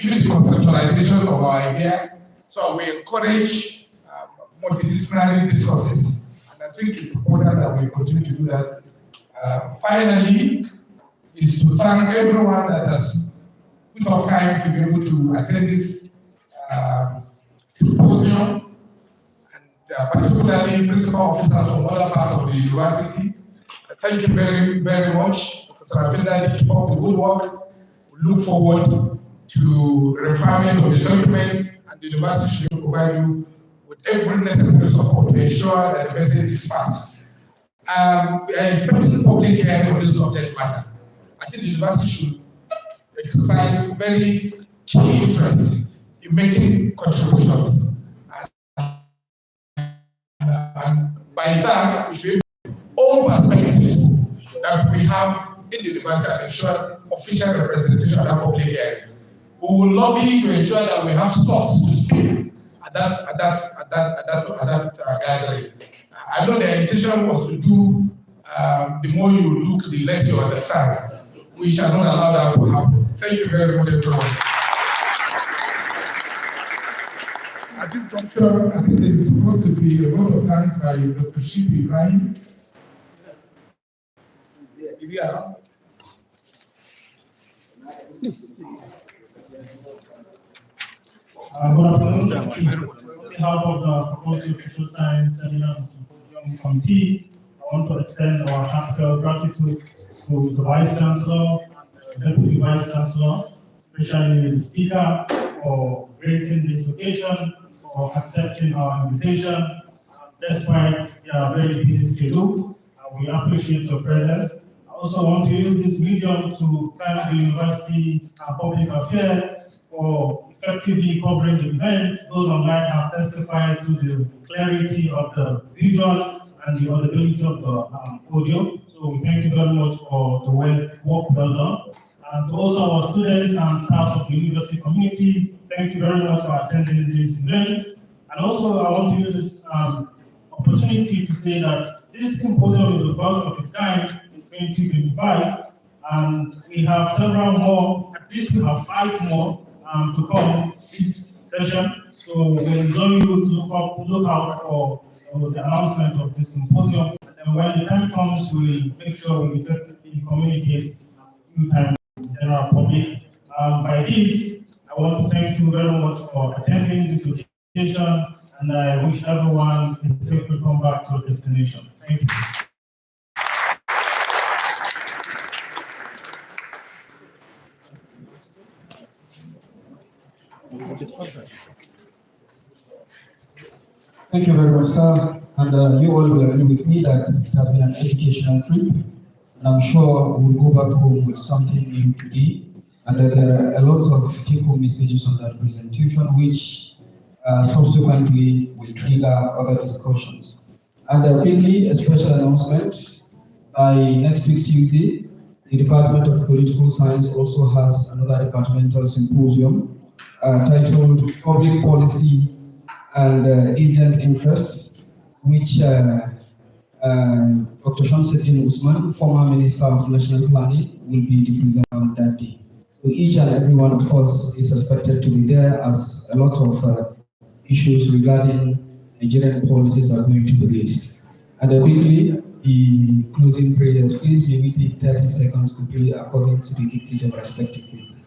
even the conceptualization of our idea. So we encourage multidisciplinary discourses, and I think it's important that we continue to do that. Finally, is to thank everyone that has put up time to be able to attend this symposium, and particularly principal officers from other parts of the university. Thank you very, very much. Professor Afenda, keep up the good work. We look forward to refinement of the documents, and the university should provide you with every necessary support to ensure that the message is passed. We are expecting public hearing on this subject matter. I think the university should exercise very key interest in making contributions. And by that, we should be able to all perspectives that we have in the university and ensure official representation of that public hearing. We will lobby to ensure that we have slots to speak at that gathering. I know the intention was to do the more you look, the less you understand. We shall not allow that to happen. Thank you very much, everyone. At this juncture, I think there is supposed to be a vote of thanks by Dr. Shipi Ibrahim. Is he around? Good afternoon. On behalf of the Faculty of Social Science Seminar and Symposium Committee, I want to extend our heartfelt gratitude to the Vice Chancellor, the Deputy Vice Chancellor, especially the Speaker, for gracing this occasion, for accepting our invitation, despite their very busy schedule. We appreciate your presence. I also want to use this medium to thank the University and Public Affairs for effectively covering the event. Those online have testified to the clarity of the visual and the audibility of the audio. So So we thank you very much for the work well done. And to also our students and staff of the university community, thank you very much for attending this event. And also I want to use this opportunity to say that this symposium is the first of its kind in 2025, and we have several more, at least we have 5 more to come this session. So we invite you to look out for the announcement of this symposium. And when the time comes, we'll make sure we effectively communicate in time to the general public. By this, I want to thank you very much for attending this occasion, and I wish everyone a safe return back to your destination. Thank you. Thank you very much, sir. And you all will agree with me that it has been an educational trip. And I'm sure we'll go back home with something new today. And there are a lot of take-home messages on that presentation, which subsequently will trigger other discussions. And quickly, a special announcement. By next week, Tuesday, the Department of Political Science also has another departmental symposium titled Public Policy and Agent Interests, which Dr. Shamsuddin Usman, former Minister of National Planning, will be the presenter on that day. So each and every one of us is expected to be there, as a lot of issues regarding Nigerian policies are going to be raised. And quickly, the closing prayers. Please be within 30 seconds to pray according to the dictate of respective faiths.